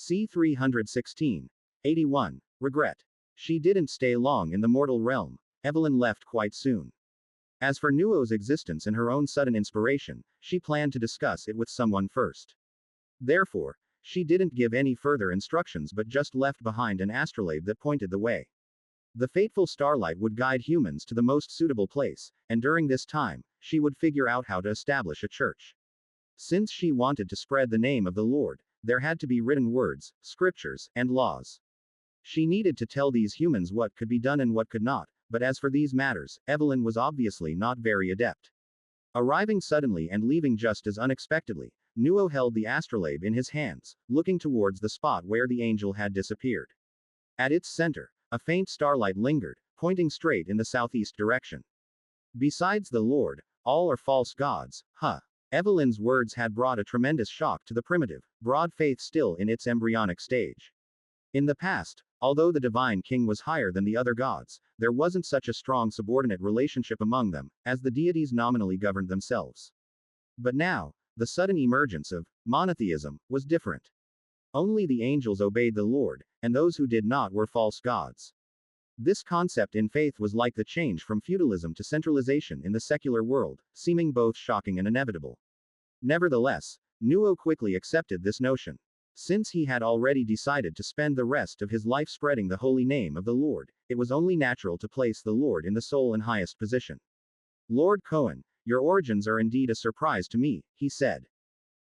C316. 81. Regret. She didn't stay long in the mortal realm. Evelyn left quite soon. As for Nuo's existence and her own sudden inspiration, she planned to discuss it with someone first. Therefore, she didn't give any further instructions but just left behind an astrolabe that pointed the way. The fateful starlight would guide humans to the most suitable place, and during this time, she would figure out how to establish a church. Since she wanted to spread the name of the Lord, there had to be written words, scriptures, and laws. She needed to tell these humans what could be done and what could not, but as for these matters, Evelyn was obviously not very adept. Arriving suddenly and leaving just as unexpectedly, Nuo held the astrolabe in his hands, looking towards the spot where the angel had disappeared. At its center, a faint starlight lingered, pointing straight in the southeast direction. Besides the Lord, all are false gods, huh? Evelyn's words had brought a tremendous shock to the primitive, broad faith still in its embryonic stage. In the past, although the divine king was higher than the other gods, there wasn't such a strong subordinate relationship among them, as the deities nominally governed themselves. But now, the sudden emergence of monotheism was different. Only the angels obeyed the Lord, and those who did not were false gods. This concept in faith was like the change from feudalism to centralization in the secular world, seeming both shocking and inevitable. Nevertheless, Nuo quickly accepted this notion. Since he had already decided to spend the rest of his life spreading the holy name of the Lord, it was only natural to place the Lord in the sole and highest position. Lord Cohen, your origins are indeed a surprise to me, he said.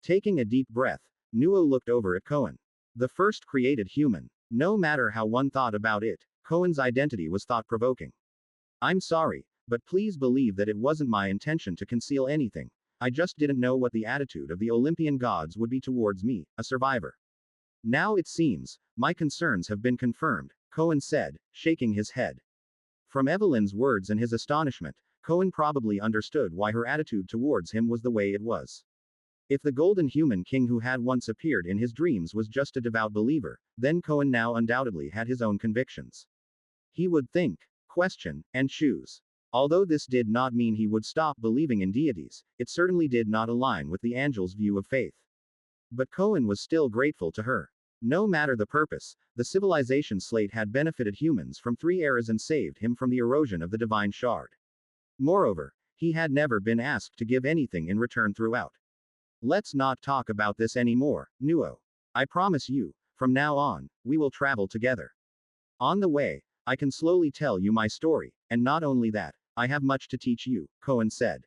Taking a deep breath, Nuo looked over at Cohen. The first created human. No matter how one thought about it, Cohen's identity was thought-provoking. I'm sorry, but please believe that it wasn't my intention to conceal anything. I just didn't know what the attitude of the Olympian gods would be towards me, a survivor. Now it seems, my concerns have been confirmed, Cohen said, shaking his head. From Evelyn's words and his astonishment, Cohen probably understood why her attitude towards him was the way it was. If the golden human king who had once appeared in his dreams was just a devout believer, then Cohen now undoubtedly had his own convictions. He would think, question, and choose. Although this did not mean he would stop believing in deities, it certainly did not align with the angel's view of faith. But Cohen was still grateful to her. No matter the purpose, the civilization slate had benefited humans from 3 eras and saved him from the erosion of the divine shard. Moreover, he had never been asked to give anything in return throughout. Let's not talk about this anymore, Nuo. I promise you, from now on, we will travel together. On the way, I can slowly tell you my story, and not only that, I have much to teach you, Cohen said.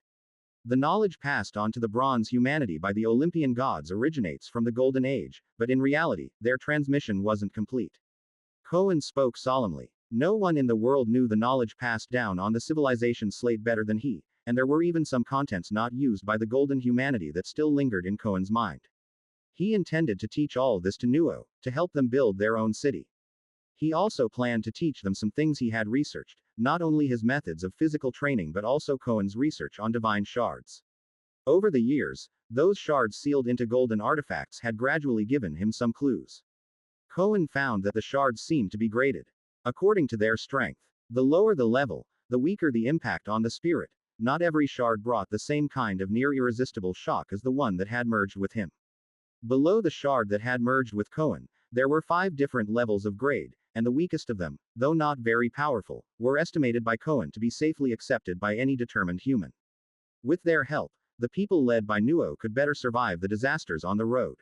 The knowledge passed on to the bronze humanity by the Olympian gods originates from the Golden Age, but in reality, their transmission wasn't complete. Cohen spoke solemnly. No one in the world knew the knowledge passed down on the civilization slate better than he, and there were even some contents not used by the golden humanity that still lingered in Cohen's mind. He intended to teach all this to Nuo, to help them build their own city. He also planned to teach them some things he had researched, not only his methods of physical training but also Cohen's research on divine shards. Over the years, those shards sealed into golden artifacts had gradually given him some clues. Cohen found that the shards seemed to be graded according to their strength. The lower the level, the weaker the impact on the spirit. Not every shard brought the same kind of near irresistible shock as the one that had merged with him. Below the shard that had merged with Cohen, there were 5 different levels of grade, and the weakest of them, though not very powerful, were estimated by Cohen to be safely accepted by any determined human. With their help, the people led by Nuo could better survive the disasters on the road.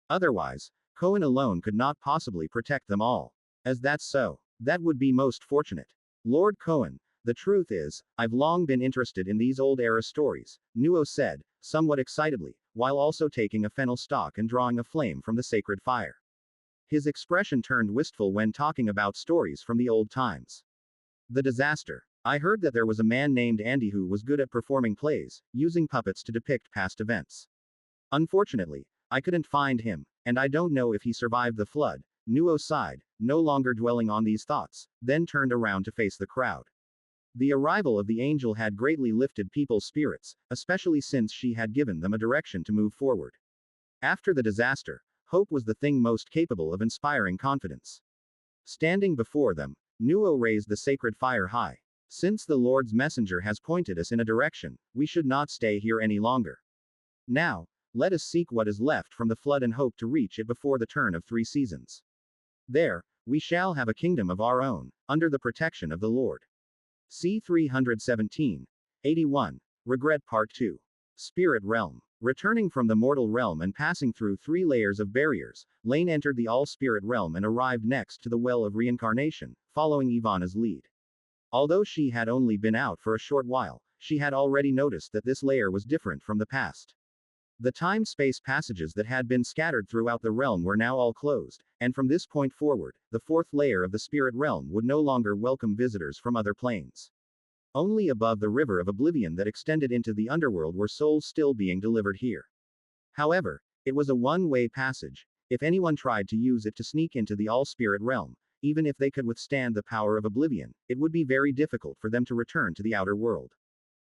Otherwise, Cohen alone could not possibly protect them all. As that's so, that would be most fortunate. Lord Cohen, the truth is, I've long been interested in these old era stories, Nuo said, somewhat excitedly, while also taking a fennel stalk and drawing a flame from the sacred fire. His expression turned wistful when talking about stories from the old times. The disaster. I heard that there was a man named Andy who was good at performing plays, using puppets to depict past events. Unfortunately, I couldn't find him, and I don't know if he survived the flood. Nuo sighed, no longer dwelling on these thoughts, then turned around to face the crowd. The arrival of the angel had greatly lifted people's spirits, especially since she had given them a direction to move forward. After the disaster, hope was the thing most capable of inspiring confidence. Standing before them, Nuo raised the sacred fire high. Since the Lord's messenger has pointed us in a direction, we should not stay here any longer. Now, let us seek what is left from the flood and hope to reach it before the turn of 3 seasons. There, we shall have a kingdom of our own, under the protection of the Lord. C. 317. 81. Regret Part 2. Spirit Realm. Returning from the mortal realm and passing through 3 layers of barriers, Laine entered the all-spirit realm and arrived next to the well of reincarnation, following Ivana's lead. Although she had only been out for a short while, she had already noticed that this layer was different from the past. The time-space passages that had been scattered throughout the realm were now all closed, and from this point forward, the 4th layer of the spirit realm would no longer welcome visitors from other planes. Only above the river of oblivion that extended into the underworld were souls still being delivered here. However, it was a one-way passage. If anyone tried to use it to sneak into the all-spirit realm, even if they could withstand the power of oblivion, it would be very difficult for them to return to the outer world.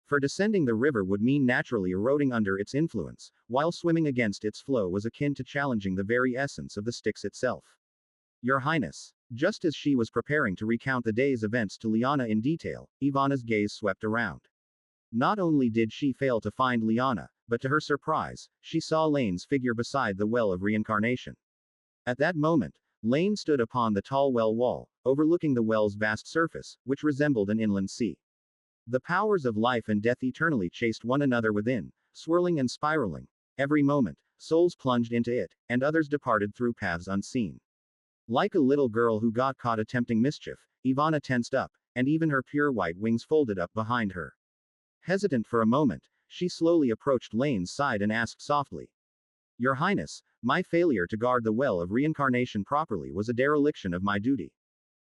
For descending the river would mean naturally eroding under its influence, while swimming against its flow was akin to challenging the very essence of the Styx itself. Your Highness. Just as she was preparing to recount the day's events to Liana in detail, Ivana's gaze swept around. Not only did she fail to find Liana, but to her surprise, she saw Laine's figure beside the well of reincarnation. At that moment, Laine stood upon the tall well wall, overlooking the well's vast surface, which resembled an inland sea. The powers of life and death eternally chased one another within, swirling and spiraling. Every moment, souls plunged into it, and others departed through paths unseen. Like a little girl who got caught attempting mischief, Ivana tensed up, and even her pure white wings folded up behind her. Hesitant for a moment, she slowly approached Laine's side and asked softly, Your Highness, my failure to guard the well of reincarnation properly was a dereliction of my duty.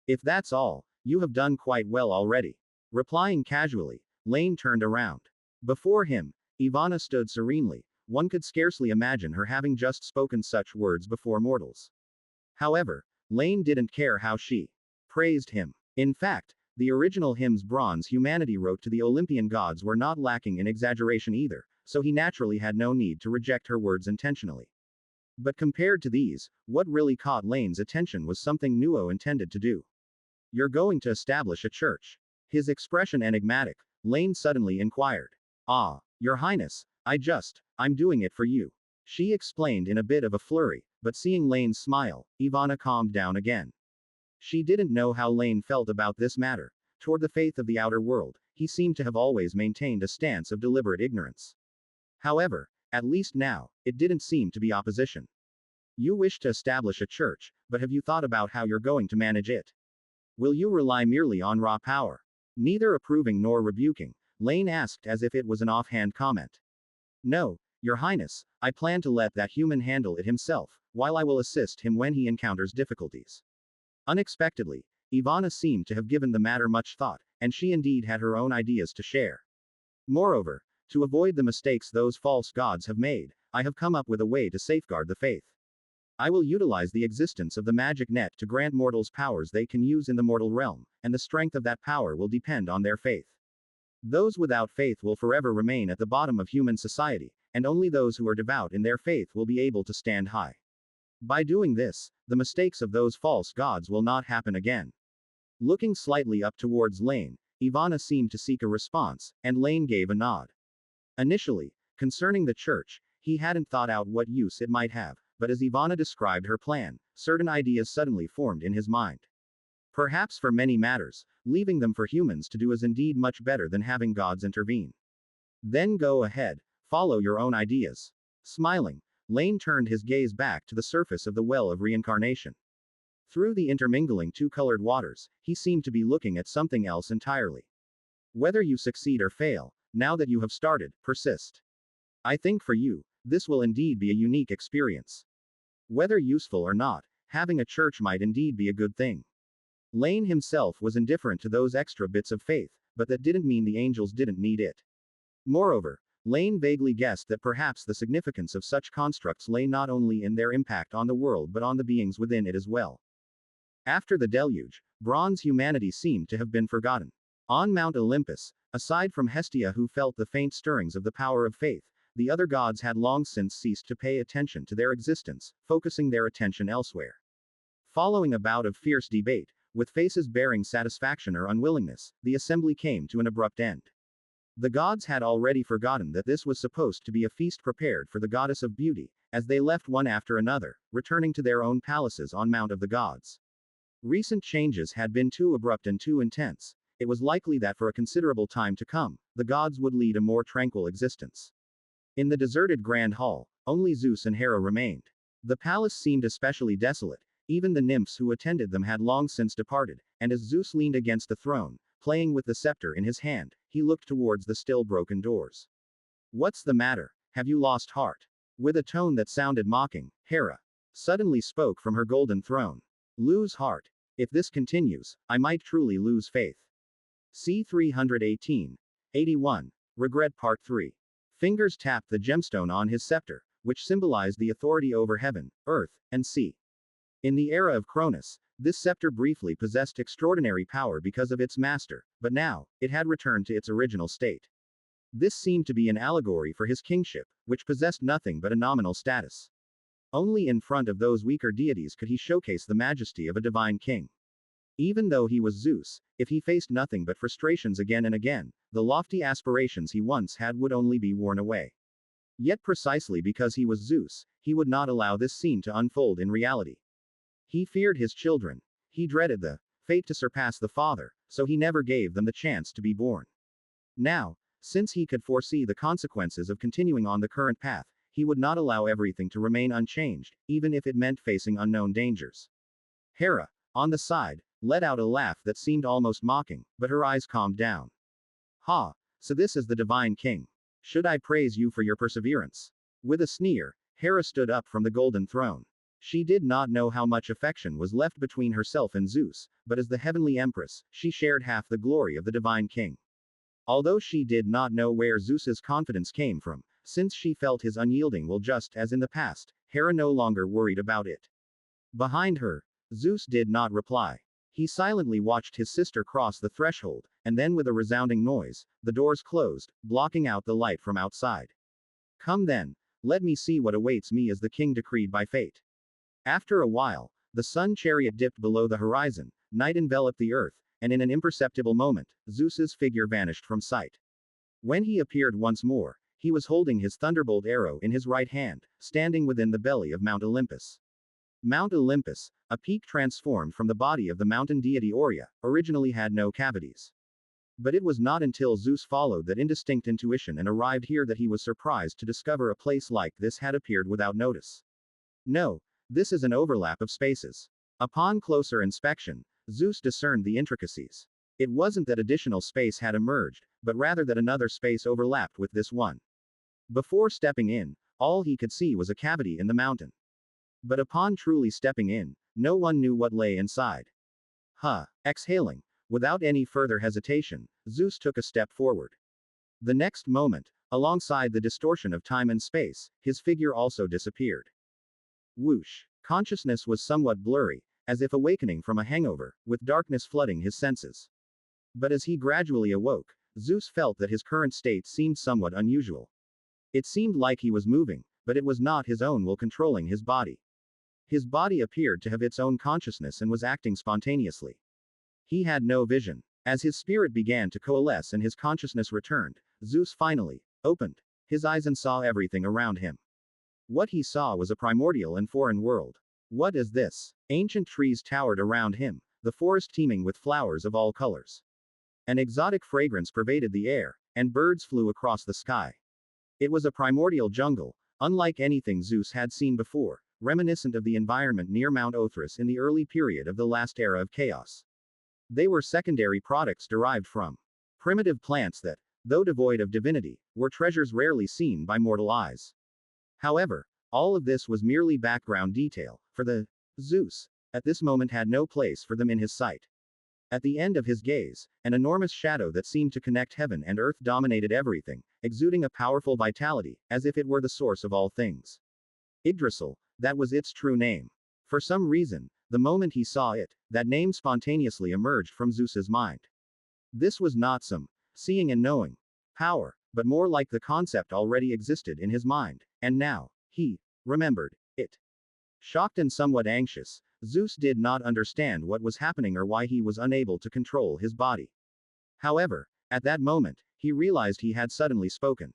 If that's all, you have done quite well already. Replying casually, Laine turned around. Before him, Ivana stood serenely. One could scarcely imagine her having just spoken such words before mortals. However, Laine didn't care how she praised him. In fact, the original hymns bronze humanity wrote to the Olympian gods were not lacking in exaggeration either, so he naturally had no need to reject her words intentionally. But compared to these, what really caught Laine's attention was something Nuo intended to do. You're going to establish a church. His expression enigmatic, Laine suddenly inquired. Ah, Your Highness, I'm doing it for you. She explained in a bit of a flurry, but seeing Laine's smile, Ivana calmed down again. She didn't know how Laine felt about this matter. Toward the faith of the outer world, he seemed to have always maintained a stance of deliberate ignorance. However, at least now, it didn't seem to be opposition. You wish to establish a church, but have you thought about how you're going to manage it? Will you rely merely on raw power? Neither approving nor rebuking, Laine asked as if it was an offhand comment. No, Your Highness, I plan to let that human handle it himself, while I will assist him when he encounters difficulties. Unexpectedly, Ivana seemed to have given the matter much thought, and she indeed had her own ideas to share. Moreover, to avoid the mistakes those false gods have made, I have come up with a way to safeguard the faith. I will utilize the existence of the magic net to grant mortals powers they can use in the mortal realm, and the strength of that power will depend on their faith. Those without faith will forever remain at the bottom of human society, and only those who are devout in their faith will be able to stand high. By doing this, the mistakes of those false gods will not happen again. Looking slightly up towards Laine, Ivana seemed to seek a response, and Laine gave a nod. Initially, concerning the church, he hadn't thought out what use it might have, but as Ivana described her plan, certain ideas suddenly formed in his mind. Perhaps for many matters, leaving them for humans to do is indeed much better than having gods intervene. Then go ahead, follow your own ideas. Smiling, Laine turned his gaze back to the surface of the well of reincarnation. Through the intermingling two-colored waters, he seemed to be looking at something else entirely. Whether you succeed or fail, now that you have started, persist. I think for you, this will indeed be a unique experience. Whether useful or not, having a church might indeed be a good thing. Laine himself was indifferent to those extra bits of faith, but that didn't mean the angels didn't need it. Moreover, Laine vaguely guessed that perhaps the significance of such constructs lay not only in their impact on the world but on the beings within it as well. After the deluge, bronze humanity seemed to have been forgotten. On Mount Olympus, aside from Hestia who felt the faint stirrings of the power of faith, the other gods had long since ceased to pay attention to their existence, focusing their attention elsewhere. Following a bout of fierce debate, with faces bearing satisfaction or unwillingness, the assembly came to an abrupt end. The gods had already forgotten that this was supposed to be a feast prepared for the goddess of beauty, as they left one after another, returning to their own palaces on Mount of the Gods. Recent changes had been too abrupt and too intense. It was likely that for a considerable time to come, the gods would lead a more tranquil existence. In the deserted Grand Hall, only Zeus and Hera remained. The palace seemed especially desolate. Even the nymphs who attended them had long since departed, and as Zeus leaned against the throne, playing with the scepter in his hand, he looked towards the still broken doors. What's the matter? Have you lost heart? With a tone that sounded mocking, Hera suddenly spoke from her golden throne. Lose heart. If this continues, I might truly lose faith. C 318. 81. Regret Part 3. Fingers tapped the gemstone on his scepter, which symbolized the authority over heaven, earth, and sea. In the era of Cronus, this scepter briefly possessed extraordinary power because of its master, but now, it had returned to its original state. This seemed to be an allegory for his kingship, which possessed nothing but a nominal status. Only in front of those weaker deities could he showcase the majesty of a divine king. Even though he was Zeus, if he faced nothing but frustrations again and again, the lofty aspirations he once had would only be worn away. Yet precisely because he was Zeus, he would not allow this scene to unfold in reality. He feared his children. He dreaded the fate to surpass the father, so he never gave them the chance to be born. Now, since he could foresee the consequences of continuing on the current path, he would not allow everything to remain unchanged, even if it meant facing unknown dangers. Hera, on the side, let out a laugh that seemed almost mocking, but her eyes calmed down. Ha! So this is the divine king. Should I praise you for your perseverance? With a sneer, Hera stood up from the golden throne. She did not know how much affection was left between herself and Zeus, but as the heavenly empress, she shared half the glory of the divine king. Although she did not know where Zeus's confidence came from, since she felt his unyielding will just as in the past, Hera no longer worried about it. Behind her, Zeus did not reply. He silently watched his sister cross the threshold, and then with a resounding noise, the doors closed, blocking out the light from outside. Come then, let me see what awaits me as the king decreed by fate. After a while, the sun chariot dipped below the horizon, night enveloped the earth, and in an imperceptible moment, Zeus's figure vanished from sight. When he appeared once more, he was holding his thunderbolt arrow in his right hand, standing within the belly of Mount Olympus. Mount Olympus, a peak transformed from the body of the mountain deity Aurea, originally had no cavities. But it was not until Zeus followed that indistinct intuition and arrived here that he was surprised to discover a place like this had appeared without notice. No, this is an overlap of spaces. Upon closer inspection, Zeus discerned the intricacies. It wasn't that additional space had emerged, but rather that another space overlapped with this one. Before stepping in, all he could see was a cavity in the mountain. But upon truly stepping in, no one knew what lay inside. Exhaling, without any further hesitation, Zeus took a step forward. The next moment, alongside the distortion of time and space, his figure also disappeared. Whoosh! Consciousness was somewhat blurry, as if awakening from a hangover, with darkness flooding his senses. But as he gradually awoke, Zeus felt that his current state seemed somewhat unusual. It seemed like he was moving, but it was not his own will controlling his body. His body appeared to have its own consciousness and was acting spontaneously. He had no vision. As his spirit began to coalesce and his consciousness returned, Zeus finally opened his eyes and saw everything around him. What he saw was a primordial and foreign world. What is this? Ancient trees towered around him, the forest teeming with flowers of all colors. An exotic fragrance pervaded the air, and birds flew across the sky. It was a primordial jungle, unlike anything Zeus had seen before, reminiscent of the environment near Mount Othrys in the early period of the last era of chaos. They were secondary products derived from primitive plants that, though devoid of divinity, were treasures rarely seen by mortal eyes. However, all of this was merely background detail, for the Zeus, at this moment had no place for them in his sight. At the end of his gaze, an enormous shadow that seemed to connect heaven and earth dominated everything, exuding a powerful vitality, as if it were the source of all things. Yggdrasil, that was its true name. For some reason, the moment he saw it, that name spontaneously emerged from Zeus's mind. This was not some seeing and knowing power, but more like the concept already existed in his mind, and now, he remembered it. Shocked and somewhat anxious, Zeus did not understand what was happening or why he was unable to control his body. However, at that moment, he realized he had suddenly spoken.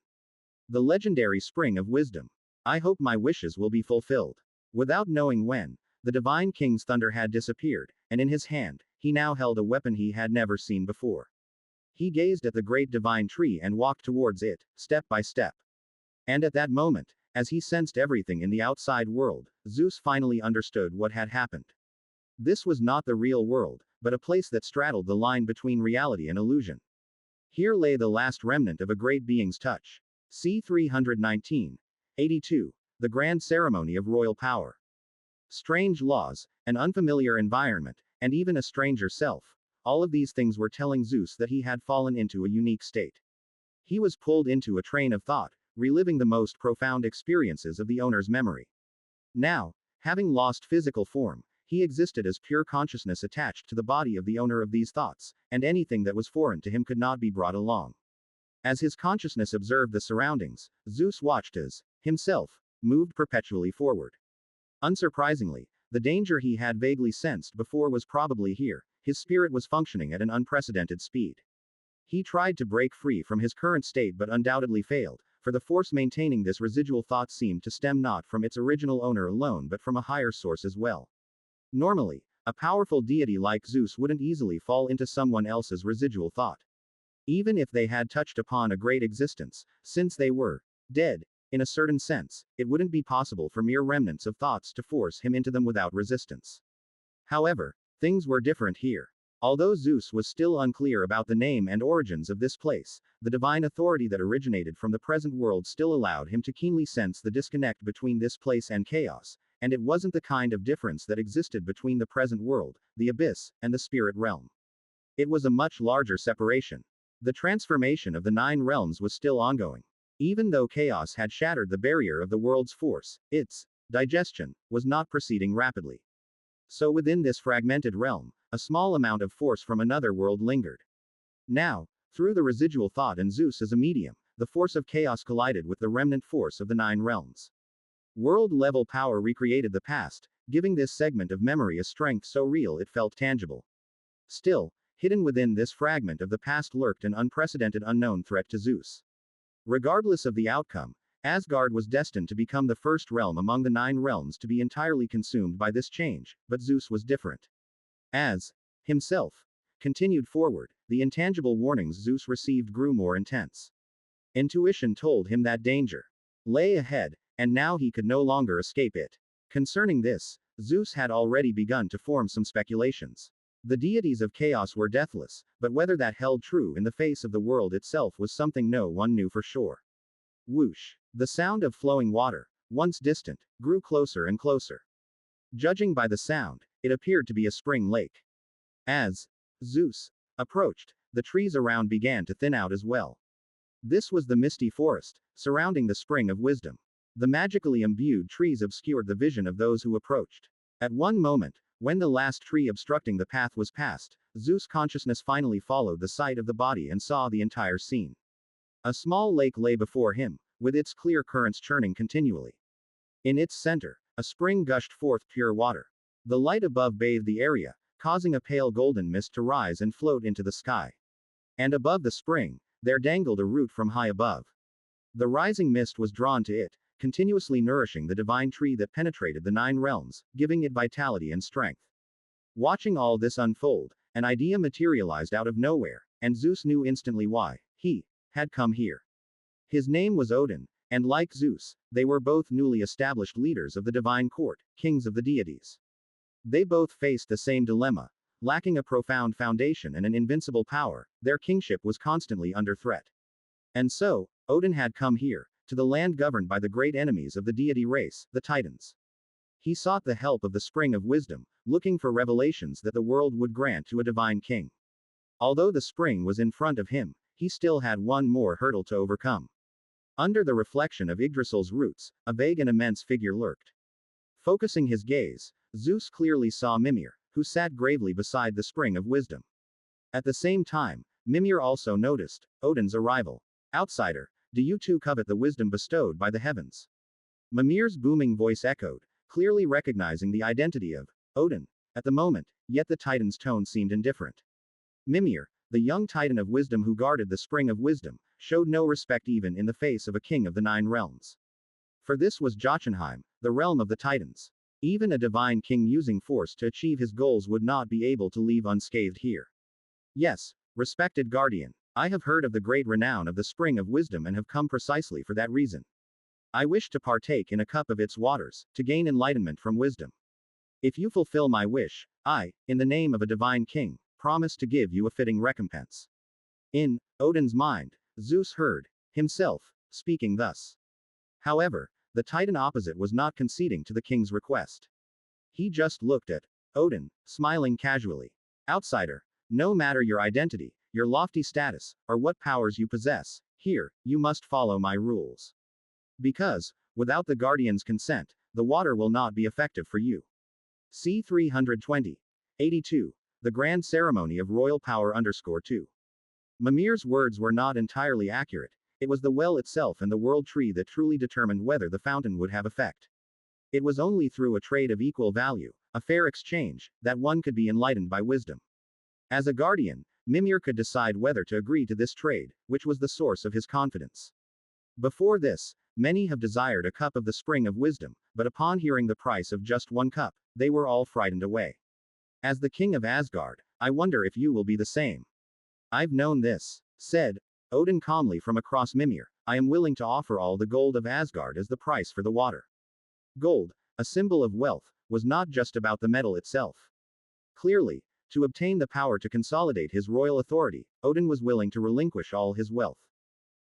The legendary spring of wisdom. I hope my wishes will be fulfilled. Without knowing when, the divine king's thunder had disappeared, and in his hand, he now held a weapon he had never seen before. He gazed at the great divine tree and walked towards it, step by step. And at that moment, as he sensed everything in the outside world, Zeus finally understood what had happened. This was not the real world, but a place that straddled the line between reality and illusion. Here lay the last remnant of a great being's touch. C. 319. 82. The Grand Ceremony of Royal Power. Strange laws, an unfamiliar environment, and even a stranger self. All of these things were telling Zeus that he had fallen into a unique state. He was pulled into a train of thought, reliving the most profound experiences of the owner's memory. Now, having lost physical form, he existed as pure consciousness attached to the body of the owner of these thoughts, and anything that was foreign to him could not be brought along. As his consciousness observed the surroundings, Zeus watched as, himself, moved perpetually forward. Unsurprisingly, the danger he had vaguely sensed before was probably here. His spirit was functioning at an unprecedented speed. He tried to break free from his current state but undoubtedly failed, for the force maintaining this residual thought seemed to stem not from its original owner alone but from a higher source as well. Normally, a powerful deity like Zeus wouldn't easily fall into someone else's residual thought. Even if they had touched upon a great existence, since they were dead, in a certain sense, it wouldn't be possible for mere remnants of thoughts to force him into them without resistance. However, things were different here. Although Zeus was still unclear about the name and origins of this place, the divine authority that originated from the present world still allowed him to keenly sense the disconnect between this place and chaos, and it wasn't the kind of difference that existed between the present world, the abyss, and the spirit realm. It was a much larger separation. The transformation of the 9 realms was still ongoing. Even though chaos had shattered the barrier of the world's force, its digestion was not proceeding rapidly. So within this fragmented realm, a small amount of force from another world lingered. Now, through the residual thought and Zeus as a medium, the force of chaos collided with the remnant force of the 9 realms. World-level power recreated the past, giving this segment of memory a strength so real it felt tangible. Still, hidden within this fragment of the past lurked an unprecedented unknown threat to Zeus. Regardless of the outcome, Asgard was destined to become the first realm among the 9 realms to be entirely consumed by this change, but Zeus was different. As himself continued forward, the intangible warnings Zeus received grew more intense. Intuition told him that danger lay ahead, and now he could no longer escape it. Concerning this, Zeus had already begun to form some speculations. The deities of chaos were deathless, but whether that held true in the face of the world itself was something no one knew for sure. Whoosh! The sound of flowing water, once distant, grew closer and closer. Judging by the sound, it appeared to be a spring lake. As Zeus approached, the trees around began to thin out as well. This was the misty forest, surrounding the spring of wisdom. The magically imbued trees obscured the vision of those who approached. At one moment, when the last tree obstructing the path was passed, Zeus' consciousness finally followed the sight of the body and saw the entire scene. A small lake lay before him, with its clear currents churning continually. In its center, a spring gushed forth pure water. The light above bathed the area, causing a pale golden mist to rise and float into the sky. And above the spring, there dangled a root from high above. The rising mist was drawn to it, continuously nourishing the divine tree that penetrated the 9 realms, giving it vitality and strength. Watching all this unfold, an idea materialized out of nowhere, and Zeus knew instantly why he had come here. His name was Odin, and like Zeus, they were both newly established leaders of the divine court, kings of the deities. They both faced the same dilemma. Lacking a profound foundation and an invincible power, their kingship was constantly under threat. And so, Odin had come here, to the land governed by the great enemies of the deity race, the Titans. He sought the help of the spring of wisdom, looking for revelations that the world would grant to a divine king. Although the spring was in front of him, he still had one more hurdle to overcome. Under the reflection of Yggdrasil's roots, a vague and immense figure lurked. Focusing his gaze, Zeus clearly saw Mimir, who sat gravely beside the spring of wisdom. At the same time, Mimir also noticed Odin's arrival. Outsider, do you too covet the wisdom bestowed by the heavens? Mimir's booming voice echoed, clearly recognizing the identity of Odin. At the moment, yet the Titan's tone seemed indifferent. Mimir, the young titan of wisdom who guarded the spring of wisdom, showed no respect even in the face of a king of the 9 realms. For this was Jotunheim, the realm of the titans. Even a divine king using force to achieve his goals would not be able to leave unscathed here. Yes, respected guardian, I have heard of the great renown of the spring of wisdom and have come precisely for that reason. I wish to partake in a cup of its waters, to gain enlightenment from wisdom. If you fulfill my wish, I, in the name of a divine king, promise to give you a fitting recompense. In Odin's mind, Zeus heard himself speaking thus. However, the titan opposite was not conceding to the king's request. He just looked at Odin, smiling casually. Outsider, no matter your identity, your lofty status, or what powers you possess, here, you must follow my rules. Because, without the guardian's consent, the water will not be effective for you. C 320. 82. The Grand Ceremony of Royal Power _2. Mimir's words were not entirely accurate. It was the well itself and the world tree that truly determined whether the fountain would have effect. It was only through a trade of equal value, a fair exchange, that one could be enlightened by wisdom. As a guardian, Mimir could decide whether to agree to this trade, which was the source of his confidence. Before this, many have desired a cup of the spring of wisdom, but upon hearing the price of just 1 cup, they were all frightened away. As the king of Asgard, I wonder if you will be the same. I've known this, said Odin calmly from across Mimir. I am willing to offer all the gold of Asgard as the price for the water. Gold, a symbol of wealth, was not just about the metal itself. Clearly, to obtain the power to consolidate his royal authority, Odin was willing to relinquish all his wealth.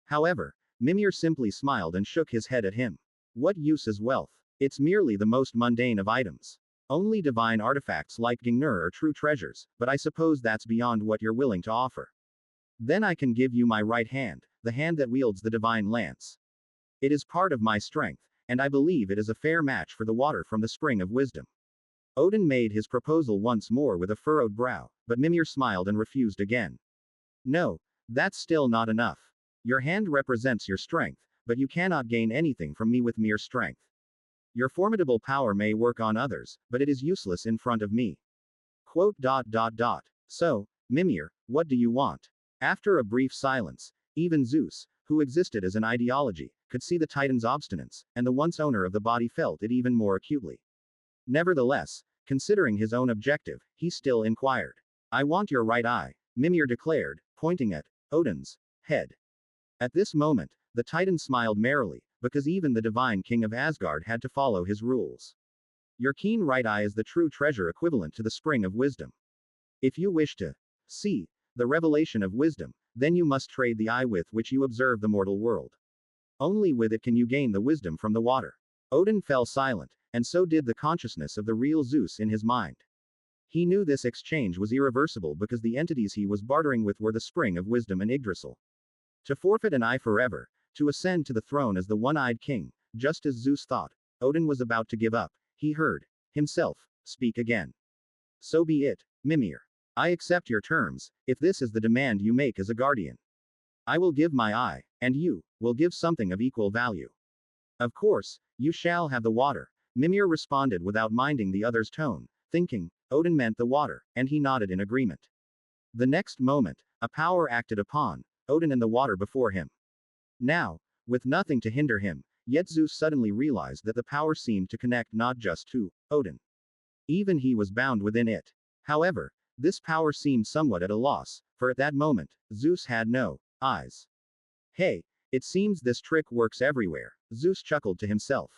However, Mimir simply smiled and shook his head at him. What use is wealth? It's merely the most mundane of items. Only divine artifacts like Gungnir are true treasures, but I suppose that's beyond what you're willing to offer. Then I can give you my right hand, the hand that wields the divine lance. It is part of my strength, and I believe it is a fair match for the water from the spring of wisdom. Odin made his proposal once more with a furrowed brow, but Mimir smiled and refused again. No, that's still not enough. Your hand represents your strength, but you cannot gain anything from me with mere strength. Your formidable power may work on others, but it is useless in front of me. Quote. So, Mimir, what do you want? After a brief silence, even Zeus, who existed as an ideology, could see the titan's obstinance, and the once owner of the body felt it even more acutely. Nevertheless, considering his own objective, he still inquired. I want your right eye, Mimir declared, pointing at Odin's head. At this moment, the titan smiled merrily, because even the divine king of Asgard had to follow his rules. Your keen right eye is the true treasure equivalent to the spring of wisdom. If you wish to see the revelation of wisdom, then you must trade the eye with which you observe the mortal world. Only with it can you gain the wisdom from the water. Odin fell silent, and so did the consciousness of the real Zeus in his mind. He knew this exchange was irreversible because the entities he was bartering with were the spring of wisdom and Yggdrasil. To forfeit an eye forever, to ascend to the throne as the one-eyed king, just as Zeus thought, Odin was about to give up, he heard himself speak again. So be it, Mimir. I accept your terms, if this is the demand you make as a guardian. I will give my eye, and you will give something of equal value. Of course, you shall have the water, Mimir responded without minding the other's tone, thinking Odin meant the water, and he nodded in agreement. The next moment, a power acted upon Odin and the water before him. Now, with nothing to hinder him, yet Zeus suddenly realized that the power seemed to connect not just to Odin. Even he was bound within it. However, this power seemed somewhat at a loss, for at that moment, Zeus had no eyes. Hey, it seems this trick works everywhere, Zeus chuckled to himself.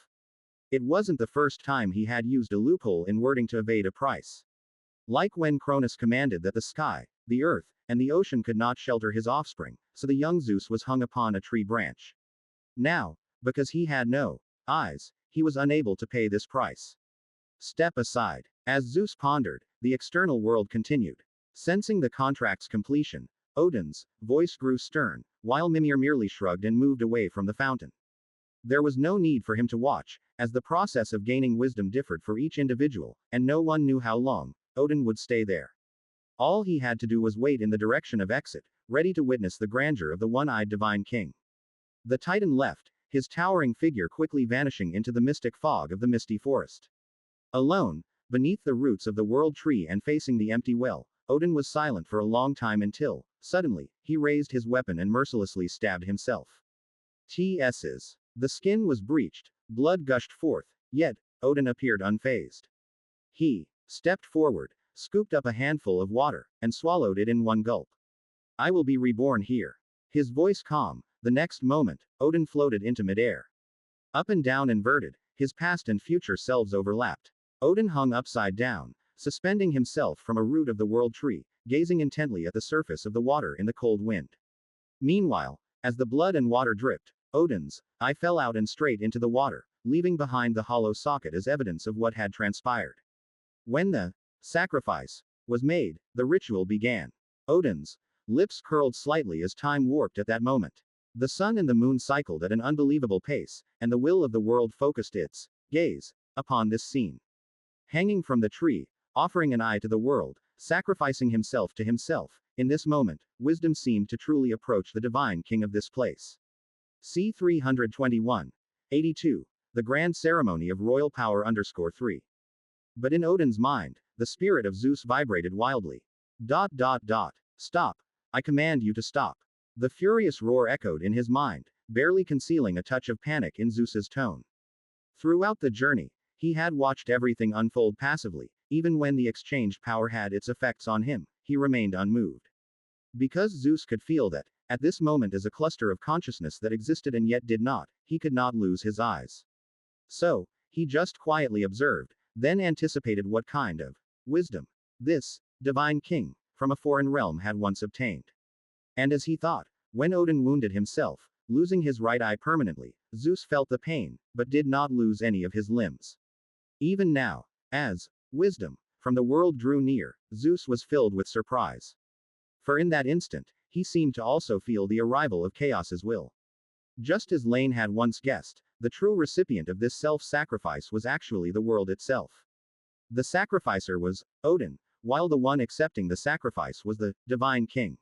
It wasn't the first time he had used a loophole in wording to evade a price. Like when Cronus commanded that the sky, the earth, and the ocean could not shelter his offspring, so the young Zeus was hung upon a tree branch. Now, because he had no eyes, he was unable to pay this price. Step aside. As Zeus pondered, the external world continued. Sensing the contract's completion, Odin's voice grew stern, while Mimir merely shrugged and moved away from the fountain. There was no need for him to watch, as the process of gaining wisdom differed for each individual, and no one knew how long Odin would stay there. All he had to do was wait in the direction of exit, ready to witness the grandeur of the one-eyed divine king. The titan left, his towering figure quickly vanishing into the mystic fog of the misty forest. Alone, beneath the roots of the world tree and facing the empty well, Odin was silent for a long time until, Suddenly, he raised his weapon and mercilessly stabbed himself. TS's. The skin was breached, blood gushed forth, yet, Odin appeared unfazed. He stepped forward, scooped up a handful of water, and swallowed it in one gulp. I will be reborn here. His voice calm, the next moment, Odin floated into midair. Up and down inverted, his past and future selves overlapped. Odin hung upside down, suspending himself from a root of the world tree, gazing intently at the surface of the water in the cold wind. Meanwhile, as the blood and water dripped, Odin's eye fell out and straight into the water, leaving behind the hollow socket as evidence of what had transpired. When the sacrifice was made, the ritual began. Odin's lips curled slightly as time warped at that moment. The sun and the moon cycled at an unbelievable pace, and the will of the world focused its gaze upon this scene. Hanging from the tree, offering an eye to the world, sacrificing himself to himself, in this moment, wisdom seemed to truly approach the divine king of this place. C 321. 82. The Grand Ceremony of Royal Power _3. But in Odin's mind, the spirit of Zeus vibrated wildly. Stop. I command you to stop. The furious roar echoed in his mind, barely concealing a touch of panic in Zeus's tone. Throughout the journey, he had watched everything unfold passively, even when the exchanged power had its effects on him, he remained unmoved. Because Zeus could feel that, at this moment as a cluster of consciousness that existed and yet did not, he could not lose his eyes. So, he just quietly observed, then anticipated what kind of wisdom this divine king from a foreign realm had once obtained. And as he thought, when Odin wounded himself, losing his right eye permanently, Zeus felt the pain, but did not lose any of his limbs. Even now, as wisdom from the world drew near, Zeus was filled with surprise. For in that instant, he seemed to also feel the arrival of chaos's will. Just as Laine had once guessed, the true recipient of this self-sacrifice was actually the world itself. The sacrificer was Odin, while the one accepting the sacrifice was the divine king.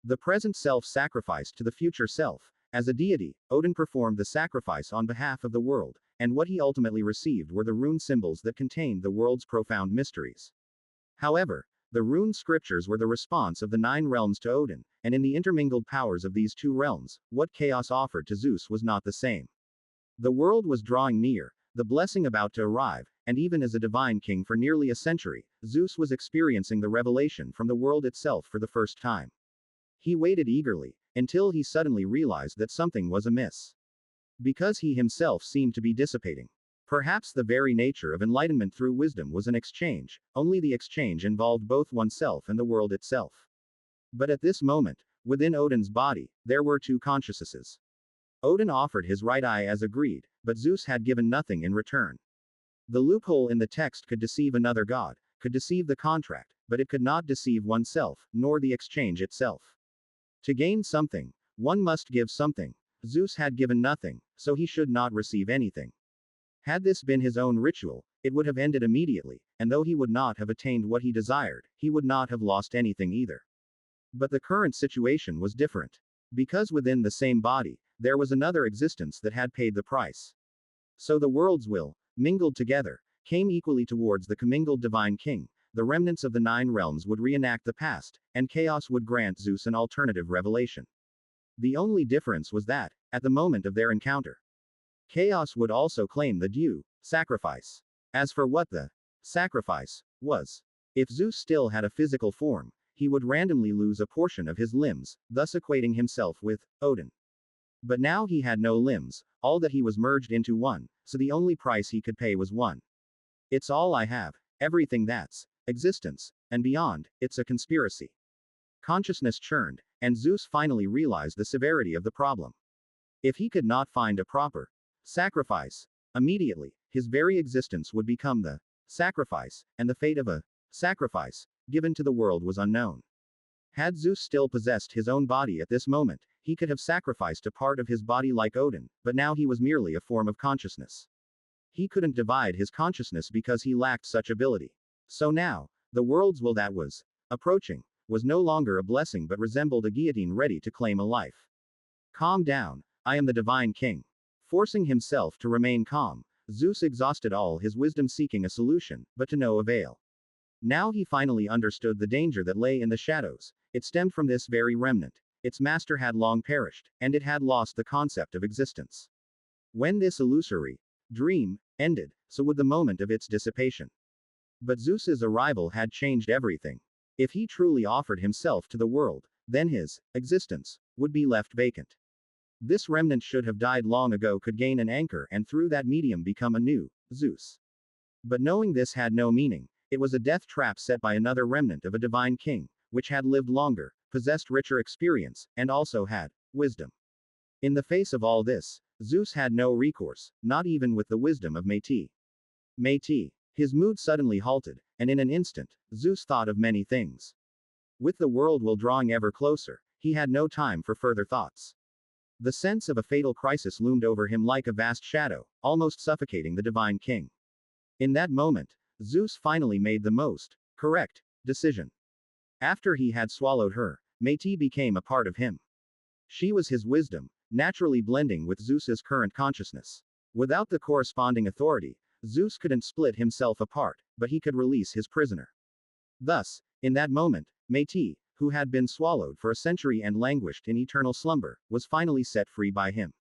The present self sacrificed to the future self. As a deity, Odin performed the sacrifice on behalf of the world, and what he ultimately received were the rune symbols that contained the world's profound mysteries. However, the rune scriptures were the response of the 9 realms to Odin, and in the intermingled powers of these 2 realms, what chaos offered to Zeus was not the same. The world was drawing near, the blessing about to arrive, and even as a divine king for nearly a century, Zeus was experiencing the revelation from the world itself for the first time. He waited eagerly, until he suddenly realized that something was amiss. Because he himself seemed to be dissipating. Perhaps the very nature of enlightenment through wisdom was an exchange, only the exchange involved both oneself and the world itself. But at this moment, within Odin's body, there were 2 consciousnesses. Odin offered his right eye as agreed, but Zeus had given nothing in return. The loophole in the text could deceive another god, could deceive the contract, but it could not deceive oneself, nor the exchange itself. To gain something, one must give something. Zeus had given nothing, so he should not receive anything. Had this been his own ritual, it would have ended immediately, and though he would not have attained what he desired, he would not have lost anything either. But the current situation was different. Because within the same body, there was another existence that had paid the price. So the world's will, mingled together, came equally towards the commingled divine king. The remnants of the 9 realms would reenact the past, and chaos would grant Zeus an alternative revelation. The only difference was that, at the moment of their encounter, chaos would also claim the due sacrifice. As for what the sacrifice was, if Zeus still had a physical form, he would randomly lose a portion of his limbs, thus equating himself with Odin. But now he had no limbs, all that he was merged into one, so the only price he could pay was one. It's all I have, everything that's existence, and beyond, it's a conspiracy. Consciousness churned, and Zeus finally realized the severity of the problem. If he could not find a proper sacrifice, immediately, his very existence would become the sacrifice, and the fate of a sacrifice given to the world was unknown. Had Zeus still possessed his own body at this moment, he could have sacrificed a part of his body like Odin, but now he was merely a form of consciousness. He couldn't divide his consciousness because he lacked such ability. So now, the world's will that was approaching was no longer a blessing but resembled a guillotine ready to claim a life. Calm down, I am the divine king. Forcing himself to remain calm, Zeus exhausted all his wisdom seeking a solution, but to no avail. Now he finally understood the danger that lay in the shadows. It stemmed from this very remnant. Its master had long perished, and it had lost the concept of existence. When this illusory dream ended, so would the moment of its dissipation. But Zeus's arrival had changed everything. If he truly offered himself to the world, then his existence would be left vacant. This remnant should have died long ago could gain an anchor and through that medium become a new Zeus. But knowing this had no meaning. It was a death trap set by another remnant of a divine king, which had lived longer, possessed richer experience, and also had wisdom. In the face of all this, Zeus had no recourse, not even with the wisdom of Métis. Métis. His mood suddenly halted, and in an instant, Zeus thought of many things. With the world will drawing ever closer, he had no time for further thoughts. The sense of a fatal crisis loomed over him like a vast shadow, almost suffocating the divine king. In that moment, Zeus finally made the most correct decision. After he had swallowed her, Métis became a part of him. She was his wisdom, naturally blending with Zeus's current consciousness. Without the corresponding authority, Zeus couldn't split himself apart, but he could release his prisoner. Thus, in that moment, Métis, who had been swallowed for a century and languished in eternal slumber, was finally set free by him.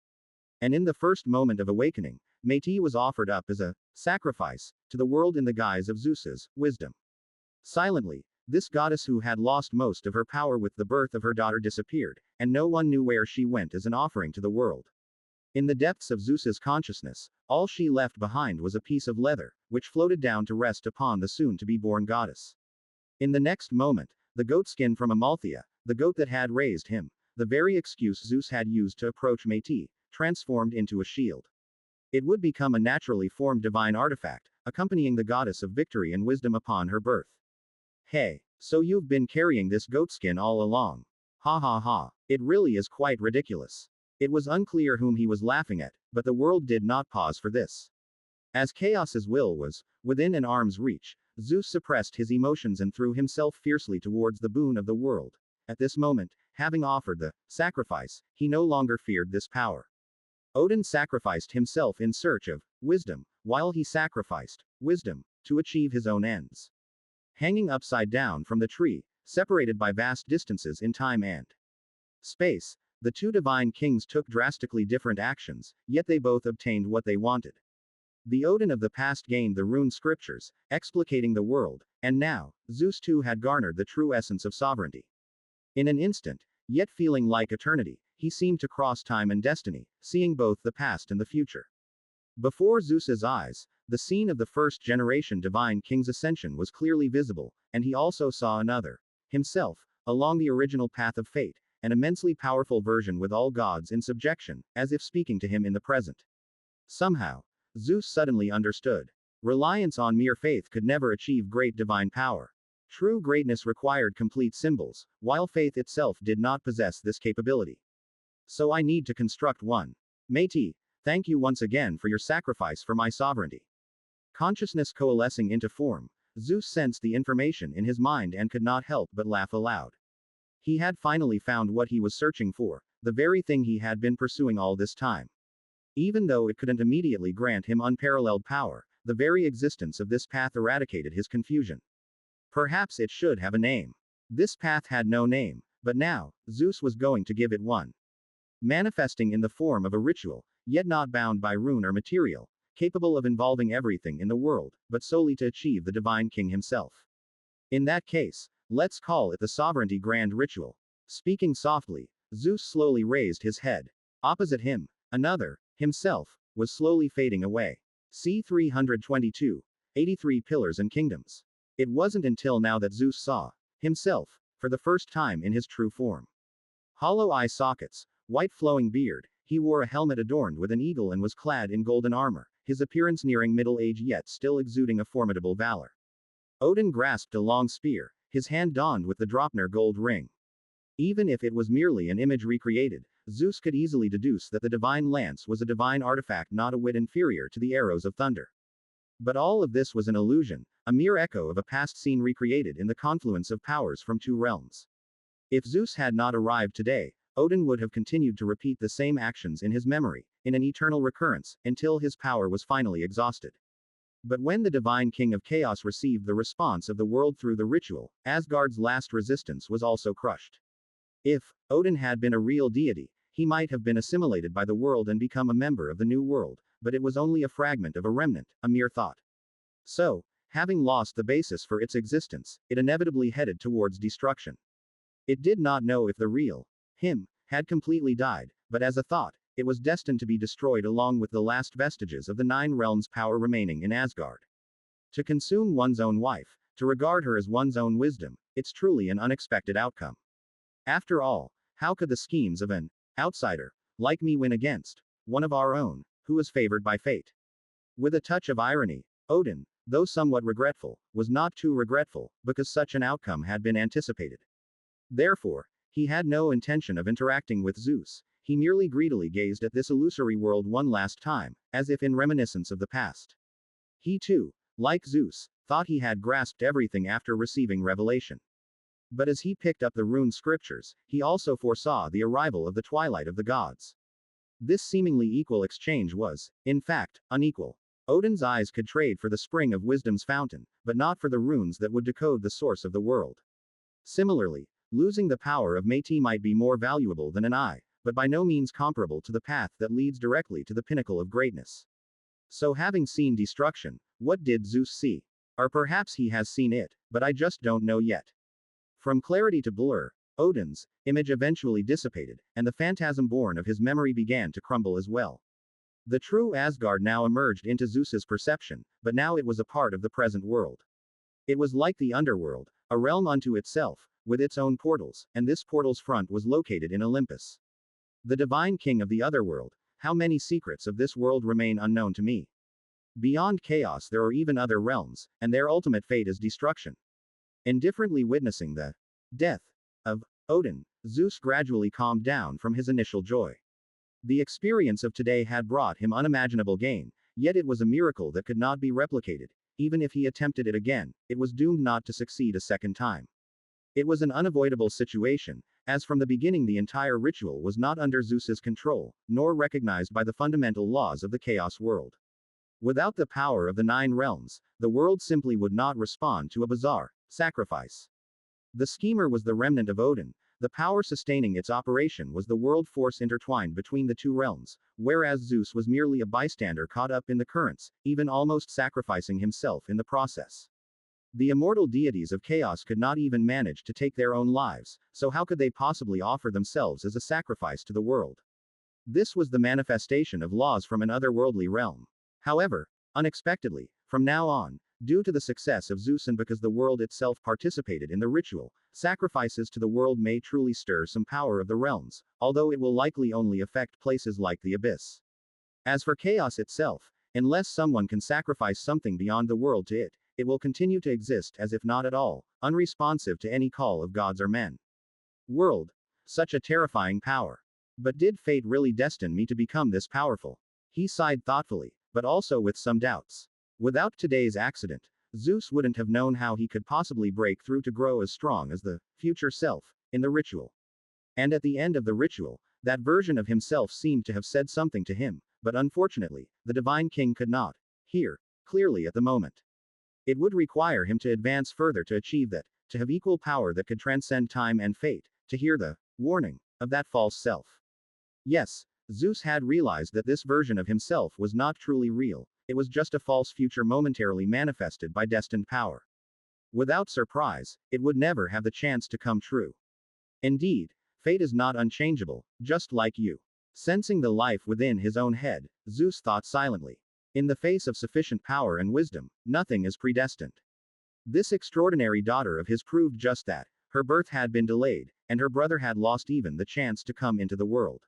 And in the first moment of awakening, Métis was offered up as a sacrifice to the world in the guise of Zeus's wisdom. Silently, this goddess who had lost most of her power with the birth of her daughter disappeared, and no one knew where she went as an offering to the world. In the depths of Zeus's consciousness, all she left behind was a piece of leather, which floated down to rest upon the soon-to-be-born goddess. In the next moment, the goatskin from Amalthea, the goat that had raised him, the very excuse Zeus had used to approach Métis, transformed into a shield. It would become a naturally formed divine artifact, accompanying the goddess of victory and wisdom upon her birth. Hey, so you've been carrying this goatskin all along. Ha ha ha. It really is quite ridiculous. It was unclear whom he was laughing at, but the world did not pause for this. As Chaos's will was within an arm's reach, Zeus suppressed his emotions and threw himself fiercely towards the boon of the world. At this moment, having offered the sacrifice, he no longer feared this power. Odin sacrificed himself in search of wisdom, while he sacrificed wisdom to achieve his own ends. Hanging upside down from the tree, separated by vast distances in time and space, the two divine kings took drastically different actions, yet they both obtained what they wanted. The Odin of the past gained the rune scriptures, explicating the world, and now, Zeus too had garnered the true essence of sovereignty. In an instant, yet feeling like eternity, he seemed to cross time and destiny, seeing both the past and the future. Before Zeus's eyes, the scene of the first-generation divine king's ascension was clearly visible, and he also saw another, himself, along the original path of fate, an immensely powerful version with all gods in subjection, as if speaking to him in the present. Somehow, Zeus suddenly understood. Reliance on mere faith could never achieve great divine power. True greatness required complete symbols, while faith itself did not possess this capability. So I need to construct one. Métis, thank you once again for your sacrifice for my sovereignty. Consciousness coalescing into form, Zeus sensed the information in his mind and could not help but laugh aloud. He had finally found what he was searching for, the very thing he had been pursuing all this time. Even though it couldn't immediately grant him unparalleled power, the very existence of this path eradicated his confusion. Perhaps it should have a name. This path had no name, but now, Zeus was going to give it one. Manifesting in the form of a ritual, yet not bound by rune or material, capable of involving everything in the world, but solely to achieve the divine king himself. In that case, let's call it the sovereignty grand ritual. Speaking softly, Zeus slowly raised his head. Opposite him, another, himself, was slowly fading away. C. 322. 83 Pillars and Kingdoms. It wasn't until now that Zeus saw himself, for the first time in his true form. Hollow eye sockets, white flowing beard, he wore a helmet adorned with an eagle and was clad in golden armor, his appearance nearing middle age yet still exuding a formidable valor. Odin grasped a long spear, his hand donned with the Draupnir gold ring. Even if it was merely an image recreated, Zeus could easily deduce that the divine lance was a divine artifact not a whit inferior to the arrows of thunder. But all of this was an illusion, a mere echo of a past scene recreated in the confluence of powers from two realms. If Zeus had not arrived today, Odin would have continued to repeat the same actions in his memory, in an eternal recurrence, until his power was finally exhausted. But when the divine king of chaos received the response of the world through the ritual, Asgard's last resistance was also crushed. If Odin had been a real deity, he might have been assimilated by the world and become a member of the new world, but it was only a fragment of a remnant, a mere thought. So, having lost the basis for its existence, it inevitably headed towards destruction. It did not know if the real him had completely died, but as a thought, it was destined to be destroyed along with the last vestiges of the nine realms' power remaining in Asgard. To consume one's own wife, to regard her as one's own wisdom, it's truly an unexpected outcome. After all, how could the schemes of an outsider like me win against one of our own, who was favored by fate? With a touch of irony, Odin, though somewhat regretful, was not too regretful, because such an outcome had been anticipated. Therefore, he had no intention of interacting with Zeus, he merely greedily gazed at this illusory world one last time, as if in reminiscence of the past. He too, like Zeus, thought he had grasped everything after receiving revelation. But as he picked up the rune scriptures, he also foresaw the arrival of the twilight of the gods. This seemingly equal exchange was, in fact, unequal. Odin's eyes could trade for the spring of wisdom's fountain, but not for the runes that would decode the source of the world. Similarly, losing the power of Métis might be more valuable than an eye, but by no means comparable to the path that leads directly to the pinnacle of greatness. So having seen destruction, what did Zeus see? Or perhaps he has seen it, but I just don't know yet. From clarity to blur, Odin's image eventually dissipated, and the phantasm born of his memory began to crumble as well. The true Asgard now emerged into Zeus's perception, but now it was a part of the present world. It was like the underworld, a realm unto itself, with its own portals, and this portal's front was located in Olympus. The divine king of the Otherworld, how many secrets of this world remain unknown to me? Beyond chaos there are even other realms, and their ultimate fate is destruction. Indifferently witnessing the death of Odin, Zeus gradually calmed down from his initial joy. The experience of today had brought him unimaginable gain, yet it was a miracle that could not be replicated. Even if he attempted it again, it was doomed not to succeed a second time. It was an unavoidable situation, as from the beginning the entire ritual was not under Zeus's control, nor recognized by the fundamental laws of the chaos world. Without the power of the nine realms, the world simply would not respond to a bizarre sacrifice. The schemer was the remnant of Odin, the power sustaining its operation was the world force intertwined between the two realms, whereas Zeus was merely a bystander caught up in the currents, even almost sacrificing himself in the process. The immortal deities of chaos could not even manage to take their own lives, so how could they possibly offer themselves as a sacrifice to the world? This was the manifestation of laws from an otherworldly realm. However, unexpectedly, from now on, due to the success of Zeus and because the world itself participated in the ritual, sacrifices to the world may truly stir some power of the realms, although it will likely only affect places like the abyss. As for chaos itself, unless someone can sacrifice something beyond the world to it, it will continue to exist as if not at all, unresponsive to any call of gods or men. World. Such a terrifying power. But did fate really destine me to become this powerful? He sighed thoughtfully, but also with some doubts. Without today's accident, Zeus wouldn't have known how he could possibly break through to grow as strong as the future self in the ritual. And at the end of the ritual, that version of himself seemed to have said something to him, but unfortunately, the divine king could not hear clearly at the moment. It would require him to advance further to achieve that, to have equal power that could transcend time and fate, to hear the warning of that false self. Yes, Zeus had realized that this version of himself was not truly real, it was just a false future momentarily manifested by destined power. Without surprise, it would never have the chance to come true. Indeed, fate is not unchangeable, just like you. Sensing the life within his own head, Zeus thought silently. In the face of sufficient power and wisdom, nothing is predestined. This extraordinary daughter of his proved just that. Her birth had been delayed, and her brother had lost even the chance to come into the world.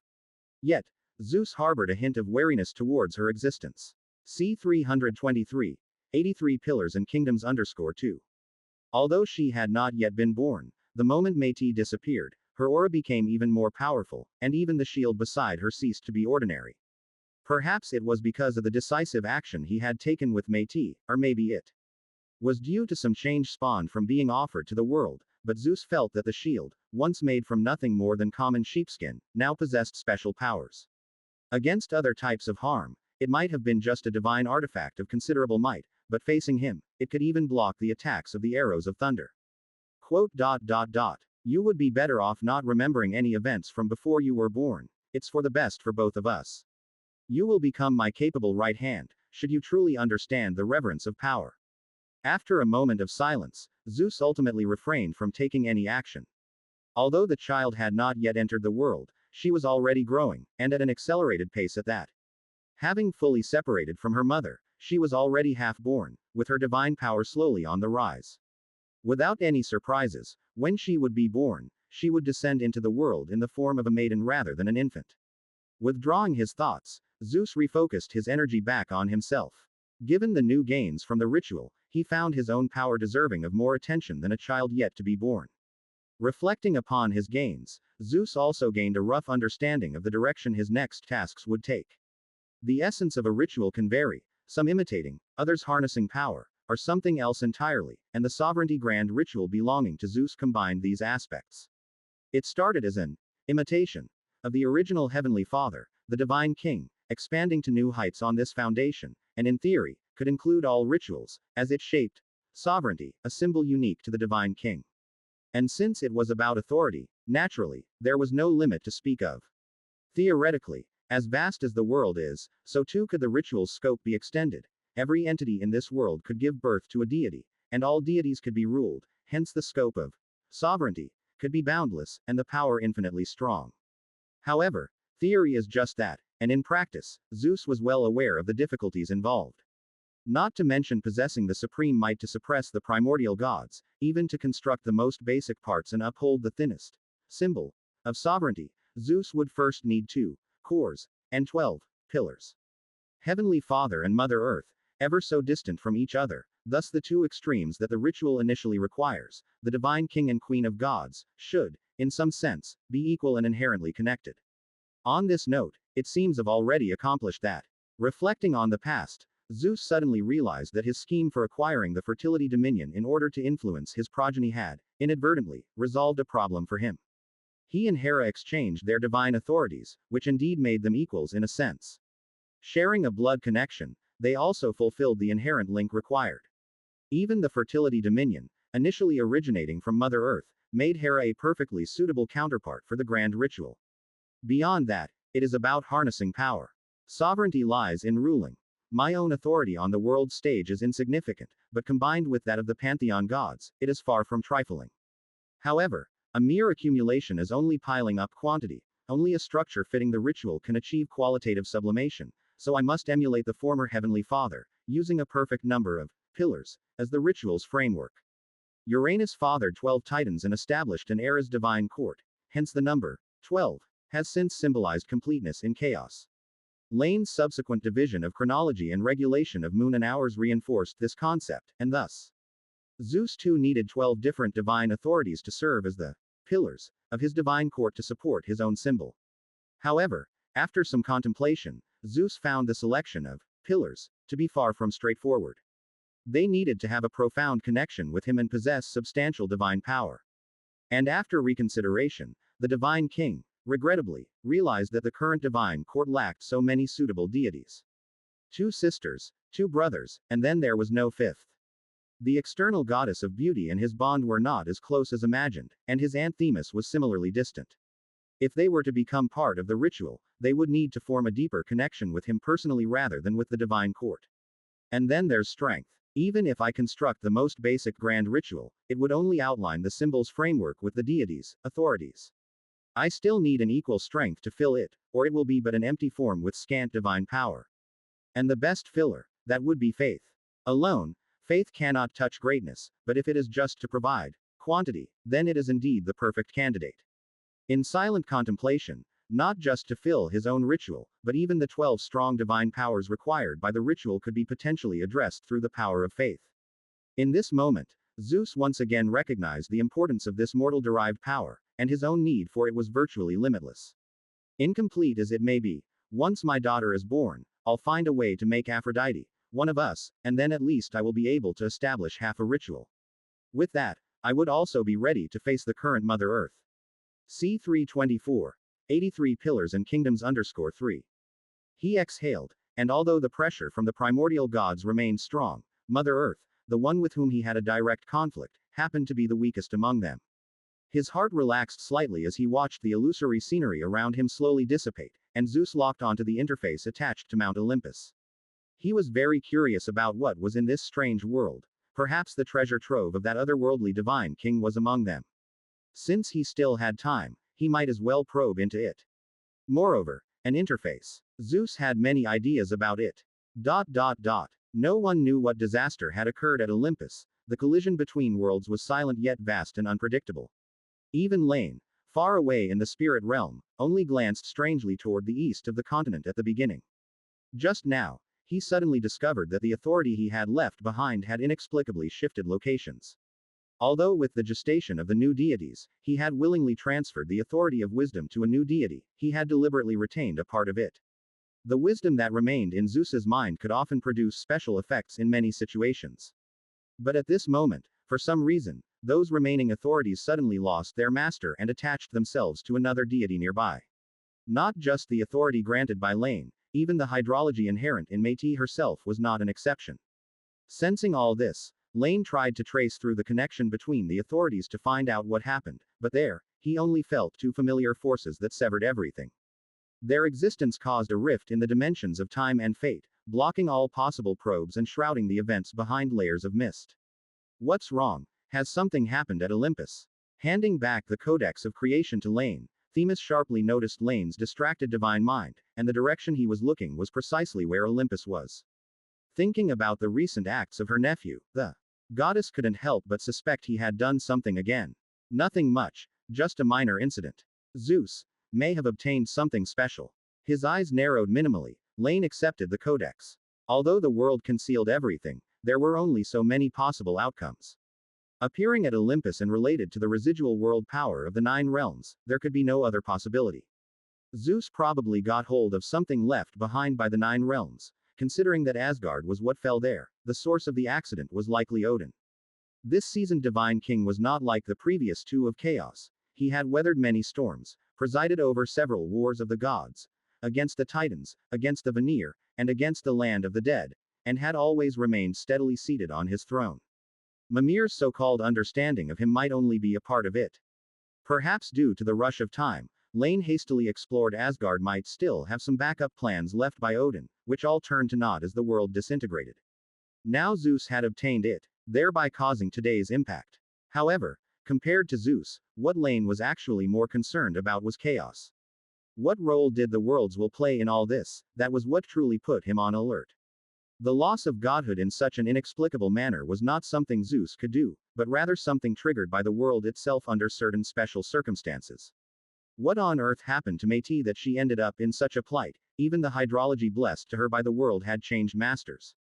Yet, Zeus harbored a hint of wariness towards her existence. C 323. 83 Pillars and Kingdoms _2. Although she had not yet been born, the moment Métis disappeared, her aura became even more powerful, and even the shield beside her ceased to be ordinary. Perhaps it was because of the decisive action he had taken with Métis, or maybe it was due to some change spawned from being offered to the world, but Zeus felt that the shield, once made from nothing more than common sheepskin, now possessed special powers. Against other types of harm, it might have been just a divine artifact of considerable might, but facing him, it could even block the attacks of the arrows of thunder. Quote. You would be better off not remembering any events from before you were born. It's for the best for both of us. You will become my capable right hand, should you truly understand the reverence of power. After a moment of silence, Zeus ultimately refrained from taking any action. Although the child had not yet entered the world, she was already growing, and at an accelerated pace at that. Having fully separated from her mother, she was already half-born, with her divine power slowly on the rise. Without any surprises, when she would be born, she would descend into the world in the form of a maiden rather than an infant. Withdrawing his thoughts, Zeus refocused his energy back on himself. Given the new gains from the ritual, he found his own power deserving of more attention than a child yet to be born. Reflecting upon his gains, Zeus also gained a rough understanding of the direction his next tasks would take. The essence of a ritual can vary, some imitating, others harnessing power, or something else entirely, and the sovereignty grand ritual belonging to Zeus combined these aspects. It started as an imitation of the original Heavenly Father, the Divine King, expanding to new heights on this foundation, and in theory, could include all rituals, as it shaped sovereignty, a symbol unique to the Divine King. And since it was about authority, naturally, there was no limit to speak of. Theoretically, as vast as the world is, so too could the ritual's scope be extended. Every entity in this world could give birth to a deity, and all deities could be ruled, hence the scope of sovereignty could be boundless, and the power infinitely strong. However, theory is just that, and in practice, Zeus was well aware of the difficulties involved. Not to mention possessing the supreme might to suppress the primordial gods, even to construct the most basic parts and uphold the thinnest symbol of sovereignty, Zeus would first need 2 cores and 12 pillars. Heavenly Father and Mother Earth, ever so distant from each other, thus the two extremes that the ritual initially requires, the divine king and queen of gods, should, in some sense, be equal and inherently connected. On this note, it seems have already accomplished that. Reflecting on the past, Zeus suddenly realized that his scheme for acquiring the fertility dominion in order to influence his progeny had, inadvertently, resolved a problem for him. He and Hera exchanged their divine authorities, which indeed made them equals in a sense. Sharing a blood connection, they also fulfilled the inherent link required. Even the fertility dominion, initially originating from Mother Earth, made Hera a perfectly suitable counterpart for the grand ritual. Beyond that, it is about harnessing power. Sovereignty lies in ruling. My own authority on the world stage is insignificant, but combined with that of the pantheon gods, it is far from trifling. However, a mere accumulation is only piling up quantity. Only a structure fitting the ritual can achieve qualitative sublimation, so I must emulate the former Heavenly Father, using a perfect number of pillars as the ritual's framework. Uranus fathered 12 titans and established an era's divine court, hence the number 12 has since symbolized completeness in chaos. Laine's subsequent division of chronology and regulation of moon and hours reinforced this concept, and thus, Zeus too needed 12 different divine authorities to serve as the pillars of his divine court to support his own symbol. However, after some contemplation, Zeus found the selection of pillars to be far from straightforward. They needed to have a profound connection with him and possess substantial divine power. And after reconsideration, the divine king, regrettably, realized that the current divine court lacked so many suitable deities. 2 sisters, 2 brothers, and then there was no 5th. The external goddess of beauty and his bond were not as close as imagined, and his aunt Themis was similarly distant. If they were to become part of the ritual, they would need to form a deeper connection with him personally rather than with the divine court. And then there's strength. Even if I construct the most basic grand ritual, it would only outline the symbol's framework with the deities' authorities. I still need an equal strength to fill it, or it will be but an empty form with scant divine power. And the best filler, that would be faith. Alone, faith cannot touch greatness, but if it is just to provide quantity, then it is indeed the perfect candidate. In silent contemplation, not just to fill his own ritual, but even the 12 strong divine powers required by the ritual could be potentially addressed through the power of faith. In this moment, Zeus once again recognized the importance of this mortal-derived power, and his own need for it was virtually limitless. Incomplete as it may be, once my daughter is born, I'll find a way to make Aphrodite one of us, and then at least I will be able to establish half a ritual. With that, I would also be ready to face the current Mother Earth. C324. 83 Pillars and Kingdoms _3. He exhaled, and although the pressure from the primordial gods remained strong, Mother Earth, the one with whom he had a direct conflict, happened to be the weakest among them. His heart relaxed slightly as he watched the illusory scenery around him slowly dissipate, and Zeus locked onto the interface attached to Mount Olympus. He was very curious about what was in this strange world. Perhaps the treasure trove of that otherworldly divine king was among them. Since he still had time, he might as well probe into it. Moreover, an interface. Zeus had many ideas about it. No one knew what disaster had occurred at Olympus. The collision between worlds was silent yet vast and unpredictable. Even Laine, far away in the spirit realm, only glanced strangely toward the east of the continent at the beginning. Just now, he suddenly discovered that the authority he had left behind had inexplicably shifted locations. Although with the gestation of the new deities, he had willingly transferred the authority of wisdom to a new deity, he had deliberately retained a part of it. The wisdom that remained in Zeus's mind could often produce special effects in many situations. But at this moment, for some reason, those remaining authorities suddenly lost their master and attached themselves to another deity nearby. Not just the authority granted by Laine, even the hydrology inherent in Métis herself was not an exception. Sensing all this, Laine tried to trace through the connection between the authorities to find out what happened, but there, he only felt two familiar forces that severed everything. Their existence caused a rift in the dimensions of time and fate, blocking all possible probes and shrouding the events behind layers of mist. What's wrong? Has something happened at Olympus? Handing back the codex of creation to Laine, Themis sharply noticed Laine's distracted divine mind, and the direction he was looking was precisely where Olympus was. Thinking about the recent acts of her nephew, the goddess couldn't help but suspect he had done something again. Nothing much, just a minor incident. Zeus may have obtained something special. His eyes narrowed minimally. Laine accepted the codex. Although the world concealed everything, there were only so many possible outcomes. Appearing at Olympus and related to the residual world power of the 9 realms, there could be no other possibility. Zeus probably got hold of something left behind by the 9 realms. Considering that Asgard was what fell there, the source of the accident was likely Odin. This seasoned divine king was not like the previous 2 of chaos. He had weathered many storms, presided over several wars of the gods, against the Titans, against the Vanir, and against the land of the dead, and had always remained steadily seated on his throne. Mimir's so-called understanding of him might only be a part of it. Perhaps due to the rush of time, Laine hastily explored Asgard might still have some backup plans left by Odin, which all turned to naught as the world disintegrated. Now Zeus had obtained it, thereby causing today's impact. However, compared to Zeus, what Laine was actually more concerned about was chaos. What role did the worlds will play in all this? That was what truly put him on alert. The loss of godhood in such an inexplicable manner was not something Zeus could do, but rather something triggered by the world itself under certain special circumstances. What on earth happened to Métis that she ended up in such a plight? Even the hydrology blessed to her by the world had changed masters.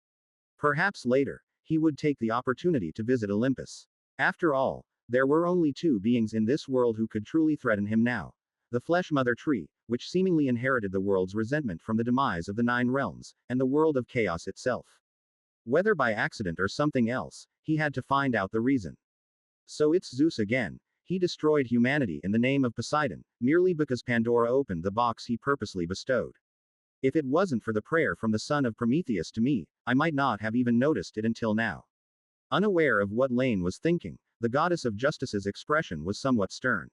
Perhaps later, he would take the opportunity to visit Olympus. After all, there were only 2 beings in this world who could truly threaten him now. The Flesh Mother Tree, which seemingly inherited the world's resentment from the demise of the 9 realms, and the world of chaos itself. Whether by accident or something else, he had to find out the reason. So it's Zeus again. He destroyed humanity in the name of Poseidon, merely because Pandora opened the box he purposely bestowed. If it wasn't for the prayer from the son of Prometheus to me, I might not have even noticed it until now. Unaware of what Laine was thinking, the goddess of justice's expression was somewhat stern.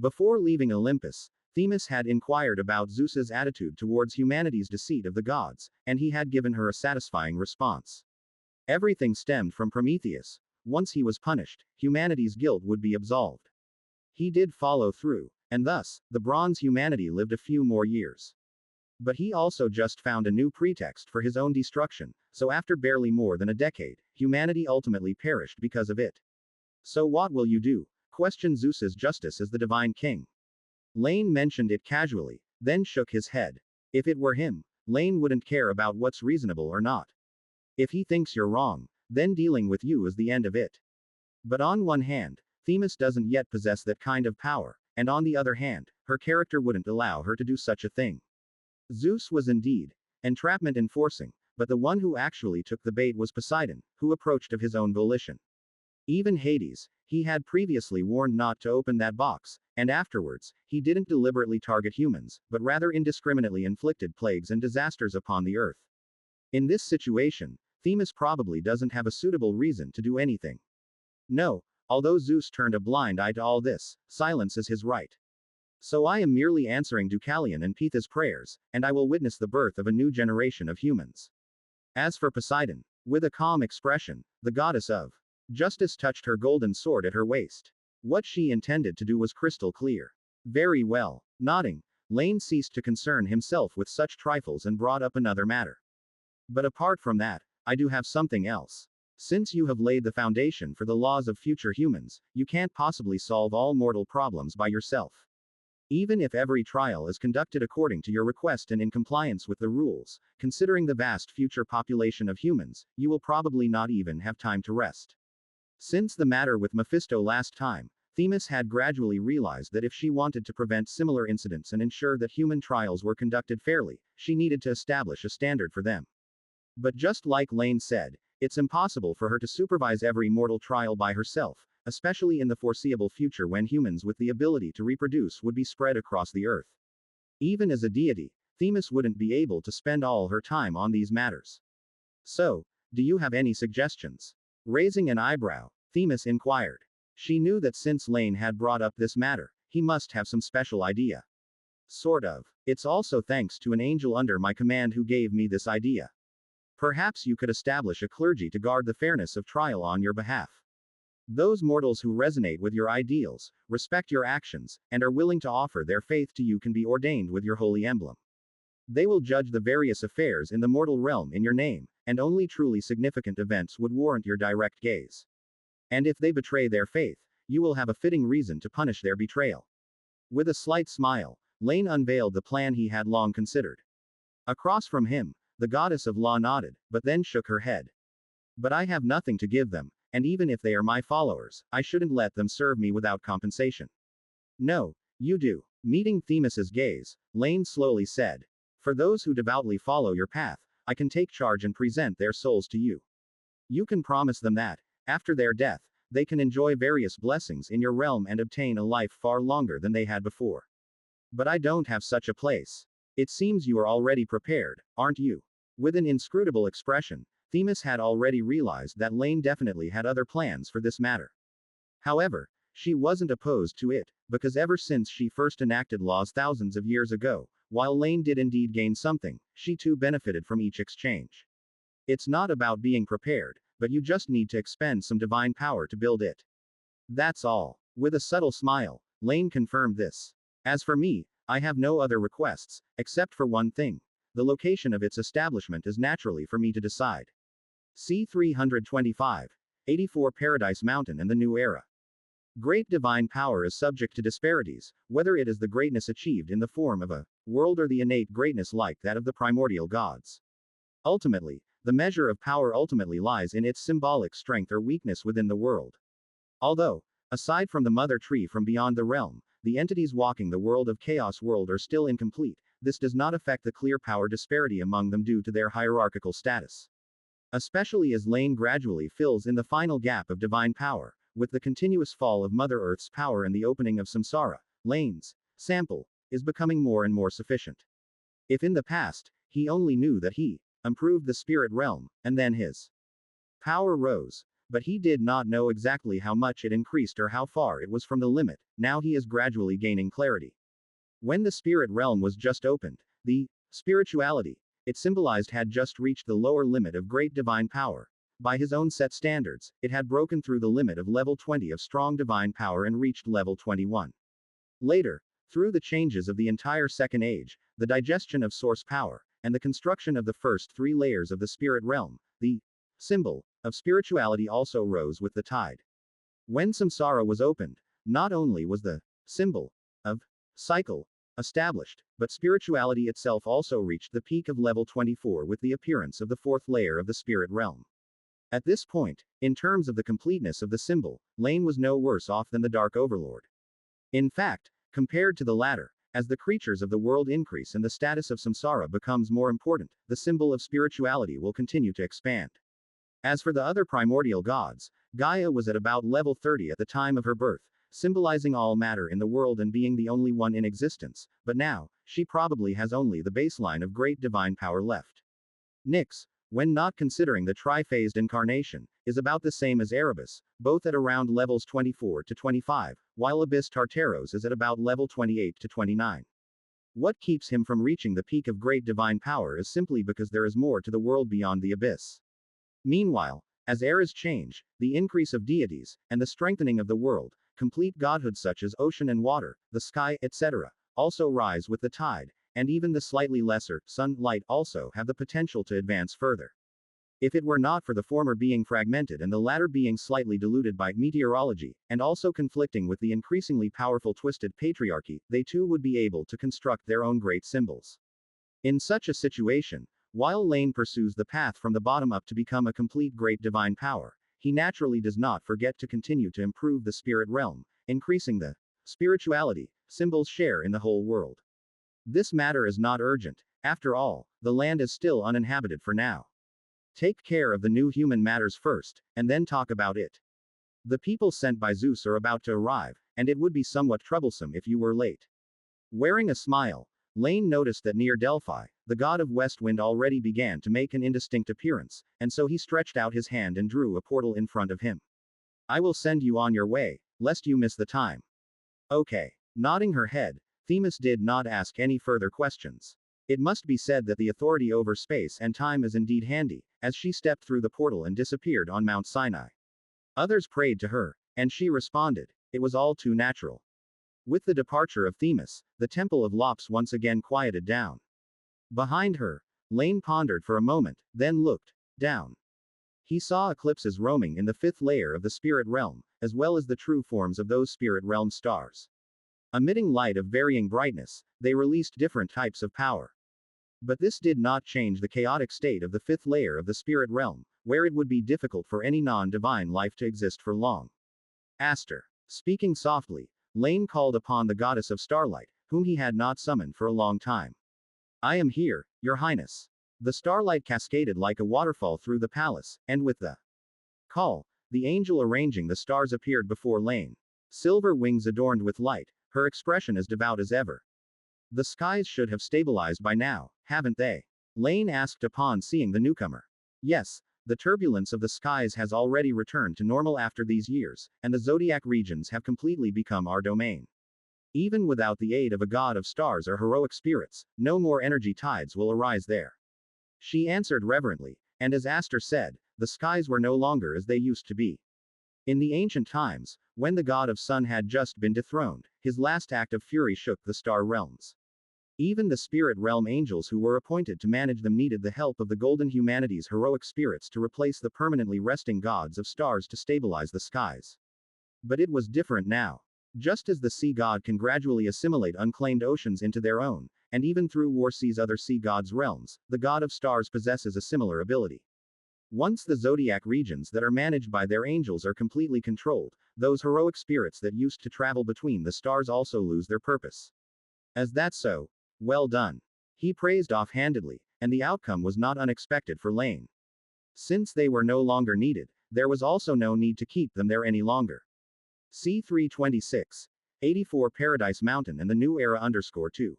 Before leaving Olympus, Themis had inquired about Zeus's attitude towards humanity's deceit of the gods, and he had given her a satisfying response. Everything stemmed from Prometheus. Once he was punished, humanity's guilt would be absolved. He did follow through, and thus, the bronze humanity lived a few more years. But he also just found a new pretext for his own destruction, so after barely more than a decade, humanity ultimately perished because of it. So what will you do? Questioned Zeus's justice as the divine king. Laine mentioned it casually, then shook his head. If it were him, Laine wouldn't care about what's reasonable or not. If he thinks you're wrong, then dealing with you is the end of it. But on one hand, Themis doesn't yet possess that kind of power, and on the other hand, her character wouldn't allow her to do such a thing. Zeus was indeed entrapment enforcing, but the one who actually took the bait was Poseidon, who approached of his own volition. Even Hades, he had previously warned not to open that box, and afterwards, he didn't deliberately target humans, but rather indiscriminately inflicted plagues and disasters upon the earth. In this situation, Themis probably doesn't have a suitable reason to do anything. No, although Zeus turned a blind eye to all this, silence is his right. So I am merely answering Deucalion and Pythia's prayers, and I will witness the birth of a new generation of humans. As for Poseidon, with a calm expression, the goddess of justice touched her golden sword at her waist. What she intended to do was crystal clear. Very well. Nodding, Laine ceased to concern himself with such trifles and brought up another matter. But apart from that, I do have something else. Since you have laid the foundation for the laws of future humans, you can't possibly solve all mortal problems by yourself. Even if every trial is conducted according to your request and in compliance with the rules, considering the vast future population of humans, you will probably not even have time to rest. Since the matter with Mephisto last time, Themis had gradually realized that if she wanted to prevent similar incidents and ensure that human trials were conducted fairly, she needed to establish a standard for them. But just like Laine said, it's impossible for her to supervise every mortal trial by herself, especially in the foreseeable future when humans with the ability to reproduce would be spread across the earth. Even as a deity, Themis wouldn't be able to spend all her time on these matters. So, do you have any suggestions? Raising an eyebrow, Themis inquired. She knew that since Laine had brought up this matter, he must have some special idea. Sort of. It's also thanks to an angel under my command who gave me this idea. Perhaps you could establish a clergy to guard the fairness of trial on your behalf. Those mortals who resonate with your ideals, respect your actions, and are willing to offer their faith to you can be ordained with your holy emblem. They will judge the various affairs in the mortal realm in your name, and only truly significant events would warrant your direct gaze. And if they betray their faith, you will have a fitting reason to punish their betrayal. With a slight smile, Laine unveiled the plan he had long considered. Across from him, the goddess of law nodded, but then shook her head. But I have nothing to give them, and even if they are my followers, I shouldn't let them serve me without compensation. No, you do. Meeting Themis's gaze, Laine slowly said. For those who devoutly follow your path, I can take charge and present their souls to you. You can promise them that, after their death, they can enjoy various blessings in your realm and obtain a life far longer than they had before. But I don't have such a place. It seems you are already prepared, aren't you? With an inscrutable expression, Themis had already realized that Laine definitely had other plans for this matter. However, she wasn't opposed to it, because ever since she first enacted laws thousands of years ago, while Laine did indeed gain something, she too benefited from each exchange. It's not about being prepared, but you just need to expend some divine power to build it. That's all. With a subtle smile, Laine confirmed this. As for me, I have no other requests, except for one thing. The location of its establishment is naturally for me to decide. C. 325. 84 Paradise Mountain and the New Era. Great divine power is subject to disparities, whether it is the greatness achieved in the form of a world or the innate greatness like that of the primordial gods. Ultimately, the measure of power ultimately lies in its symbolic strength or weakness within the world. Although, aside from the mother tree from beyond the realm, the entities walking the world of Chaos World are still incomplete, this does not affect the clear power disparity among them due to their hierarchical status. Especially as Laine gradually fills in the final gap of divine power, with the continuous fall of Mother Earth's power and the opening of samsara, Laine's sample is becoming more and more sufficient. If in the past, he only knew that he improved the spirit realm, and then his power rose, but he did not know exactly how much it increased or how far it was from the limit, now he is gradually gaining clarity. When the spirit realm was just opened, the spirituality it symbolized had just reached the lower limit of great divine power. By his own set standards, it had broken through the limit of level 20 of strong divine power and reached level 21. Later, through the changes of the entire Second Age, the digestion of source power, and the construction of the first three layers of the spirit realm, the symbol of spirituality also rose with the tide. When samsara was opened, not only was the symbol of cycle established, but spirituality itself also reached the peak of level 24 with the appearance of the fourth layer of the spirit realm. At this point, in terms of the completeness of the symbol, Laine was no worse off than the Dark Overlord. In fact, compared to the latter, as the creatures of the world increase and the status of samsara becomes more important, the symbol of spirituality will continue to expand. As for the other primordial gods, Gaia was at about level 30 at the time of her birth, symbolizing all matter in the world and being the only one in existence, but now, she probably has only the baseline of great divine power left. Nyx, when not considering the tri-phased incarnation, is about the same as Erebus, both at around levels 24 to 25, while Abyss Tartaros is at about level 28 to 29. What keeps him from reaching the peak of great divine power is simply because there is more to the world beyond the abyss. Meanwhile, as eras change, the increase of deities, and the strengthening of the world, complete godhood such as ocean and water, the sky, etc., also rise with the tide, and even the slightly lesser, sun, light also have the potential to advance further. If it were not for the former being fragmented and the latter being slightly diluted by meteorology, and also conflicting with the increasingly powerful twisted patriarchy, they too would be able to construct their own great symbols. In such a situation, while Laine pursues the path from the bottom up to become a complete great divine power, he naturally does not forget to continue to improve the spirit realm, increasing the spirituality symbols share in the whole world. This matter is not urgent, after all, the land is still uninhabited for now. Take care of the new human matters first, and then talk about it. The people sent by Zeus are about to arrive, and it would be somewhat troublesome if you were late. Wearing a smile, Laine noticed that near Delphi, the god of west wind already began to make an indistinct appearance, and so he stretched out his hand and drew a portal in front of him. I will send you on your way, lest you miss the time. Okay. Nodding her head, Themis did not ask any further questions. It must be said that the authority over space and time is indeed handy, as she stepped through the portal and disappeared on Mount Sinai. Others prayed to her, and she responded. It was all too natural. With the departure of Themis, the temple of Lops once again quieted down. Behind her, Laine pondered for a moment, then looked down. He saw eclipses roaming in the fifth layer of the spirit realm, as well as the true forms of those spirit realm stars. Emitting light of varying brightness, they released different types of power. But this did not change the chaotic state of the fifth layer of the spirit realm, where it would be difficult for any non-divine life to exist for long. Aster. Speaking softly, Laine called upon the goddess of starlight, whom he had not summoned for a long time. I am here, your highness. The starlight cascaded like a waterfall through the palace, and with the call, the angel arranging the stars appeared before Laine. Silver wings adorned with light, her expression as devout as ever. The skies should have stabilized by now, haven't they? Laine asked upon seeing the newcomer. Yes, the turbulence of the skies has already returned to normal after these years, and the zodiac regions have completely become our domain. Even without the aid of a god of stars or heroic spirits, no more energy tides will arise there. She answered reverently, and as Aster said, the skies were no longer as they used to be. In the ancient times, when the god of sun had just been dethroned, his last act of fury shook the star realms. Even the spirit realm angels who were appointed to manage them needed the help of the golden humanity's heroic spirits to replace the permanently resting gods of stars to stabilize the skies. But it was different now. Just as the sea god can gradually assimilate unclaimed oceans into their own, and even through war seize other sea gods' realms, the god of stars possesses a similar ability. Once the zodiac regions that are managed by their angels are completely controlled, those heroic spirits that used to travel between the stars also lose their purpose. As that's so, well done. He praised offhandedly, and the outcome was not unexpected for Laine. Since they were no longer needed, there was also no need to keep them there any longer. C326. 84 Paradise Mountain and the New Era _2.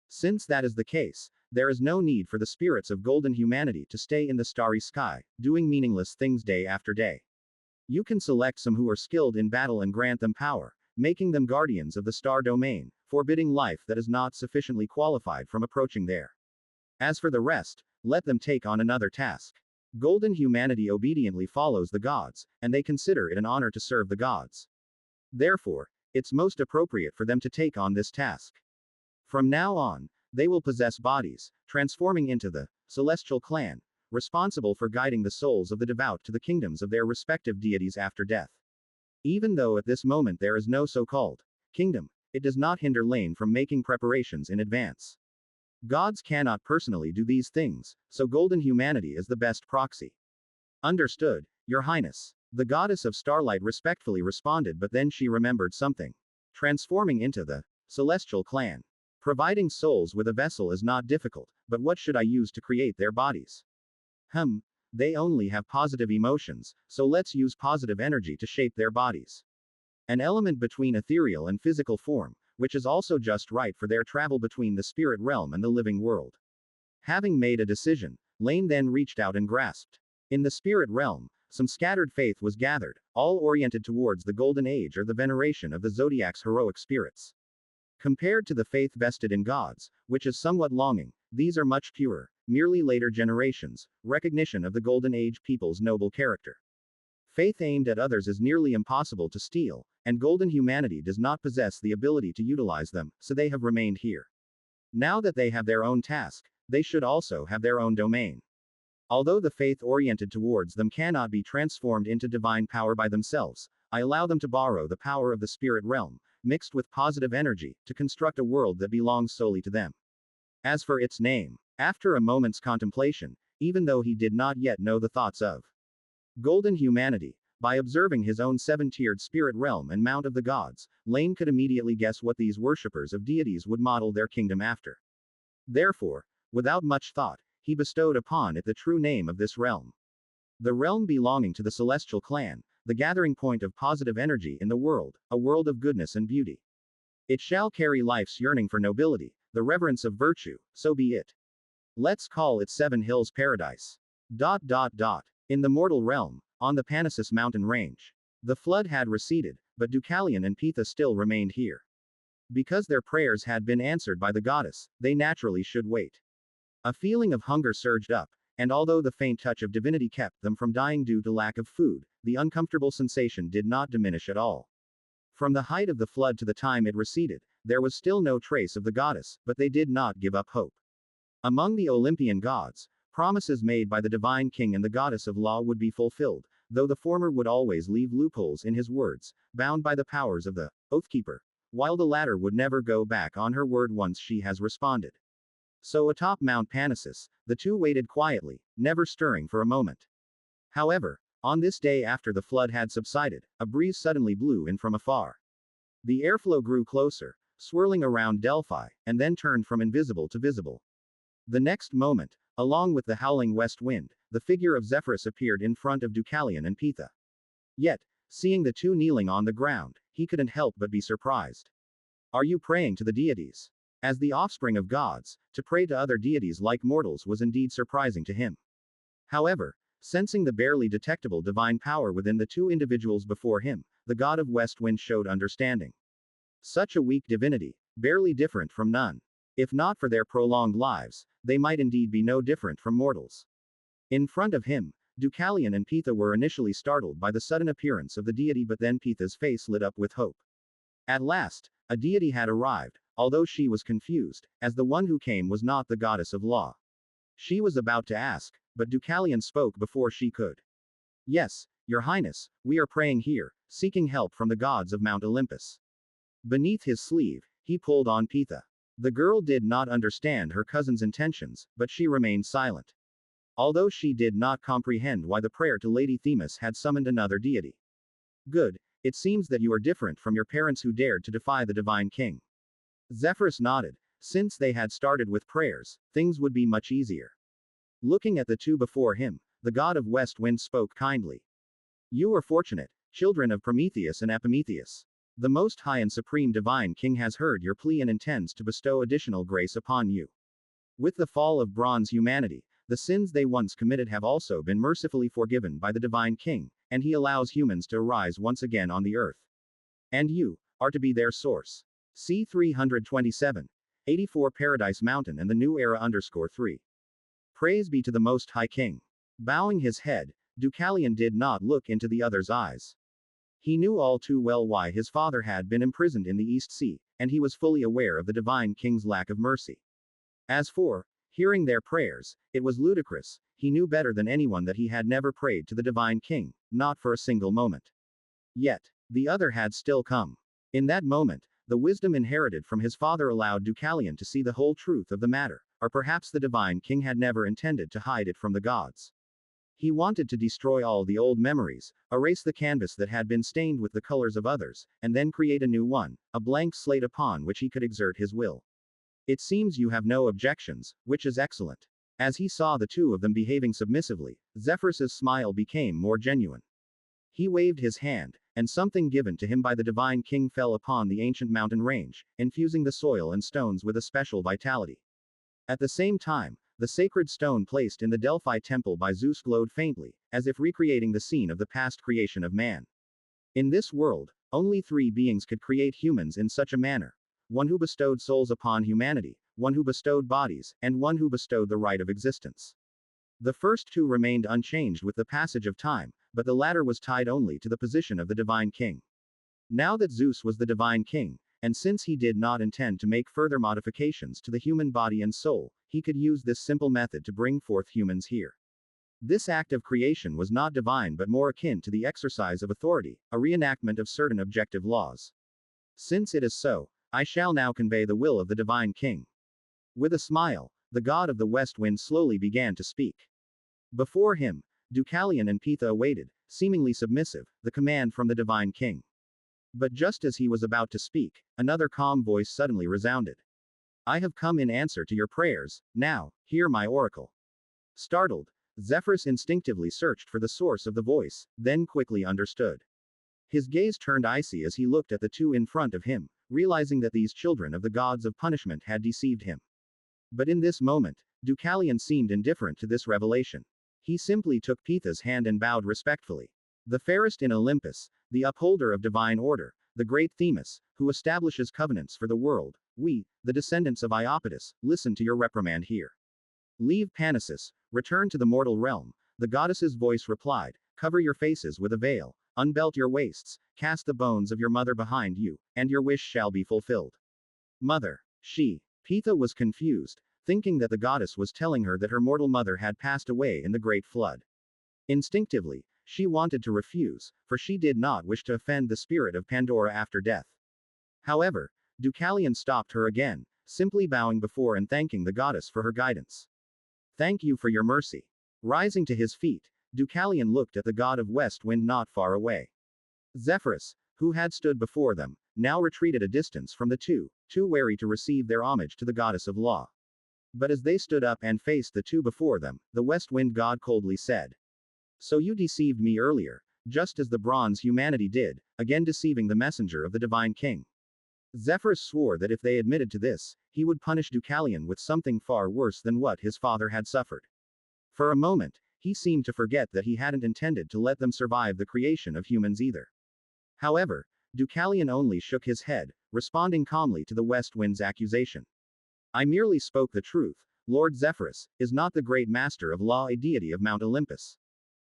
Since that is the case, there is no need for the spirits of golden humanity to stay in the starry sky, doing meaningless things day after day. You can select some who are skilled in battle and grant them power, making them guardians of the star domain, forbidding life that is not sufficiently qualified from approaching there. As for the rest, let them take on another task. Golden humanity obediently follows the gods, and they consider it an honor to serve the gods. Therefore, it's most appropriate for them to take on this task. From now on, they will possess bodies, transforming into the celestial clan, responsible for guiding the souls of the devout to the kingdoms of their respective deities after death. Even though at this moment there is no so-called kingdom, it does not hinder Laine from making preparations in advance. Gods cannot personally do these things, so golden humanity is the best proxy. Understood, Your Highness. The goddess of starlight respectfully responded, but then she remembered something. Transforming into the celestial clan. Providing souls with a vessel is not difficult, but what should I use to create their bodies? They only have positive emotions, so let's use positive energy to shape their bodies. An element between ethereal and physical form, which is also just right for their travel between the spirit realm and the living world. Having made a decision, Laine then reached out and grasped. In the spirit realm, some scattered faith was gathered, all oriented towards the Golden Age or the veneration of the Zodiac's heroic spirits. Compared to the faith vested in gods, which is somewhat longing, these are much purer, merely later generations, recognition of the Golden Age people's noble character. Faith aimed at others is nearly impossible to steal, and golden humanity does not possess the ability to utilize them, so they have remained here. Now that they have their own task, they should also have their own domain. Although the faith oriented towards them cannot be transformed into divine power by themselves, I allow them to borrow the power of the spirit realm, mixed with positive energy, to construct a world that belongs solely to them. As for its name, after a moment's contemplation, even though he did not yet know the thoughts of golden humanity, by observing his own seven-tiered spirit realm and mount of the gods, Laine could immediately guess what these worshippers of deities would model their kingdom after. Therefore, without much thought, he bestowed upon it the true name of this realm. The realm belonging to the celestial clan, the gathering point of positive energy in the world, a world of goodness and beauty. It shall carry life's yearning for nobility, the reverence of virtue, so be it. Let's call it Seven Hills Paradise. In the mortal realm, on the Panassus mountain range. The flood had receded, but Deucalion and Pytha still remained here. Because their prayers had been answered by the goddess, they naturally should wait. A feeling of hunger surged up, and although the faint touch of divinity kept them from dying due to lack of food, the uncomfortable sensation did not diminish at all. From the height of the flood to the time it receded, there was still no trace of the goddess, but they did not give up hope. Among the Olympian gods, promises made by the divine king and the goddess of law would be fulfilled, though the former would always leave loopholes in his words, bound by the powers of the Oathkeeper, while the latter would never go back on her word once she has responded. So atop Mount Panassus, the two waited quietly, never stirring for a moment. However, on this day after the flood had subsided, a breeze suddenly blew in from afar. The airflow grew closer, swirling around Delphi, and then turned from invisible to visible. The next moment, along with the howling west wind, the figure of Zephyrus appeared in front of Deucalion and Pytha. Yet, seeing the two kneeling on the ground, he couldn't help but be surprised. Are you praying to the deities? As the offspring of gods, to pray to other deities like mortals was indeed surprising to him. However, sensing the barely detectable divine power within the two individuals before him, the god of West Wind showed understanding. Such a weak divinity, barely different from none. If not for their prolonged lives, they might indeed be no different from mortals. In front of him, Deucalion and Pytha were initially startled by the sudden appearance of the deity, but then Pytha's face lit up with hope. At last, a deity had arrived, although she was confused, as the one who came was not the goddess of law. She was about to ask, but Deucalion spoke before she could. Yes, Your Highness, we are praying here, seeking help from the gods of Mount Olympus. Beneath his sleeve, he pulled on Pytha. The girl did not understand her cousin's intentions, but she remained silent. Although she did not comprehend why the prayer to Lady Themis had summoned another deity. Good, it seems that you are different from your parents who dared to defy the divine king. Zephyrus nodded. Since they had started with prayers, things would be much easier. Looking at the two before him, the god of West Wind spoke kindly. You are fortunate, children of Prometheus and Epimetheus. The Most High and Supreme Divine King has heard your plea and intends to bestow additional grace upon you. With the fall of bronze humanity, the sins they once committed have also been mercifully forgiven by the Divine King, and he allows humans to arise once again on the earth. And you are to be their source. C 327. 84 Paradise Mountain and the New Era _3. Praise be to the Most High King. Bowing his head, Deucalion did not look into the other's eyes. He knew all too well why his father had been imprisoned in the East Sea, and he was fully aware of the Divine King's lack of mercy. As for hearing their prayers, it was ludicrous. He knew better than anyone that he had never prayed to the Divine King, not for a single moment. Yet, the other had still come. In that moment, the wisdom inherited from his father allowed Deucalion to see the whole truth of the matter, or perhaps the Divine King had never intended to hide it from the gods. He wanted to destroy all the old memories, erase the canvas that had been stained with the colors of others, and then create a new one, a blank slate upon which he could exert his will. It seems you have no objections, which is excellent. As he saw the two of them behaving submissively, Zephyrus's smile became more genuine. He waved his hand, and something given to him by the Divine King fell upon the ancient mountain range, infusing the soil and stones with a special vitality. At the same time, the sacred stone placed in the Delphi temple by Zeus glowed faintly, as if recreating the scene of the past creation of man. In this world, only three beings could create humans in such a manner: one who bestowed souls upon humanity, one who bestowed bodies, and one who bestowed the right of existence. The first two remained unchanged with the passage of time, but the latter was tied only to the position of the divine king. Now that Zeus was the divine king, and since he did not intend to make further modifications to the human body and soul, he could use this simple method to bring forth humans here. This act of creation was not divine but more akin to the exercise of authority, a reenactment of certain objective laws. Since it is so, I shall now convey the will of the divine king. With a smile, the god of the west wind slowly began to speak. Before him, Deucalion and Pytha awaited, seemingly submissive, the command from the divine king. But just as he was about to speak, another calm voice suddenly resounded. I have come in answer to your prayers, now, hear my oracle. Startled, Zephyrus instinctively searched for the source of the voice, then quickly understood. His gaze turned icy as he looked at the two in front of him, realizing that these children of the gods of punishment had deceived him. But in this moment, Deucalion seemed indifferent to this revelation. He simply took Pytha's hand and bowed respectfully. The fairest in Olympus, the upholder of divine order, the great Themis, who establishes covenants for the world, we, the descendants of Iapetus, listen to your reprimand here. Leave Panacus, return to the mortal realm, the goddess's voice replied, cover your faces with a veil, unbelt your waists, cast the bones of your mother behind you, and your wish shall be fulfilled. Mother. Pytha was confused, thinking that the goddess was telling her that her mortal mother had passed away in the great flood. Instinctively, she wanted to refuse, for she did not wish to offend the spirit of Pandora after death. However, Deucalion stopped her again, simply bowing before and thanking the goddess for her guidance. Thank you for your mercy. Rising to his feet, Deucalion looked at the god of west wind not far away. Zephyrus, who had stood before them, now retreated a distance from the two, too wary to receive their homage to the goddess of law. But as they stood up and faced the two before them, the west wind god coldly said, so you deceived me earlier, just as the bronze humanity did, again deceiving the messenger of the divine king. Zephyrus swore that if they admitted to this, he would punish Deucalion with something far worse than what his father had suffered. For a moment, he seemed to forget that he hadn't intended to let them survive the creation of humans either. However, Deucalion only shook his head, responding calmly to the west wind's accusation. I merely spoke the truth. Lord Zephyrus, is not the great master of law a deity of Mount Olympus?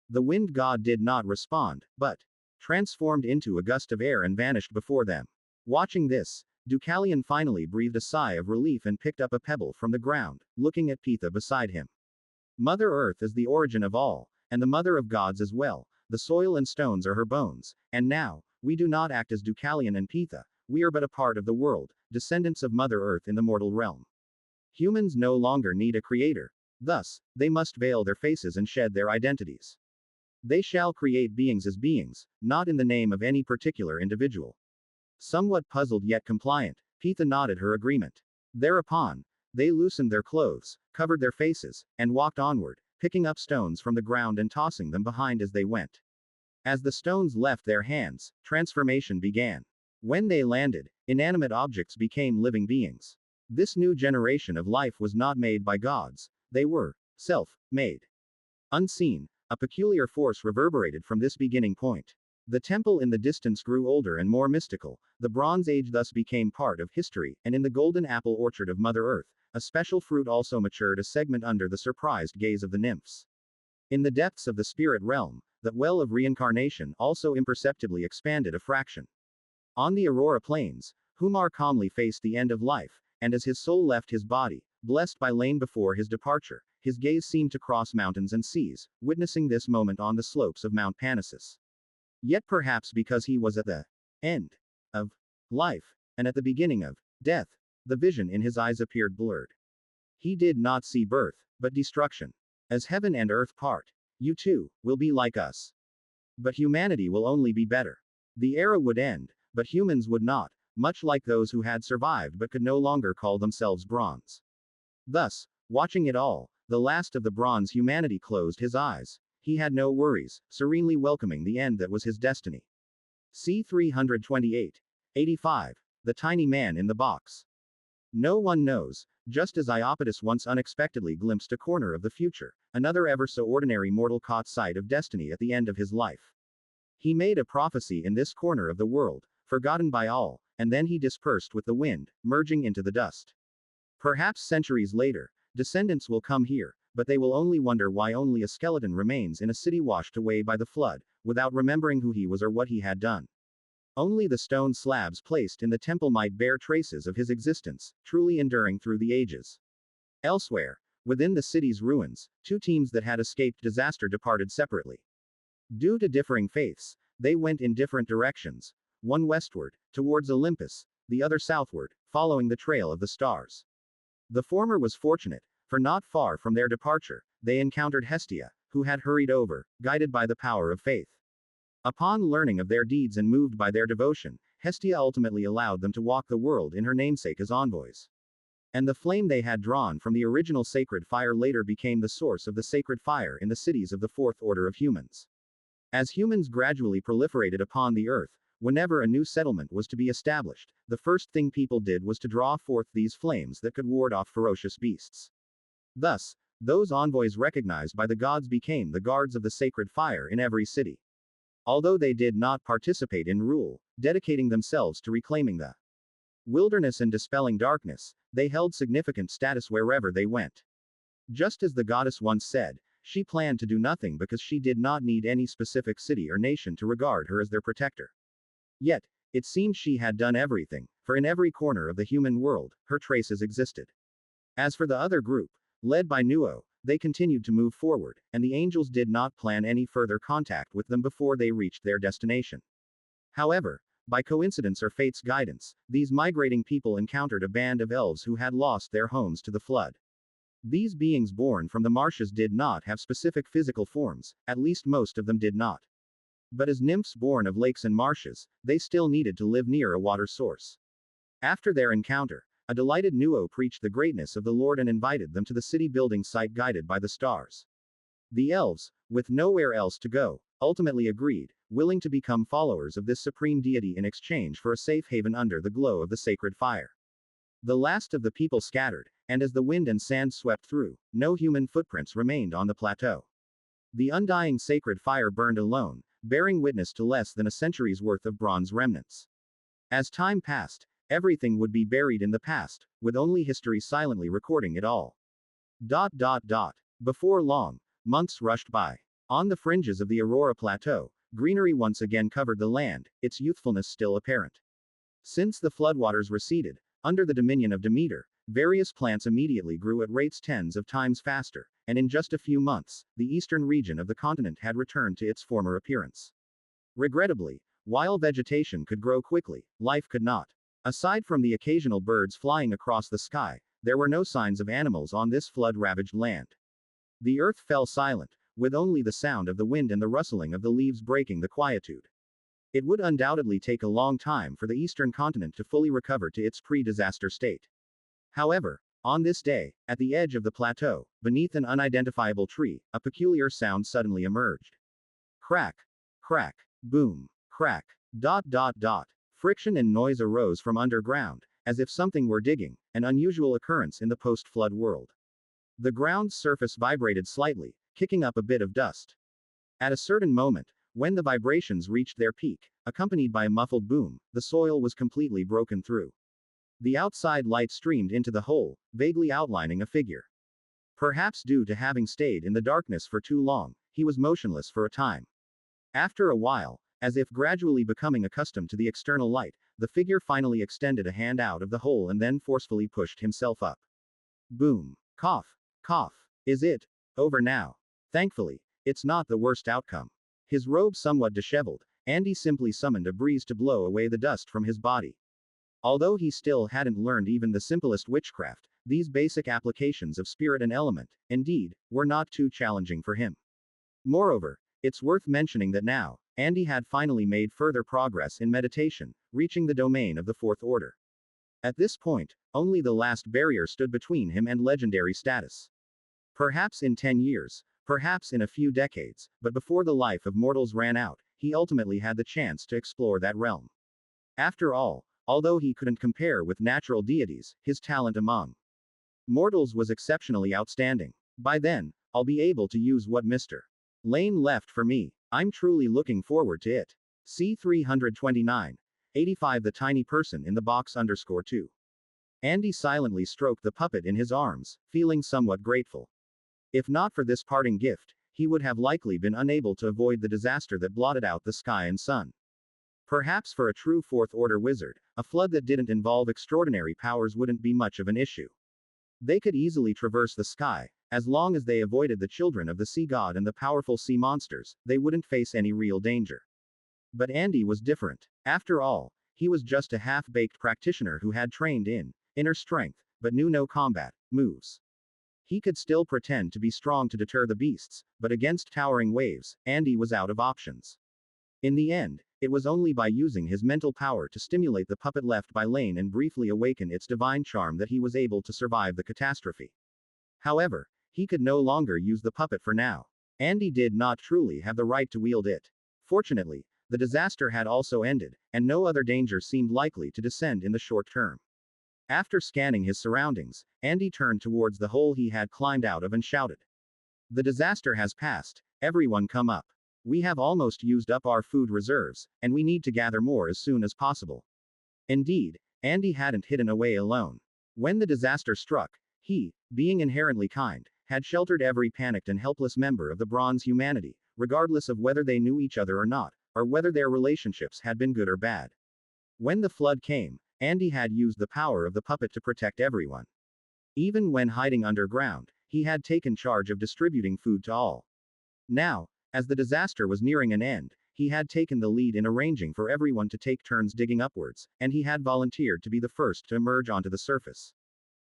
The wind god did not respond, but transformed into a gust of air and vanished before them. Watching this, Deucalion finally breathed a sigh of relief and picked up a pebble from the ground, looking at Pytha beside him. Mother Earth is the origin of all, and the mother of gods as well. The soil and stones are her bones, and now, we do not act as Deucalion and Pytha, we are but a part of the world, descendants of Mother Earth in the mortal realm. Humans no longer need a creator, thus, they must veil their faces and shed their identities. They shall create beings as beings, not in the name of any particular individual. Somewhat puzzled yet compliant, Pytha nodded her agreement. Thereupon, they loosened their clothes, covered their faces, and walked onward, picking up stones from the ground and tossing them behind as they went. As the stones left their hands, transformation began. When they landed, inanimate objects became living beings. This new generation of life was not made by gods, they were self-made. Unseen, a peculiar force reverberated from this beginning point. The temple in the distance grew older and more mystical, the Bronze Age thus became part of history, and in the golden apple orchard of Mother Earth, a special fruit also matured a segment under the surprised gaze of the nymphs. In the depths of the spirit realm, the well of reincarnation also imperceptibly expanded a fraction. On the Aurora Plains, Humar calmly faced the end of life, and as his soul left his body, blessed by Laine before his departure, his gaze seemed to cross mountains and seas, witnessing this moment on the slopes of Mount Panacus. Yet perhaps because he was at the end of life, and at the beginning of death, the vision in his eyes appeared blurred. He did not see birth, but destruction. As heaven and earth part, you too will be like us. But humanity will only be better. The era would end, but humans would not, much like those who had survived but could no longer call themselves bronze. Thus, watching it all, the last of the bronze humanity closed his eyes. He had no worries, serenely welcoming the end that was his destiny. C-328. 85. The tiny man in the box. No one knows, just as Iapetus once unexpectedly glimpsed a corner of the future, another ever so ordinary mortal caught sight of destiny at the end of his life. He made a prophecy in this corner of the world, forgotten by all, and then he dispersed with the wind, merging into the dust. Perhaps centuries later, descendants will come here, but they will only wonder why only a skeleton remains in a city washed away by the flood, without remembering who he was or what he had done. Only the stone slabs placed in the temple might bear traces of his existence, truly enduring through the ages. Elsewhere, within the city's ruins, two teams that had escaped disaster departed separately. Due to differing faiths, they went in different directions, one westward, towards Olympus, the other southward, following the trail of the stars. The former was fortunate, for not far from their departure, they encountered Hestia, who had hurried over, guided by the power of faith. Upon learning of their deeds and moved by their devotion, Hestia ultimately allowed them to walk the world in her namesake as envoys. And the flame they had drawn from the original sacred fire later became the source of the sacred fire in the cities of the fourth order of humans. As humans gradually proliferated upon the earth, whenever a new settlement was to be established, the first thing people did was to draw forth these flames that could ward off ferocious beasts. Thus, those envoys recognized by the gods became the guards of the sacred fire in every city. Although they did not participate in rule, dedicating themselves to reclaiming the wilderness and dispelling darkness, they held significant status wherever they went. Just as the goddess once said, she planned to do nothing because she did not need any specific city or nation to regard her as their protector. Yet, it seemed she had done everything, for in every corner of the human world, her traces existed. As for the other group, led by Nuo, they continued to move forward, and the angels did not plan any further contact with them before they reached their destination. However, by coincidence or fate's guidance, these migrating people encountered a band of elves who had lost their homes to the flood. These beings born from the marshes did not have specific physical forms, at least most of them did not. But as nymphs born of lakes and marshes, they still needed to live near a water source. After their encounter, a delighted Nuo preached the greatness of the Lord and invited them to the city-building site guided by the stars. The elves, with nowhere else to go, ultimately agreed, willing to become followers of this supreme deity in exchange for a safe haven under the glow of the sacred fire. The last of the people scattered, and as the wind and sand swept through, no human footprints remained on the plateau. The undying sacred fire burned alone, bearing witness to less than a century's worth of bronze remnants. As time passed, everything would be buried in the past, with only history silently recording it all. Before long, months rushed by. On the fringes of the Aurora Plateau, greenery once again covered the land, its youthfulness still apparent. Since the floodwaters receded, under the dominion of Demeter, various plants immediately grew at rates tens of times faster, and in just a few months, the eastern region of the continent had returned to its former appearance. Regrettably, while vegetation could grow quickly, life could not. Aside from the occasional birds flying across the sky, there were no signs of animals on this flood-ravaged land. The earth fell silent, with only the sound of the wind and the rustling of the leaves breaking the quietude. It would undoubtedly take a long time for the eastern continent to fully recover to its pre-disaster state. However, on this day, at the edge of the plateau, beneath an unidentifiable tree, a peculiar sound suddenly emerged. Crack, crack, boom, crack, . Friction and noise arose from underground, as if something were digging, an unusual occurrence in the post-flood world. The ground's surface vibrated slightly, kicking up a bit of dust. At a certain moment, when the vibrations reached their peak, accompanied by a muffled boom, the soil was completely broken through. The outside light streamed into the hole, vaguely outlining a figure. Perhaps due to having stayed in the darkness for too long, he was motionless for a time. After a while, as if gradually becoming accustomed to the external light, the figure finally extended a hand out of the hole and then forcefully pushed himself up. Boom. Cough. Cough. Is it over now? Thankfully, it's not the worst outcome. His robe somewhat disheveled, Andy simply summoned a breeze to blow away the dust from his body. Although he still hadn't learned even the simplest witchcraft, these basic applications of spirit and element, indeed, were not too challenging for him. Moreover, it's worth mentioning that now, Andy had finally made further progress in meditation, reaching the domain of the fourth order. At this point, only the last barrier stood between him and legendary status. Perhaps in 10 years, perhaps in a few decades, but before the life of mortals ran out, he ultimately had the chance to explore that realm. After all, although he couldn't compare with natural deities, his talent among Mortals was exceptionally outstanding. By then, I'll be able to use what Mr. Laine left for me. I'm truly looking forward to it. C329. 85 The tiny person in the box _2. Andy silently stroked the puppet in his arms, feeling somewhat grateful. If not for this parting gift, he would have likely been unable to avoid the disaster that blotted out the sky and sun. Perhaps for a true fourth-order wizard, a flood that didn't involve extraordinary powers wouldn't be much of an issue. They could easily traverse the sky, as long as they avoided the children of the sea god and the powerful sea monsters, they wouldn't face any real danger. But Andy was different. After all, he was just a half-baked practitioner who had trained in inner strength, but knew no combat moves. He could still pretend to be strong to deter the beasts, but against towering waves, Andy was out of options. In the end, it was only by using his mental power to stimulate the puppet left by Laine and briefly awaken its divine charm that he was able to survive the catastrophe. However, he could no longer use the puppet for now. Andy did not truly have the right to wield it. Fortunately, the disaster had also ended, and no other danger seemed likely to descend in the short term. After scanning his surroundings, Andy turned towards the hole he had climbed out of and shouted. The disaster has passed, everyone come up. We have almost used up our food reserves, and we need to gather more as soon as possible. Indeed, Andy hadn't hidden away alone. When the disaster struck, he, being inherently kind, had sheltered every panicked and helpless member of the bronze humanity, regardless of whether they knew each other or not, or whether their relationships had been good or bad. When the flood came, Andy had used the power of the puppet to protect everyone. Even when hiding underground, he had taken charge of distributing food to all. Now, as the disaster was nearing an end, he had taken the lead in arranging for everyone to take turns digging upwards, and he had volunteered to be the first to emerge onto the surface.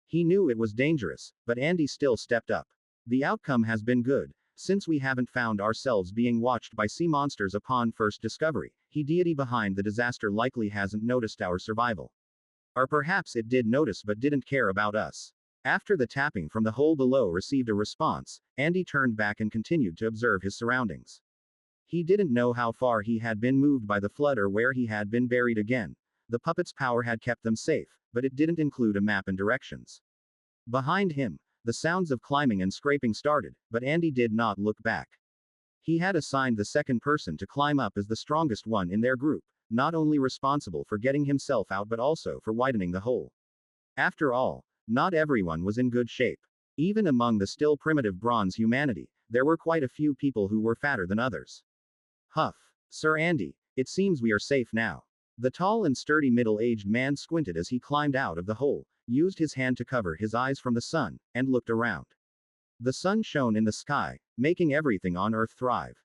He knew it was dangerous, but Andy still stepped up. The outcome has been good, since we haven't found ourselves being watched by sea monsters upon first discovery. The deity behind the disaster likely hasn't noticed our survival. Or perhaps it did notice but didn't care about us. After the tapping from the hole below received a response, Andy turned back and continued to observe his surroundings. He didn't know how far he had been moved by the flood or where he had been buried again. The puppet's power had kept them safe, but it didn't include a map and directions. Behind him, the sounds of climbing and scraping started, but Andy did not look back. He had assigned the second person to climb up as the strongest one in their group, not only responsible for getting himself out but also for widening the hole. After all, not everyone was in good shape. Even among the still primitive bronze humanity, there were quite a few people who were fatter than others. Huff. Sir Andy, it seems we are safe now. The tall and sturdy middle-aged man squinted as he climbed out of the hole, used his hand to cover his eyes from the sun, and looked around. The sun shone in the sky, making everything on Earth thrive.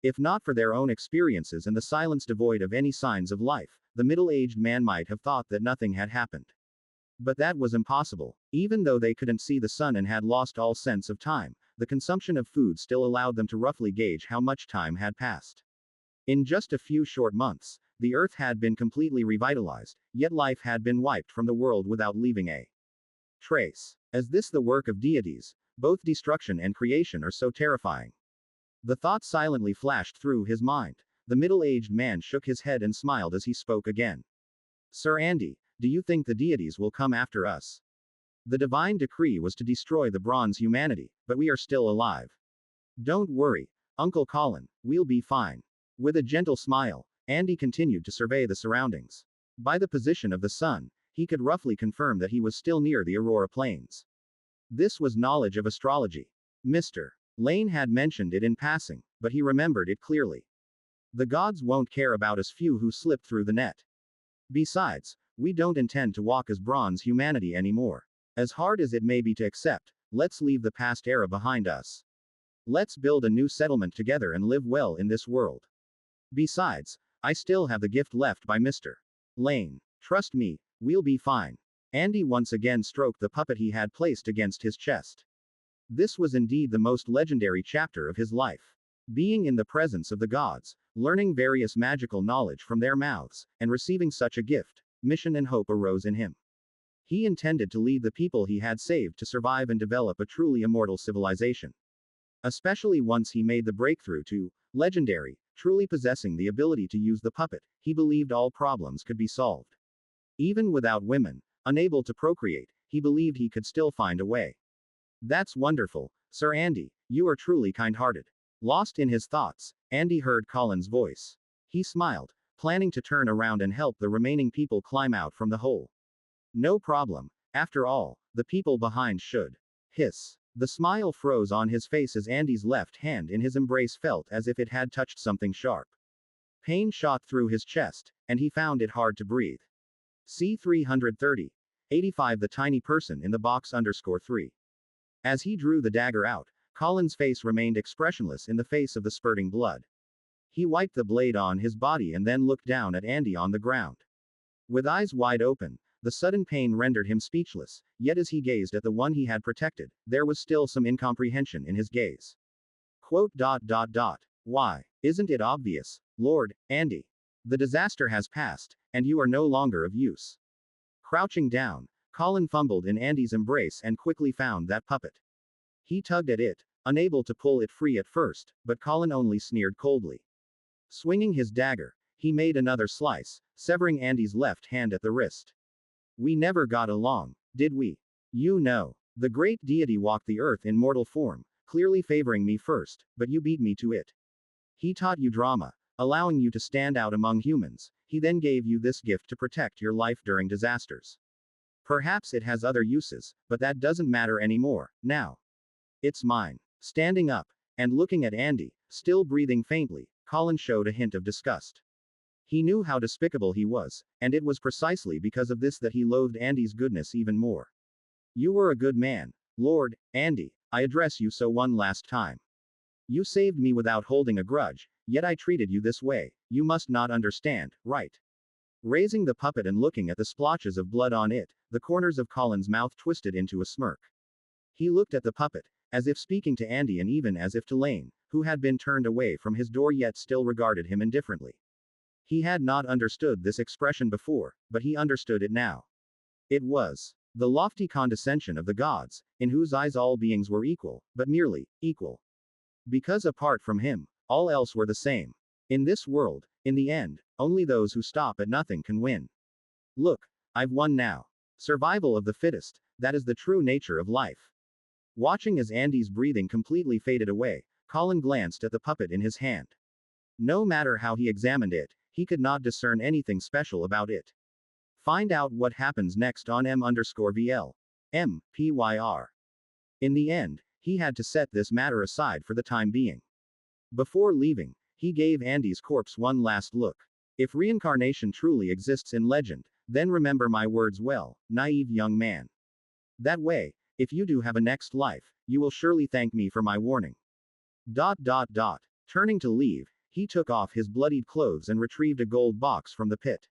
If not for their own experiences and the silence devoid of any signs of life, the middle-aged man might have thought that nothing had happened. But that was impossible. Even though they couldn't see the sun and had lost all sense of time, the consumption of food still allowed them to roughly gauge how much time had passed. In just a few short months, the Earth had been completely revitalized, yet life had been wiped from the world without leaving a trace. Is this the work of deities? Both destruction and creation are so terrifying. The thought silently flashed through his mind. The middle-aged man shook his head and smiled as he spoke again. Sir Andy, do you think the deities will come after us? The divine decree was to destroy the bronze humanity, but we are still alive. Don't worry, Uncle Colin, we'll be fine. With a gentle smile, Andy continued to survey the surroundings. By the position of the sun, he could roughly confirm that he was still near the Aurora Plains. This was knowledge of astrology. Mr. Laine had mentioned it in passing, but he remembered it clearly. The gods won't care about us few who slipped through the net. Besides, we don't intend to walk as bronze humanity anymore. As hard as it may be to accept, let's leave the past era behind us. Let's build a new settlement together and live well in this world. Besides, I still have the gift left by Mr. Laine. Trust me, we'll be fine. Andy once again stroked the puppet he had placed against his chest. This was indeed the most legendary chapter of his life. Being in the presence of the gods, learning various magical knowledge from their mouths, and receiving such a gift, mission and hope arose in him. He intended to lead the people he had saved to survive and develop a truly immortal civilization. Especially once he made the breakthrough to legendary, truly possessing the ability to use the puppet, he believed all problems could be solved. Even without women, unable to procreate, he believed he could still find a way. That's wonderful, Sir Andy, you are truly kind-hearted. Lost in his thoughts, Andy heard Colin's voice. He smiled, planning to turn around and help the remaining people climb out from the hole. No problem. After all, the people behind should. Hiss. The smile froze on his face as Andy's left hand in his embrace felt as if it had touched something sharp. Pain shot through his chest, and he found it hard to breathe. C-330. 85 The tiny person in the box _3. As he drew the dagger out, Colin's face remained expressionless in the face of the spurting blood. He wiped the blade on his body and then looked down at Andy on the ground. With eyes wide open, the sudden pain rendered him speechless, yet as he gazed at the one he had protected, there was still some incomprehension in his gaze. Why, isn't it obvious, Lord Andy? The disaster has passed, and you are no longer of use. Crouching down, Colin fumbled in Andy's embrace and quickly found that puppet. He tugged at it, unable to pull it free at first, but Colin only sneered coldly. Swinging his dagger, he made another slice, severing Andy's left hand at the wrist. We never got along, did we? You know, the great deity walked the earth in mortal form, clearly favoring me first, but you beat me to it. He taught you drama, allowing you to stand out among humans. He then gave you this gift to protect your life during disasters. Perhaps it has other uses, but that doesn't matter anymore, now. It's mine. Standing up, and looking at Andy, still breathing faintly, Colin showed a hint of disgust. He knew how despicable he was, and it was precisely because of this that he loathed Andy's goodness even more. You were a good man, Lord Andy, I address you so one last time. You saved me without holding a grudge, yet I treated you this way, you must not understand, right? Raising the puppet and looking at the splotches of blood on it, the corners of Colin's mouth twisted into a smirk. He looked at the puppet, as if speaking to Andy and even as if to Laine, who had been turned away from his door yet still regarded him indifferently. He had not understood this expression before, but he understood it now. It was the lofty condescension of the gods, in whose eyes all beings were equal, but merely equal. Because apart from him, all else were the same. In this world, in the end, only those who stop at nothing can win. Look, I've won now. Survival of the fittest, that is the true nature of life. Watching as Andy's breathing completely faded away, Colin glanced at the puppet in his hand. No matter how he examined it, he could not discern anything special about it. Find out what happens next on M_VL. MPYR. In the end, he had to set this matter aside for the time being. Before leaving, he gave Andy's corpse one last look. If reincarnation truly exists in legend, then remember my words well, naive young man. That way, if you do have a next life, you will surely thank me for my warning. Turning to leave, he took off his bloodied clothes and retrieved a gold box from the pit.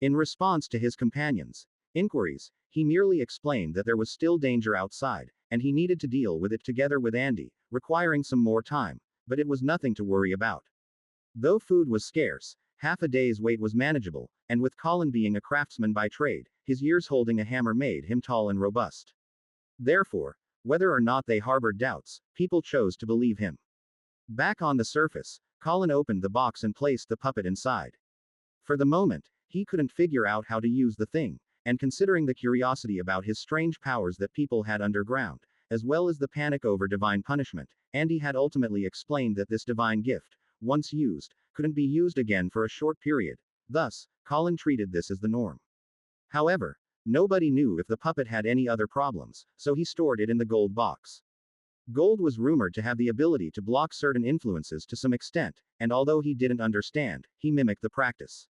In response to his companions' inquiries, he merely explained that there was still danger outside, and he needed to deal with it together with Andy, requiring some more time, but it was nothing to worry about. Though food was scarce, half a day's wait was manageable, and with Colin being a craftsman by trade, his years holding a hammer made him tall and robust. Therefore, whether or not they harbored doubts, people chose to believe him. Back on the surface, Colin opened the box and placed the puppet inside. For the moment, he couldn't figure out how to use the thing, and considering the curiosity about his strange powers that people had underground, as well as the panic over divine punishment, Andy had ultimately explained that this divine gift, once used, couldn't be used again for a short period. Thus, Colin treated this as the norm. However, nobody knew if the puppet had any other problems, so he stored it in the gold box. Gold was rumored to have the ability to block certain influences to some extent, and although he didn't understand, he mimicked the practice.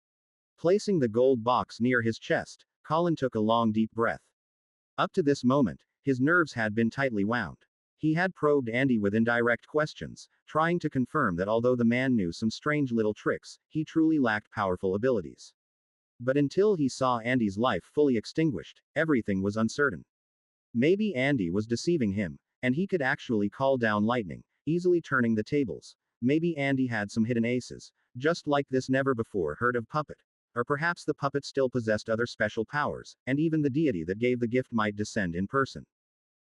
Placing the gold box near his chest, Colin took a long deep breath. Up to this moment, his nerves had been tightly wound. He had probed Andy with indirect questions, trying to confirm that although the man knew some strange little tricks, he truly lacked powerful abilities. But until he saw Andy's life fully extinguished, everything was uncertain. Maybe Andy was deceiving him, and he could actually call down lightning, easily turning the tables. Maybe Andy had some hidden aces, just like this never before heard of puppet. Or perhaps the puppet still possessed other special powers, and even the deity that gave the gift might descend in person.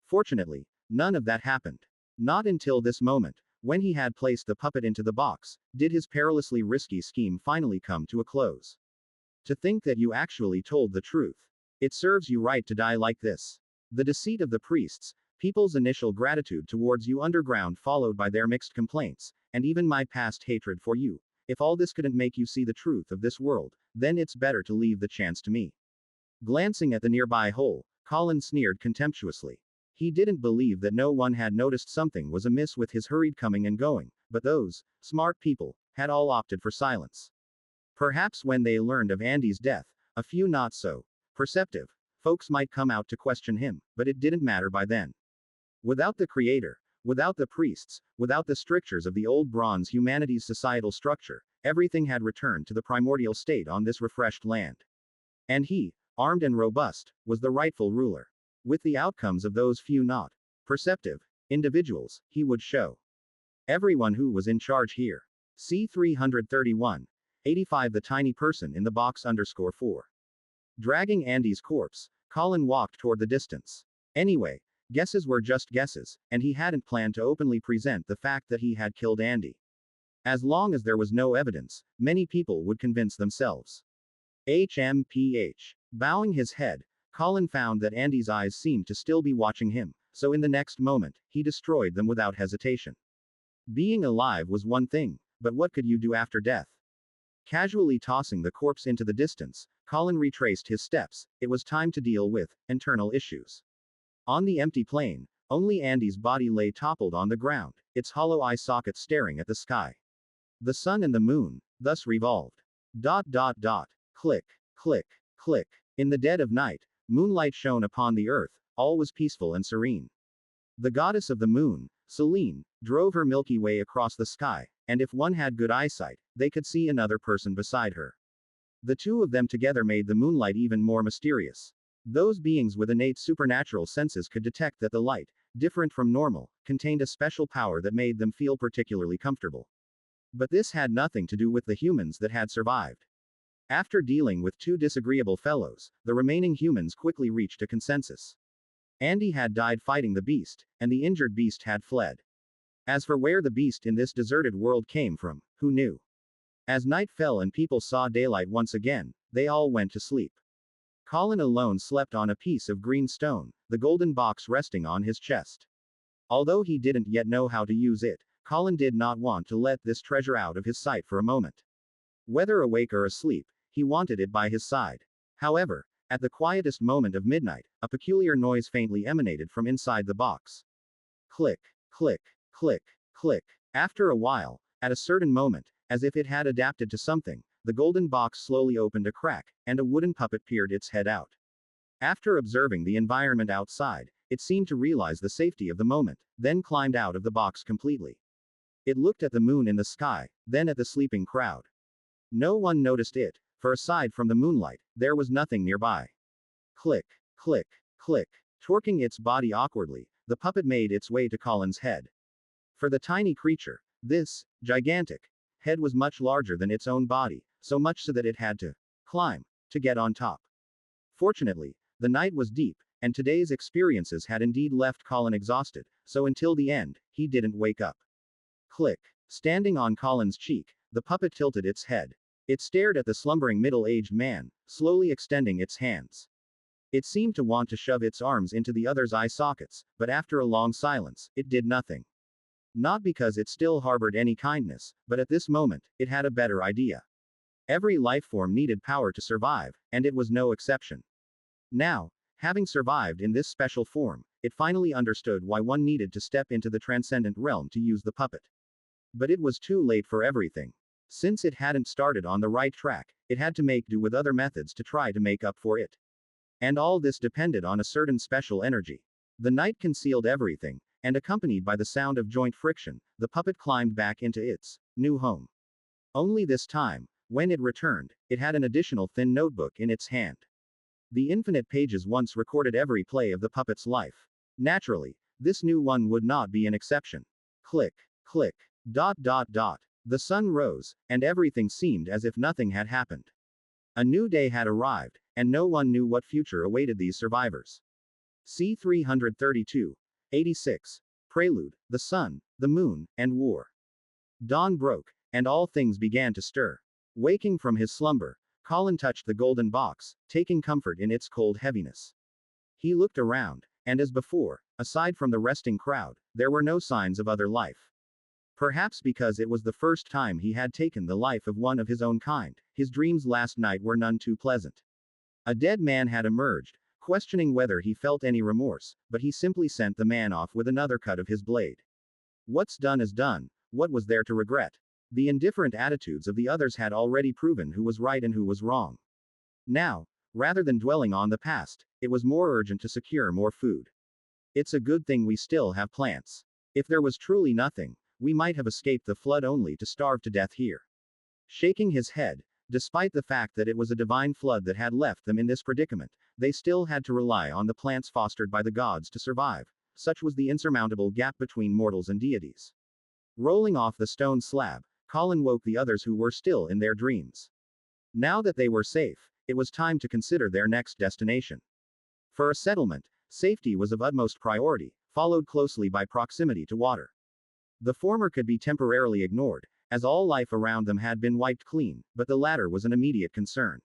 Fortunately, none of that happened. Not until this moment, when he had placed the puppet into the box, did his perilously risky scheme finally come to a close. To think that you actually told the truth. It serves you right to die like this. The deceit of the priests, people's initial gratitude towards you underground followed by their mixed complaints, and even my past hatred for you. If all this couldn't make you see the truth of this world, then it's better to leave the chance to me. Glancing at the nearby hole, Colin sneered contemptuously. He didn't believe that no one had noticed something was amiss with his hurried coming and going, but those smart people had all opted for silence. Perhaps when they learned of Andy's death, a few not so perceptive folks might come out to question him, but it didn't matter by then. Without the creator, without the priests, without the strictures of the old bronze humanity's societal structure, everything had returned to the primordial state on this refreshed land. And he, armed and robust, was the rightful ruler. With the outcomes of those few not perceptive individuals, he would show everyone who was in charge here. C331. 85. The tiny person in the box _4. Dragging Andy's corpse, Colin walked toward the distance. Anyway, guesses were just guesses, and he hadn't planned to openly present the fact that he had killed Andy. As long as there was no evidence, many people would convince themselves. HMPH. Bowing his head, Colin found that Andy's eyes seemed to still be watching him, so in the next moment, he destroyed them without hesitation. Being alive was one thing, but what could you do after death? Casually tossing the corpse into the distance, Colin retraced his steps. It was time to deal with internal issues. On the empty plain, only Andy's body lay toppled on the ground, its hollow eye sockets staring at the sky. The sun and the moon thus revolved. Click, click, click. In the dead of night, moonlight shone upon the earth, all was peaceful and serene. The goddess of the moon, Selene, drove her Milky Way across the sky, and if one had good eyesight, they could see another person beside her. The two of them together made the moonlight even more mysterious. Those beings with innate supernatural senses could detect that the light, different from normal, contained a special power that made them feel particularly comfortable. But this had nothing to do with the humans that had survived. After dealing with two disagreeable fellows, the remaining humans quickly reached a consensus. Andy had died fighting the beast, and the injured beast had fled. As for where the beast in this deserted world came from, who knew? As night fell and people saw daylight once again, they all went to sleep. Colin alone slept on a piece of green stone, the golden box resting on his chest. Although he didn't yet know how to use it, Colin did not want to let this treasure out of his sight for a moment. Whether awake or asleep, he wanted it by his side. However, at the quietest moment of midnight, a peculiar noise faintly emanated from inside the box. Click, click, click, click. After a while, at a certain moment, as if it had adapted to something, the golden box slowly opened a crack, and a wooden puppet peered its head out. After observing the environment outside, it seemed to realize the safety of the moment, then climbed out of the box completely. It looked at the moon in the sky, then at the sleeping crowd. No one noticed it, for aside from the moonlight, there was nothing nearby. Click, click, click. Twerking its body awkwardly, the puppet made its way to Colin's head. For the tiny creature, this gigantic head was much larger than its own body, so much so that it had to climb to get on top. Fortunately, the night was deep, and today's experiences had indeed left Colin exhausted, so until the end, he didn't wake up. Click. Standing on Colin's cheek, the puppet tilted its head. It stared at the slumbering middle-aged man, slowly extending its hands. It seemed to want to shove its arms into the other's eye sockets, but after a long silence, it did nothing. Not because it still harbored any kindness, but at this moment, it had a better idea. Every lifeform needed power to survive, and it was no exception. Now, having survived in this special form, it finally understood why one needed to step into the transcendent realm to use the puppet. But it was too late for everything. Since it hadn't started on the right track, it had to make do with other methods to try to make up for it. And all this depended on a certain special energy. The night concealed everything, and accompanied by the sound of joint friction, the puppet climbed back into its new home. Only this time, when it returned, it had an additional thin notebook in its hand. The infinite pages once recorded every play of the puppet's life. Naturally, this new one would not be an exception. Click, click, ... The sun rose, and everything seemed as if nothing had happened. A new day had arrived, and no one knew what future awaited these survivors. C332. 86. Prelude, the sun, the moon, and war. Dawn broke, and all things began to stir. Waking from his slumber, Colin touched the golden box, taking comfort in its cold heaviness. He looked around, and as before, aside from the resting crowd, there were no signs of other life. Perhaps because it was the first time he had taken the life of one of his own kind, his dreams last night were none too pleasant. A dead man had emerged, questioning whether he felt any remorse, but he simply sent the man off with another cut of his blade. What's done is done, what was there to regret? The indifferent attitudes of the others had already proven who was right and who was wrong. Now, rather than dwelling on the past, it was more urgent to secure more food. It's a good thing we still have plants. If there was truly nothing, we might have escaped the flood only to starve to death here. Shaking his head, despite the fact that it was a divine flood that had left them in this predicament, they still had to rely on the plants fostered by the gods to survive. Such was the insurmountable gap between mortals and deities. Rolling off the stone slab, Colin woke the others who were still in their dreams. Now that they were safe, it was time to consider their next destination. For a settlement, safety was of utmost priority, followed closely by proximity to water. The former could be temporarily ignored, as all life around them had been wiped clean, but the latter was an immediate concern.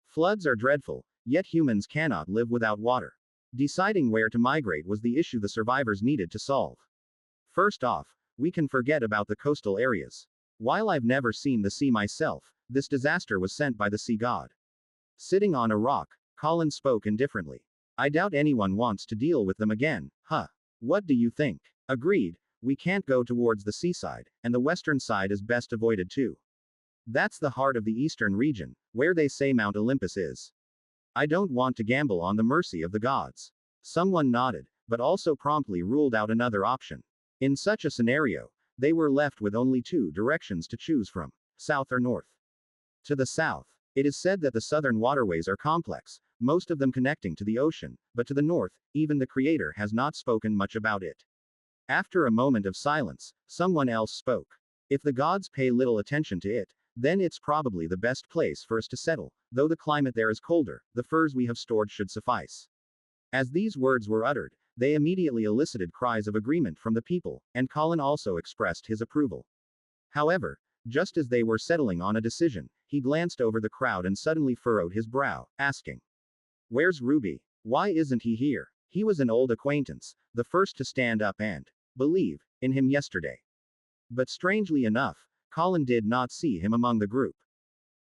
Floods are dreadful, yet humans cannot live without water. Deciding where to migrate was the issue the survivors needed to solve. First off, we can forget about the coastal areas. While I've never seen the sea myself, this disaster was sent by the sea god. Sitting on a rock, Colin spoke indifferently. I doubt anyone wants to deal with them again, huh? What do you think? Agreed. We can't go towards the seaside, and the western side is best avoided too. That's the heart of the eastern region, where they say Mount Olympus is. I don't want to gamble on the mercy of the gods. Someone nodded, but also promptly ruled out another option. In such a scenario, they were left with only two directions to choose from: south or north. To the south, it is said that the southern waterways are complex, most of them connecting to the ocean, but to the north, even the Creator has not spoken much about it. After a moment of silence, someone else spoke. If the gods pay little attention to it, then it's probably the best place for us to settle, though the climate there is colder, the furs we have stored should suffice. As these words were uttered, they immediately elicited cries of agreement from the people, and Colin also expressed his approval. However, just as they were settling on a decision, he glanced over the crowd and suddenly furrowed his brow, asking, "Where's Ruby? Why isn't he here?" He was an old acquaintance, the first to stand up and believe in him yesterday. But strangely enough, Colin did not see him among the group.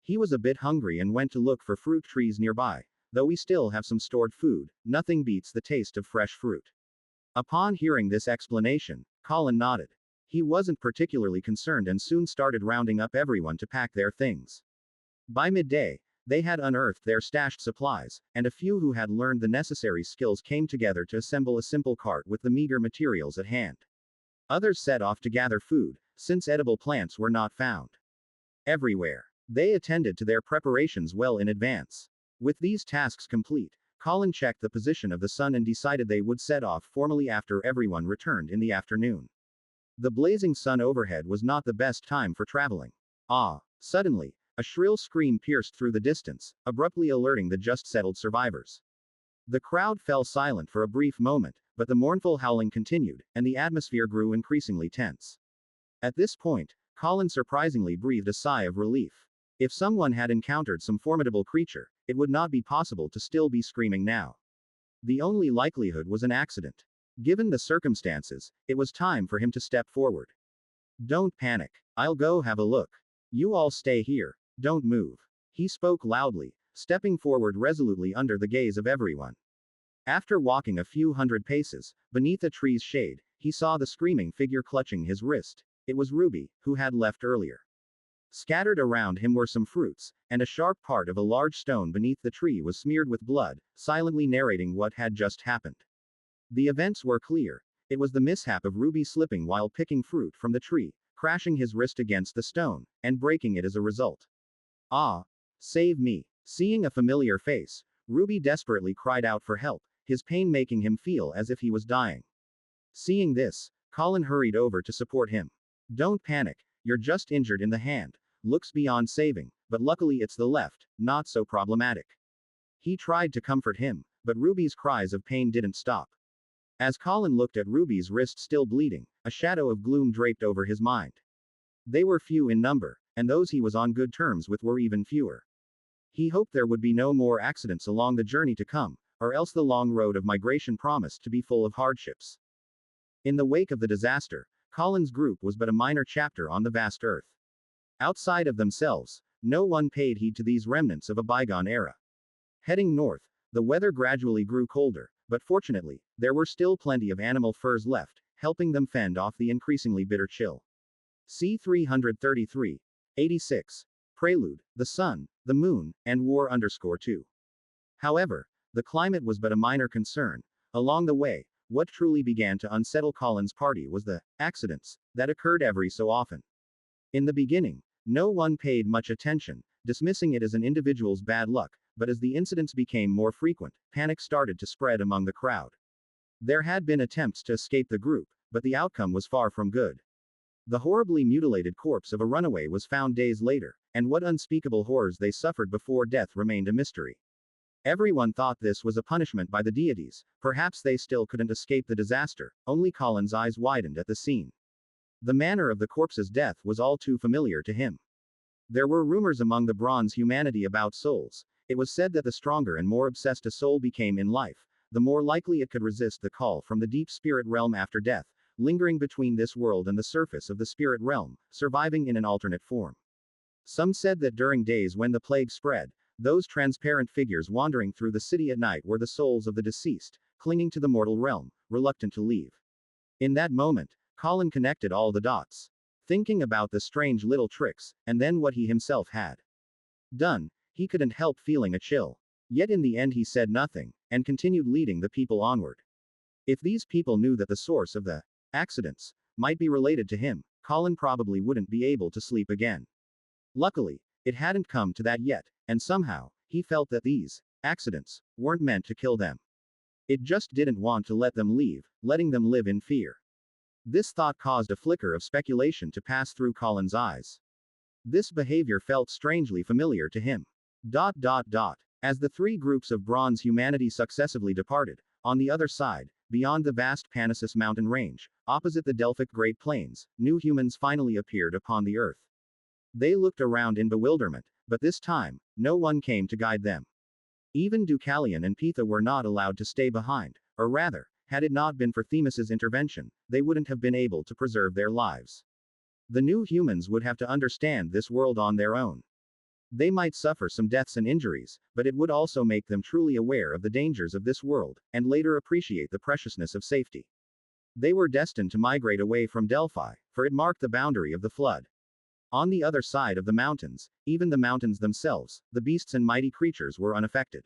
He was a bit hungry and went to look for fruit trees nearby. Though we still have some stored food, nothing beats the taste of fresh fruit. Upon hearing this explanation, Colin nodded. He wasn't particularly concerned and soon started rounding up everyone to pack their things. By midday, they had unearthed their stashed supplies, and a few who had learned the necessary skills came together to assemble a simple cart with the meager materials at hand. Others set off to gather food, since edible plants were not found everywhere. They attended to their preparations well in advance. With these tasks complete, Colin checked the position of the sun and decided they would set off formally after everyone returned in the afternoon. The blazing sun overhead was not the best time for traveling. Suddenly, a shrill scream pierced through the distance, abruptly alerting the just settled survivors. The crowd fell silent for a brief moment, but the mournful howling continued, and the atmosphere grew increasingly tense. At this point, Colin surprisingly breathed a sigh of relief. If someone had encountered some formidable creature, it would not be possible to still be screaming now. The only likelihood was an accident. Given the circumstances, it was time for him to step forward. Don't panic. I'll go have a look. You all stay here. Don't move. He spoke loudly, stepping forward resolutely under the gaze of everyone. After walking a few hundred paces, beneath a tree's shade, he saw the screaming figure clutching his wrist. It was Ruby, who had left earlier. Scattered around him were some fruits, and a sharp part of a large stone beneath the tree was smeared with blood, silently narrating what had just happened. The events were clear. It was the mishap of Ruby slipping while picking fruit from the tree, crashing his wrist against the stone, and breaking it as a result. Save me. Seeing a familiar face, Ruby desperately cried out for help, his pain making him feel as if he was dying. Seeing this, Colin hurried over to support him. Don't panic. You're just injured in the hand. Looks beyond saving, but luckily it's the left, not so problematic. He tried to comfort him, but Ruby's cries of pain didn't stop. As Colin looked at Ruby's wrist still bleeding, a shadow of gloom draped over his mind. They were few in number, and those he was on good terms with were even fewer. He hoped there would be no more accidents along the journey to come, or else the long road of migration promised to be full of hardships. In the wake of the disaster, Colin's group was but a minor chapter on the vast earth. Outside of themselves, no one paid heed to these remnants of a bygone era. Heading north, the weather gradually grew colder, but fortunately, there were still plenty of animal furs left, helping them fend off the increasingly bitter chill. C333. 86. Prelude, the Sun, the Moon, and War _2. However, the climate was but a minor concern. Along the way, what truly began to unsettle Colin's party was the accidents that occurred every so often. In the beginning, no one paid much attention, dismissing it as an individual's bad luck, but as the incidents became more frequent, panic started to spread among the crowd. There had been attempts to escape the group, but the outcome was far from good. The horribly mutilated corpse of a runaway was found days later, and what unspeakable horrors they suffered before death remained a mystery. Everyone thought this was a punishment by the deities, perhaps they still couldn't escape the disaster, only Colin's eyes widened at the scene. The manner of the corpse's death was all too familiar to him. There were rumors among the bronze humanity about souls. It was said that the stronger and more obsessed a soul became in life, the more likely it could resist the call from the deep spirit realm after death, lingering between this world and the surface of the spirit realm, surviving in an alternate form. Some said that during days when the plague spread, those transparent figures wandering through the city at night were the souls of the deceased, clinging to the mortal realm, reluctant to leave. In that moment, Colin connected all the dots, thinking about the strange little tricks, and then what he himself had done. He couldn't help feeling a chill. Yet in the end he said nothing, and continued leading the people onward. If these people knew that the source of the accidents might be related to him, Colin probably wouldn't be able to sleep again. Luckily, it hadn't come to that yet, and somehow, he felt that these accidents weren't meant to kill them. It just didn't want to let them leave, letting them live in fear. This thought caused a flicker of speculation to pass through Colin's eyes. This behavior felt strangely familiar to him. As the three groups of bronze humanity successively departed, on the other side, beyond the vast Panassus mountain range, opposite the Delphic Great Plains, new humans finally appeared upon the earth. They looked around in bewilderment, but this time, no one came to guide them. Even Deucalion and Pytha were not allowed to stay behind, or rather, had it not been for Themis's intervention, they wouldn't have been able to preserve their lives. The new humans would have to understand this world on their own. They might suffer some deaths and injuries, but it would also make them truly aware of the dangers of this world, and later appreciate the preciousness of safety. They were destined to migrate away from Delphi, for it marked the boundary of the flood. On the other side of the mountains, even the mountains themselves, the beasts and mighty creatures were unaffected.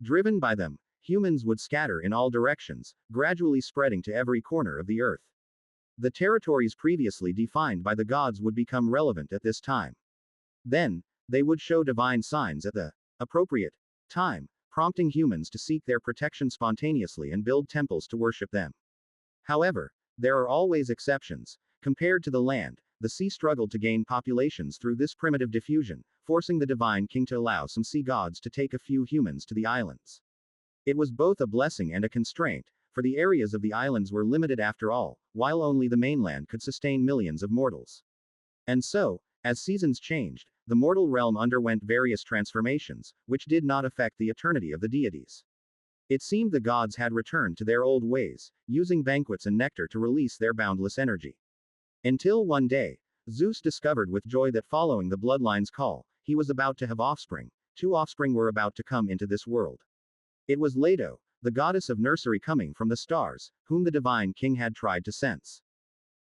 Driven by them, humans would scatter in all directions, gradually spreading to every corner of the earth. The territories previously defined by the gods would become relevant at this time. Then, they would show divine signs at the appropriate time, prompting humans to seek their protection spontaneously and build temples to worship them. However, there are always exceptions. Compared to the land, the sea struggled to gain populations through this primitive diffusion, forcing the divine king to allow some sea gods to take a few humans to the islands. It was both a blessing and a constraint, for the areas of the islands were limited after all, while only the mainland could sustain millions of mortals. And so, as seasons changed, the mortal realm underwent various transformations, which did not affect the eternity of the deities. It seemed the gods had returned to their old ways, using banquets and nectar to release their boundless energy. Until one day, Zeus discovered with joy that following the bloodline's call, he was about to have offspring. 2 offspring were about to come into this world. It was Leato, the goddess of nursery coming from the stars, whom the divine king had tried to sense.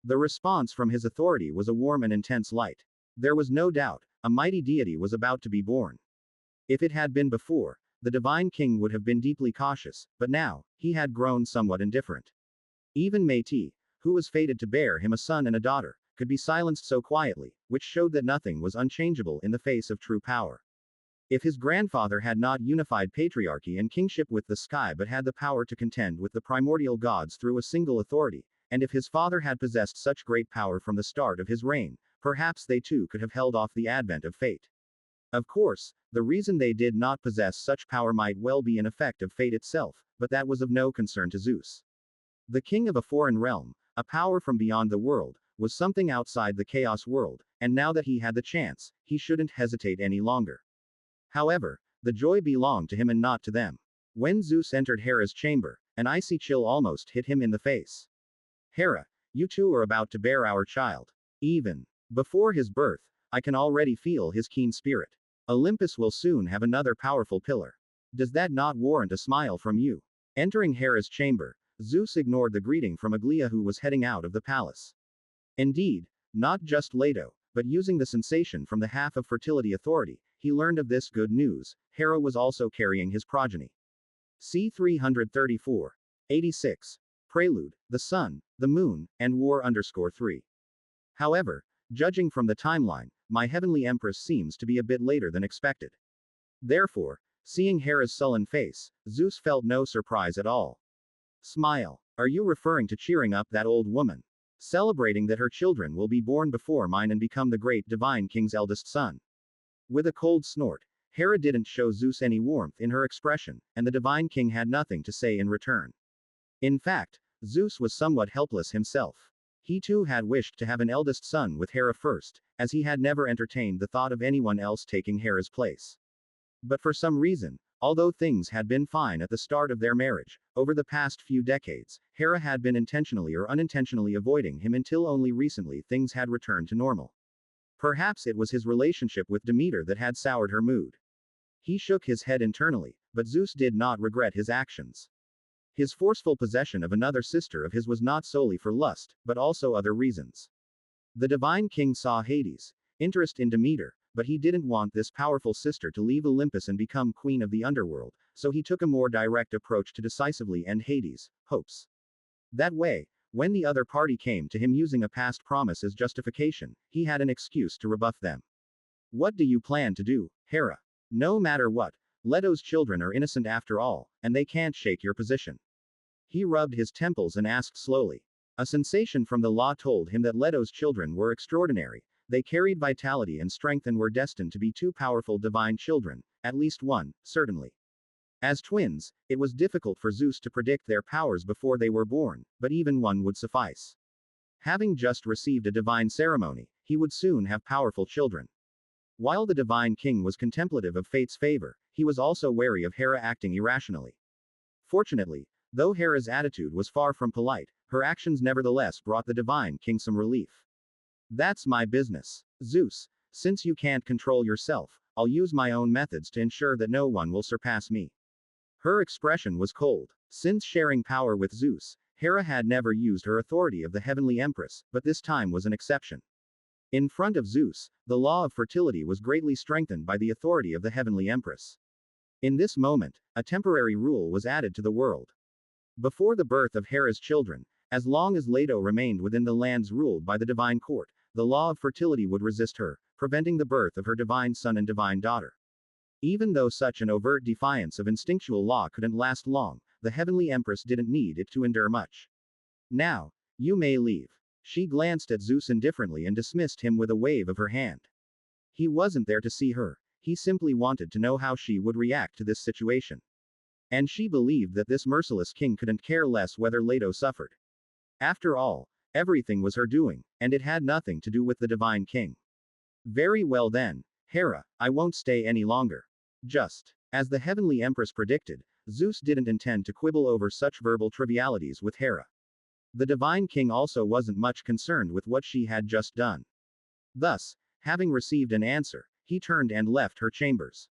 The response from his authority was a warm and intense light. There was no doubt, a mighty deity was about to be born. If it had been before, the divine king would have been deeply cautious, but now, he had grown somewhat indifferent. Even Métis, who was fated to bear him a son and a daughter, could be silenced so quietly, which showed that nothing was unchangeable in the face of true power. If his grandfather had not unified patriarchy and kingship with the sky but had the power to contend with the primordial gods through a single authority, and if his father had possessed such great power from the start of his reign, perhaps they too could have held off the advent of fate. Of course, the reason they did not possess such power might well be an effect of fate itself, but that was of no concern to Zeus. The king of a foreign realm, a power from beyond the world, was something outside the chaos world, and now that he had the chance, he shouldn't hesitate any longer. However, the joy belonged to him and not to them. When Zeus entered Hera's chamber, an icy chill almost hit him in the face. Hera, you two are about to bear our child. Even before his birth, I can already feel his keen spirit. Olympus will soon have another powerful pillar. Does that not warrant a smile from you? Entering Hera's chamber, Zeus ignored the greeting from Aglaea, who was heading out of the palace. Indeed, not just Leato, but using the sensation from the half of fertility authority, he learned of this good news. Hera was also carrying his progeny. C 334. 86. Prelude, the Sun, the Moon, and War _3. However, judging from the timeline, my heavenly empress seems to be a bit later than expected. Therefore, seeing Hera's sullen face, Zeus felt no surprise at all. Smile. Are you referring to cheering up that old woman? Celebrating that her children will be born before mine and become the great divine king's eldest son? With a cold snort, Hera didn't show Zeus any warmth in her expression, and the divine king had nothing to say in return. In fact, Zeus was somewhat helpless himself. He too had wished to have an eldest son with Hera first, as he had never entertained the thought of anyone else taking Hera's place. But for some reason, although things had been fine at the start of their marriage, over the past few decades, Hera had been intentionally or unintentionally avoiding him until only recently things had returned to normal. Perhaps it was his relationship with Demeter that had soured her mood. He shook his head internally, but Zeus did not regret his actions. His forceful possession of another sister of his was not solely for lust, but also other reasons. The divine king saw Hades' interest in Demeter, but he didn't want this powerful sister to leave Olympus and become queen of the underworld, so he took a more direct approach to decisively end Hades' hopes. That way, when the other party came to him using a past promise as justification, he had an excuse to rebuff them. What do you plan to do, Hera? No matter what, Leto's children are innocent after all, and they can't shake your position. He rubbed his temples and asked slowly. A sensation from the law told him that Leto's children were extraordinary. They carried vitality and strength and were destined to be two powerful divine children, at least one, certainly. As twins, it was difficult for Zeus to predict their powers before they were born, but even one would suffice. Having just received a divine ceremony, he would soon have powerful children. While the divine king was contemplative of fate's favor, he was also wary of Hera acting irrationally. Fortunately, though Hera's attitude was far from polite, her actions nevertheless brought the divine king some relief. That's my business, Zeus. Since you can't control yourself, I'll use my own methods to ensure that no one will surpass me. Her expression was cold. Since sharing power with Zeus, Hera had never used her authority of the heavenly empress, but this time was an exception. In front of Zeus, the law of fertility was greatly strengthened by the authority of the heavenly empress. In this moment, a temporary rule was added to the world. Before the birth of Hera's children, as long as Leato remained within the lands ruled by the divine court, the law of fertility would resist her, preventing the birth of her divine son and divine daughter. Even though such an overt defiance of instinctual law couldn't last long, the heavenly empress didn't need it to endure much. Now, you may leave. She glanced at Zeus indifferently and dismissed him with a wave of her hand. He wasn't there to see her, he simply wanted to know how she would react to this situation. And she believed that this merciless king couldn't care less whether Leato suffered. After all, everything was her doing, and it had nothing to do with the divine king. Very well then, Hera, I won't stay any longer. Just as the heavenly empress predicted, Zeus didn't intend to quibble over such verbal trivialities with Hera. The divine king also wasn't much concerned with what she had just done. Thus, having received an answer, he turned and left her chambers.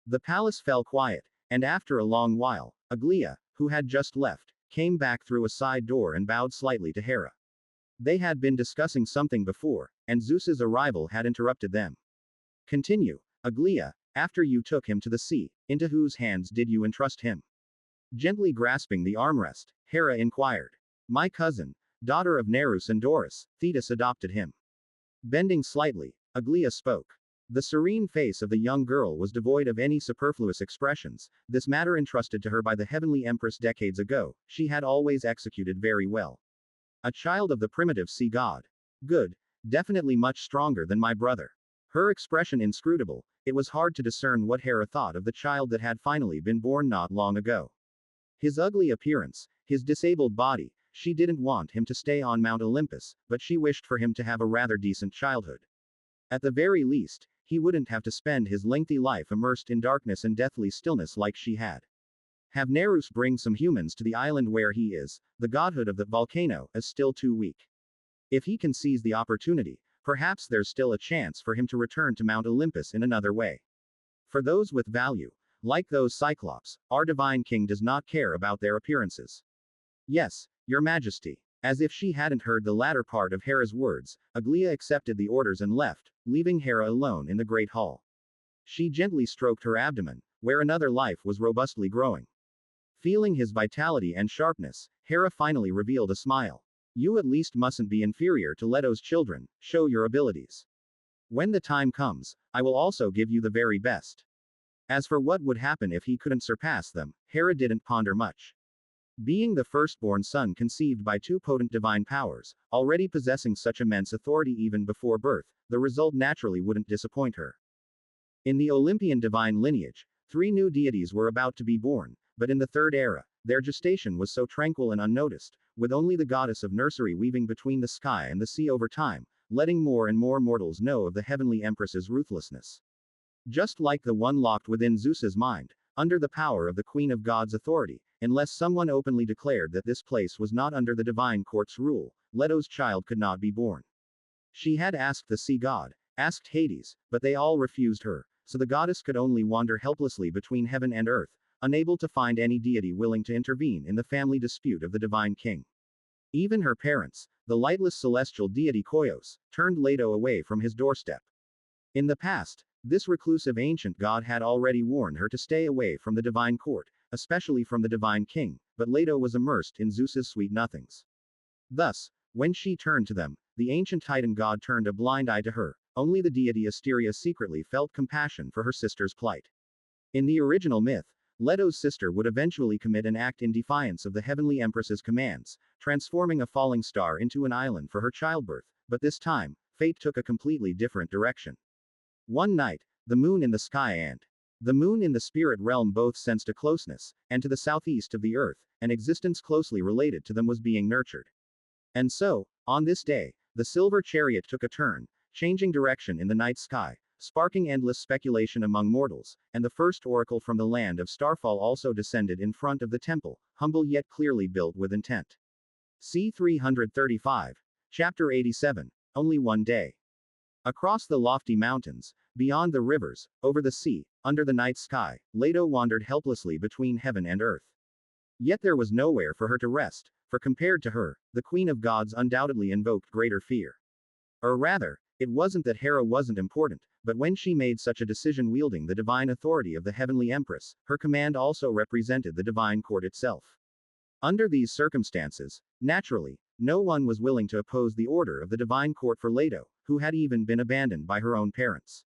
The palace fell quiet, and after a long while, Aglaea, who had just left, came back through a side door and bowed slightly to Hera. They had been discussing something before, and Zeus's arrival had interrupted them. Continue, Aglaea, after you took him to the sea, into whose hands did you entrust him? Gently grasping the armrest, Hera inquired. My cousin, daughter of Nereus and Doris, Thetis adopted him. Bending slightly, Aglaea spoke. The serene face of the young girl was devoid of any superfluous expressions. This matter entrusted to her by the heavenly empress decades ago, she had always executed very well. A child of the primitive sea god. Good. Definitely much stronger than my brother. Her expression inscrutable, it was hard to discern what Hera thought of the child that had finally been born not long ago. His ugly appearance, his disabled body, she didn't want him to stay on Mount Olympus, but she wished for him to have a rather decent childhood. At the very least, he wouldn't have to spend his lengthy life immersed in darkness and deathly stillness like she had. Have Nerus bring some humans to the island where he is, the godhood of the volcano is still too weak. If he can seize the opportunity, perhaps there's still a chance for him to return to Mount Olympus in another way. For those with value, like those Cyclops, our divine king does not care about their appearances. Yes, your majesty. As if she hadn't heard the latter part of Hera's words, Aglaia accepted the orders and left, leaving Hera alone in the great hall. She gently stroked her abdomen, where another life was robustly growing. Feeling his vitality and sharpness, Hera finally revealed a smile. You at least mustn't be inferior to Leto's children, show your abilities. When the time comes, I will also give you the very best. As for what would happen if he couldn't surpass them, Hera didn't ponder much. Being the firstborn son conceived by two potent divine powers, already possessing such immense authority even before birth, the result naturally wouldn't disappoint her. In the Olympian divine lineage, 3 new deities were about to be born, but in the third era, their gestation was so tranquil and unnoticed, with only the goddess of nursery weaving between the sky and the sea over time, letting more and more mortals know of the heavenly empress's ruthlessness. Just like the one locked within Zeus's mind, under the power of the Queen of God's authority, unless someone openly declared that this place was not under the divine court's rule, Leto's child could not be born. She had asked the sea god, asked Hades, but they all refused her, so the goddess could only wander helplessly between heaven and earth, unable to find any deity willing to intervene in the family dispute of the divine king. Even her parents, the lightless celestial deity Koios, turned Leato away from his doorstep. In the past, this reclusive ancient god had already warned her to stay away from the divine court, especially from the divine king, but Leato was immersed in Zeus's sweet nothings. Thus, when she turned to them, the ancient Titan god turned a blind eye to her. Only the deity Asteria secretly felt compassion for her sister's plight. In the original myth, Leto's sister would eventually commit an act in defiance of the heavenly empress's commands, transforming a falling star into an island for her childbirth, but this time, fate took a completely different direction. One night, the moon in the sky and the moon in the spirit realm both sensed a closeness, and to the southeast of the earth, an existence closely related to them was being nurtured. And so, on this day, the silver chariot took a turn, changing direction in the night sky, sparking endless speculation among mortals, and the first oracle from the land of Starfall also descended in front of the temple, humble yet clearly built with intent. C. 335. Chapter 87. Only one day. Across the lofty mountains, beyond the rivers, over the sea, under the night sky, Leato wandered helplessly between heaven and earth. Yet there was nowhere for her to rest, for compared to her, the Queen of Gods undoubtedly invoked greater fear. Or rather, it wasn't that Hera wasn't important, but when she made such a decision wielding the divine authority of the heavenly empress, her command also represented the divine court itself. Under these circumstances, naturally, no one was willing to oppose the order of the divine court for Leato, who had even been abandoned by her own parents.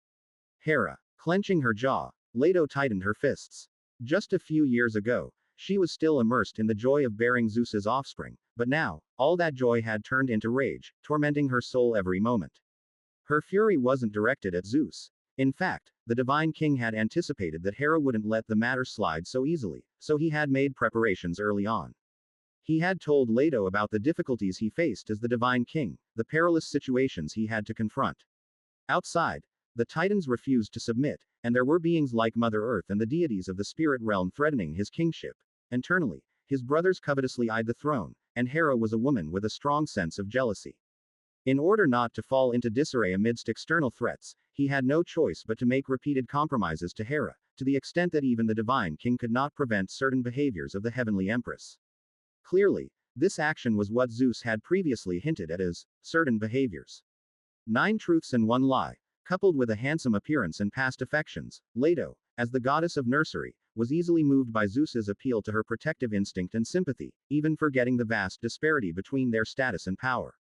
Hera, clenching her jaw, Leato tightened her fists. Just a few years ago, she was still immersed in the joy of bearing Zeus's offspring, but now, all that joy had turned into rage, tormenting her soul every moment. Her fury wasn't directed at Zeus. In fact, the divine king had anticipated that Hera wouldn't let the matter slide so easily, so he had made preparations early on. He had told Leato about the difficulties he faced as the divine king, the perilous situations he had to confront. Outside, the Titans refused to submit, and there were beings like Mother Earth and the deities of the spirit realm threatening his kingship. Internally, his brothers covetously eyed the throne, and Hera was a woman with a strong sense of jealousy. In order not to fall into disarray amidst external threats, he had no choice but to make repeated compromises to Hera, to the extent that even the divine king could not prevent certain behaviors of the heavenly empress. Clearly, this action was what Zeus had previously hinted at as certain behaviors. 9 truths and 1 lie, coupled with a handsome appearance and past affections, Leato, as the goddess of nursery, was easily moved by Zeus's appeal to her protective instinct and sympathy, even forgetting the vast disparity between their status and power.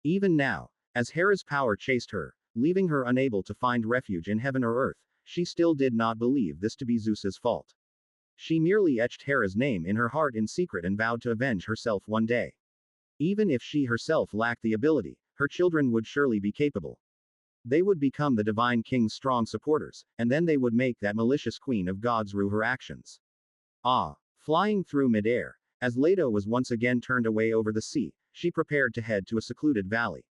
Even now, as Hera's power chased her, leaving her unable to find refuge in heaven or earth, she still did not believe this to be Zeus's fault. She merely etched Hera's name in her heart in secret and vowed to avenge herself one day. Even if she herself lacked the ability, her children would surely be capable. They would become the divine king's strong supporters, and then they would make that malicious queen of gods rue her actions. Flying through midair, as Leato was once again turned away over the sea, she prepared to head to a secluded valley.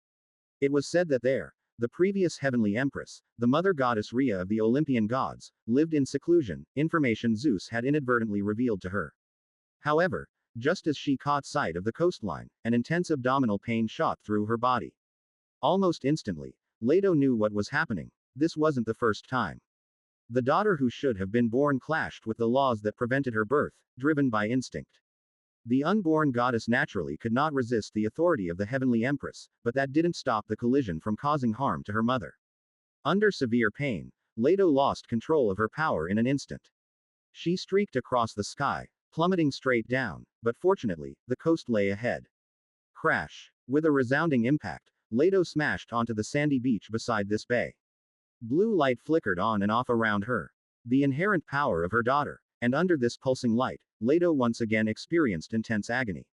It was said that there, the previous heavenly empress, the mother goddess Rhea of the Olympian gods, lived in seclusion, information Zeus had inadvertently revealed to her. However, just as she caught sight of the coastline, an intense abdominal pain shot through her body. Almost instantly, Leato knew what was happening. This wasn't the first time. The daughter who should have been born clashed with the laws that prevented her birth, driven by instinct. The unborn goddess naturally could not resist the authority of the heavenly empress, but that didn't stop the collision from causing harm to her mother. Under severe pain, Leato lost control of her power in an instant. She streaked across the sky, plummeting straight down, but fortunately, the coast lay ahead. Crash. With a resounding impact, Leato smashed onto the sandy beach beside this bay. Blue light flickered on and off around her. The inherent power of her daughter, and under this pulsing light, Leato once again experienced intense agony.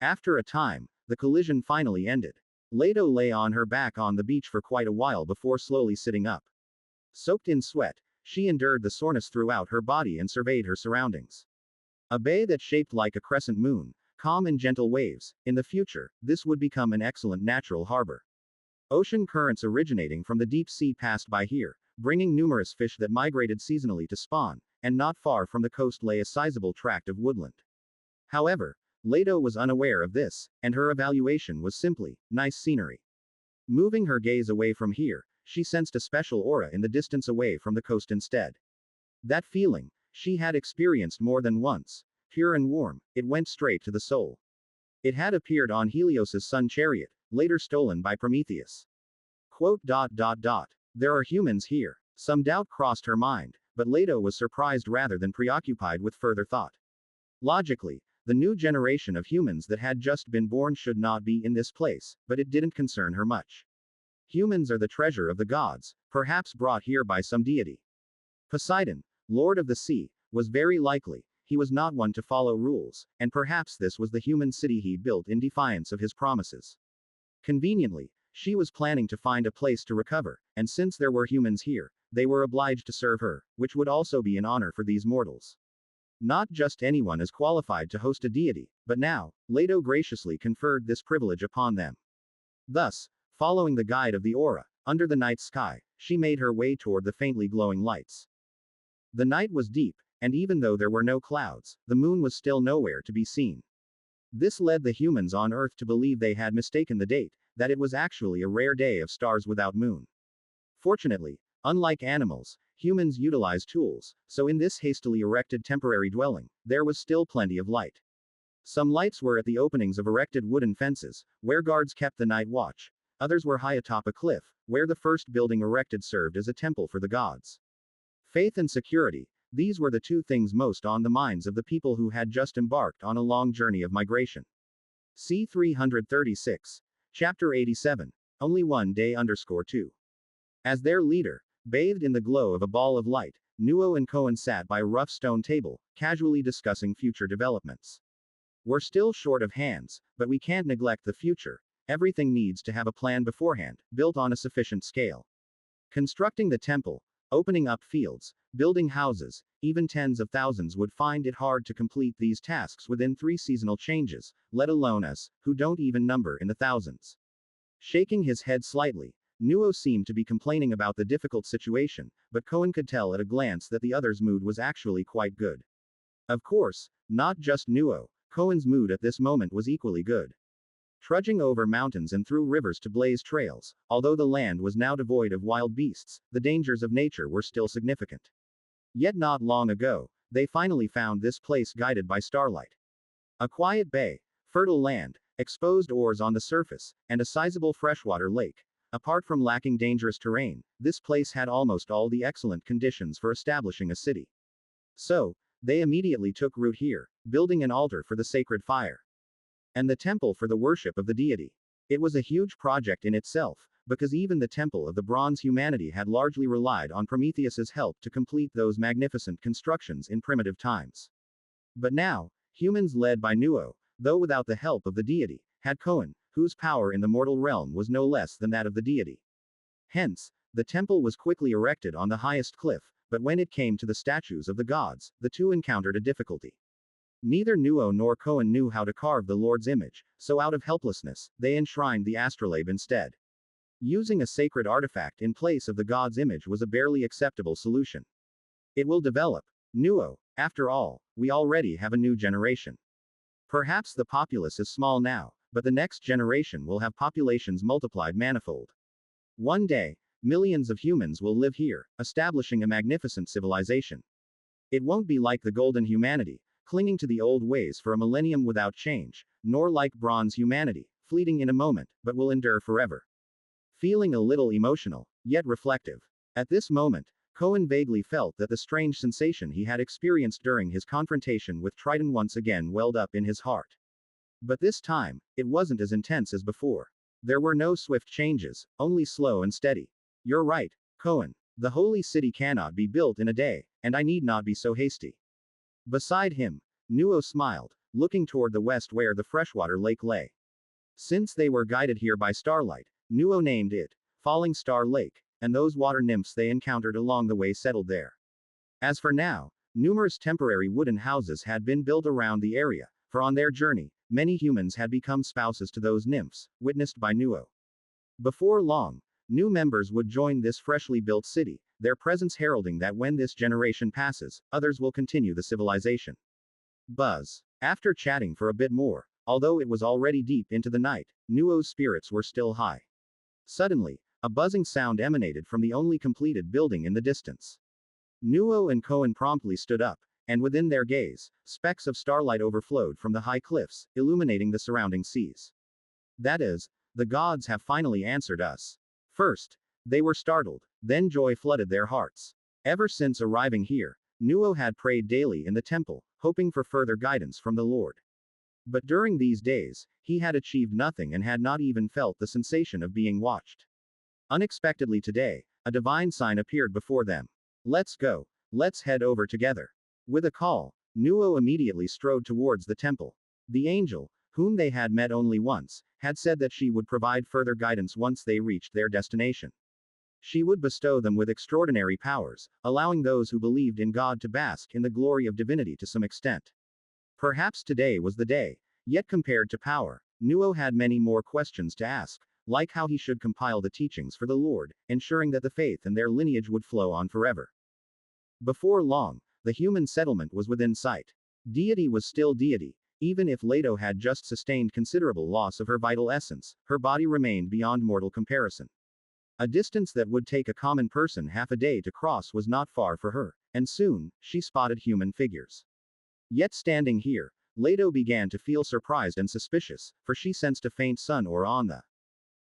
After a time, the collision finally ended. Leato lay on her back on the beach for quite a while before slowly sitting up. Soaked in sweat, she endured the soreness throughout her body and surveyed her surroundings. A bay that shaped like a crescent moon, calm and gentle waves. In the future, this would become an excellent natural harbor. Ocean currents originating from the deep sea passed by here, bringing numerous fish that migrated seasonally to spawn, and not far from the coast lay a sizable tract of woodland. However, Leato was unaware of this, and her evaluation was simply, nice scenery. Moving her gaze away from here, she sensed a special aura in the distance away from the coast instead. That feeling, she had experienced more than once, pure and warm, it went straight to the soul. It had appeared on Helios's sun chariot, later stolen by Prometheus. Quote. There are humans here. Some doubt crossed her mind, but Leato was surprised rather than preoccupied with further thought. Logically, the new generation of humans that had just been born should not be in this place, but it didn't concern her much. Humans are the treasure of the gods, perhaps brought here by some deity. Poseidon, lord of the sea, was very likely. He was not one to follow rules, and perhaps this was the human city he built in defiance of his promises. Conveniently, she was planning to find a place to recover, and since there were humans here, they were obliged to serve her, which would also be an honor for these mortals. Not just anyone is qualified to host a deity, but now, Leato graciously conferred this privilege upon them. Thus, following the guide of the aura, under the night sky, she made her way toward the faintly glowing lights. The night was deep, and even though there were no clouds, the moon was still nowhere to be seen. This led the humans on Earth to believe they had mistaken the date, that it was actually a rare day of stars without moon. Fortunately, unlike animals, humans utilize tools, so in this hastily erected temporary dwelling, there was still plenty of light. Some lights were at the openings of erected wooden fences, where guards kept the night watch. Others were high atop a cliff, where the first building erected served as a temple for the gods. Faith and security, these were the two things most on the minds of the people who had just embarked on a long journey of migration. C. 336. Chapter 87. Only one day _2. As their leader, bathed in the glow of a ball of light, Nuo and Cohen sat by a rough stone table, casually discussing future developments. We're still short of hands, but we can't neglect the future. Everything needs to have a plan beforehand, built on a sufficient scale. Constructing the temple, opening up fields, building houses, even tens of thousands would find it hard to complete these tasks within 3 seasonal changes, let alone us, who don't even number in the thousands. Shaking his head slightly, Nuo seemed to be complaining about the difficult situation, but Cohen could tell at a glance that the other's mood was actually quite good. Of course, not just Nuo, Cohen's mood at this moment was equally good. Trudging over mountains and through rivers to blaze trails, although the land was now devoid of wild beasts, the dangers of nature were still significant. Yet not long ago, they finally found this place guided by starlight. A quiet bay, fertile land, exposed ores on the surface, and a sizable freshwater lake. Apart from lacking dangerous terrain, this place had almost all the excellent conditions for establishing a city. So, they immediately took root here, building an altar for the sacred fire. And the temple for the worship of the deity. It was a huge project in itself, because even the temple of the bronze humanity had largely relied on Prometheus's help to complete those magnificent constructions in primitive times. But now, humans led by Nuo, though without the help of the deity, had Cohen, whose power in the mortal realm was no less than that of the deity. Hence, the temple was quickly erected on the highest cliff, but when it came to the statues of the gods, the two encountered a difficulty. Neither Nuo nor Cohen knew how to carve the Lord's image, so out of helplessness, they enshrined the astrolabe instead. Using a sacred artifact in place of the god's image was a barely acceptable solution. It will develop. Nuo, after all, we already have a new generation. Perhaps the populace is small now, but the next generation will have populations multiplied manifold. One day, millions of humans will live here, establishing a magnificent civilization. It won't be like the golden humanity, clinging to the old ways for a millennium without change, nor like bronze humanity, fleeting in a moment, but will endure forever. Feeling a little emotional, yet reflective. At this moment, Cohen vaguely felt that the strange sensation he had experienced during his confrontation with Triton once again welled up in his heart. But this time, it wasn't as intense as before. There were no swift changes, only slow and steady. You're right, Cohen. The holy city cannot be built in a day, and I need not be so hasty. Beside him, Nuo smiled, looking toward the west where the freshwater lake lay. Since they were guided here by starlight, Nuo named it Falling Star Lake, and those water nymphs they encountered along the way settled there. As for now, numerous temporary wooden houses had been built around the area, for on their journey, many humans had become spouses to those nymphs, witnessed by Nuo. Before long, new members would join this freshly built city, their presence heralding that when this generation passes, others will continue the civilization. Buzz. After chatting for a bit more, although it was already deep into the night, Nuo's spirits were still high. Suddenly, a buzzing sound emanated from the only completed building in the distance. Nuo and Cohen promptly stood up, and within their gaze, specks of starlight overflowed from the high cliffs, illuminating the surrounding seas. That is, the gods have finally answered us. First, they were startled, then joy flooded their hearts. Ever since arriving here, Nuo had prayed daily in the temple, hoping for further guidance from the Lord. But during these days, he had achieved nothing and had not even felt the sensation of being watched. Unexpectedly today, a divine sign appeared before them. Let's go. Let's head over together. With a call, Nuo immediately strode towards the temple. The angel, whom they had met only once, had said that she would provide further guidance once they reached their destination. She would bestow them with extraordinary powers, allowing those who believed in God to bask in the glory of divinity to some extent. Perhaps today was the day, yet compared to power, Nuo had many more questions to ask, like how he should compile the teachings for the Lord, ensuring that the faith and their lineage would flow on forever. Before long, the human settlement was within sight. Deity was still deity. Even if Leato had just sustained considerable loss of her vital essence, her body remained beyond mortal comparison. A distance that would take a common person half a day to cross was not far for her, and soon, she spotted human figures. Yet standing here, Leato began to feel surprised and suspicious, for she sensed a faint sun aura on the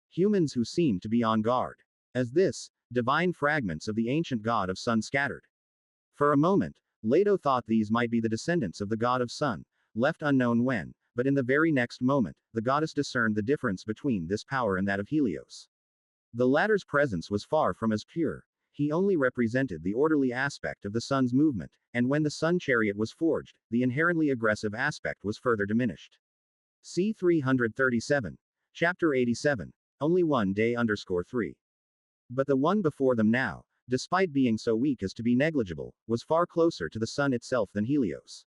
humans who seemed to be on guard. As this, divine fragments of the ancient god of sun scattered. For a moment, Leato thought these might be the descendants of the god of sun, left unknown when, but in the very next moment, the goddess discerned the difference between this power and that of Helios. The latter's presence was far from as pure. He only represented the orderly aspect of the sun's movement, and when the sun chariot was forged, the inherently aggressive aspect was further diminished. C. 337. Chapter 87. Only one day _3. But the one before them now, despite being so weak as to be negligible, was far closer to the sun itself than Helios.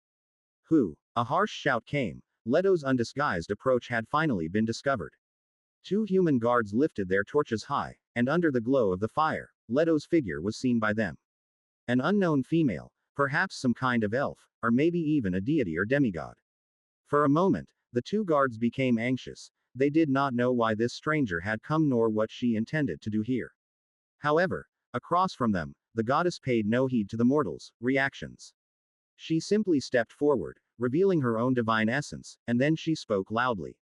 Who? A harsh shout came. Leto's undisguised approach had finally been discovered. Two human guards lifted their torches high, and under the glow of the fire, Leto's figure was seen by them. An unknown female, perhaps some kind of elf, or maybe even a deity or demigod. For a moment, the two guards became anxious. They did not know why this stranger had come nor what she intended to do here. However, across from them, the goddess paid no heed to the mortals' reactions. She simply stepped forward, revealing her own divine essence, and then she spoke loudly.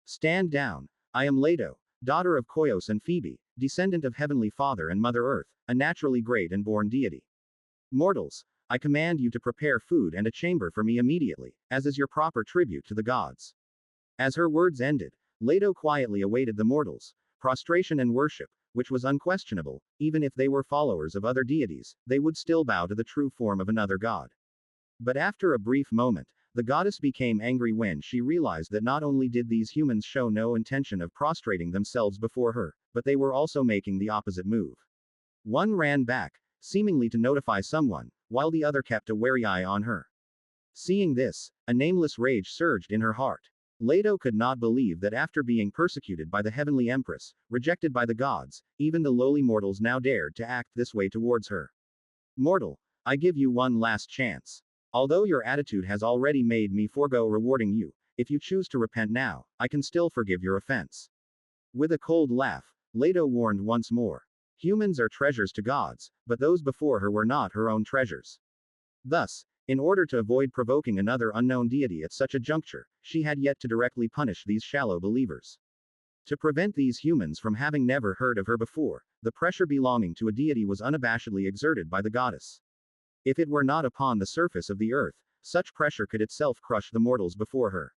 Stand down. I am Leato, daughter of Koios and Phoebe, descendant of Heavenly Father and Mother Earth, a naturally great and born deity. Mortals, I command you to prepare food and a chamber for me immediately, as is your proper tribute to the gods. As her words ended, Leato quietly awaited the mortals' prostration and worship, which was unquestionable. Even if they were followers of other deities, they would still bow to the true form of another god. But after a brief moment, the goddess became angry when she realized that not only did these humans show no intention of prostrating themselves before her, but they were also making the opposite move. One ran back, seemingly to notify someone, while the other kept a wary eye on her. Seeing this, a nameless rage surged in her heart. Leato could not believe that after being persecuted by the heavenly empress, rejected by the gods, even the lowly mortals now dared to act this way towards her. Mortal, I give you one last chance. Although your attitude has already made me forego rewarding you, if you choose to repent now, I can still forgive your offense. With a cold laugh, Leato warned once more. Humans are treasures to gods, but those before her were not her own treasures. Thus, in order to avoid provoking another unknown deity at such a juncture, she had yet to directly punish these shallow believers. To prevent these humans from having never heard of her before, the pressure belonging to a deity was unabashedly exerted by the goddess. If it were not upon the surface of the earth, such pressure could itself crush the mortals before her.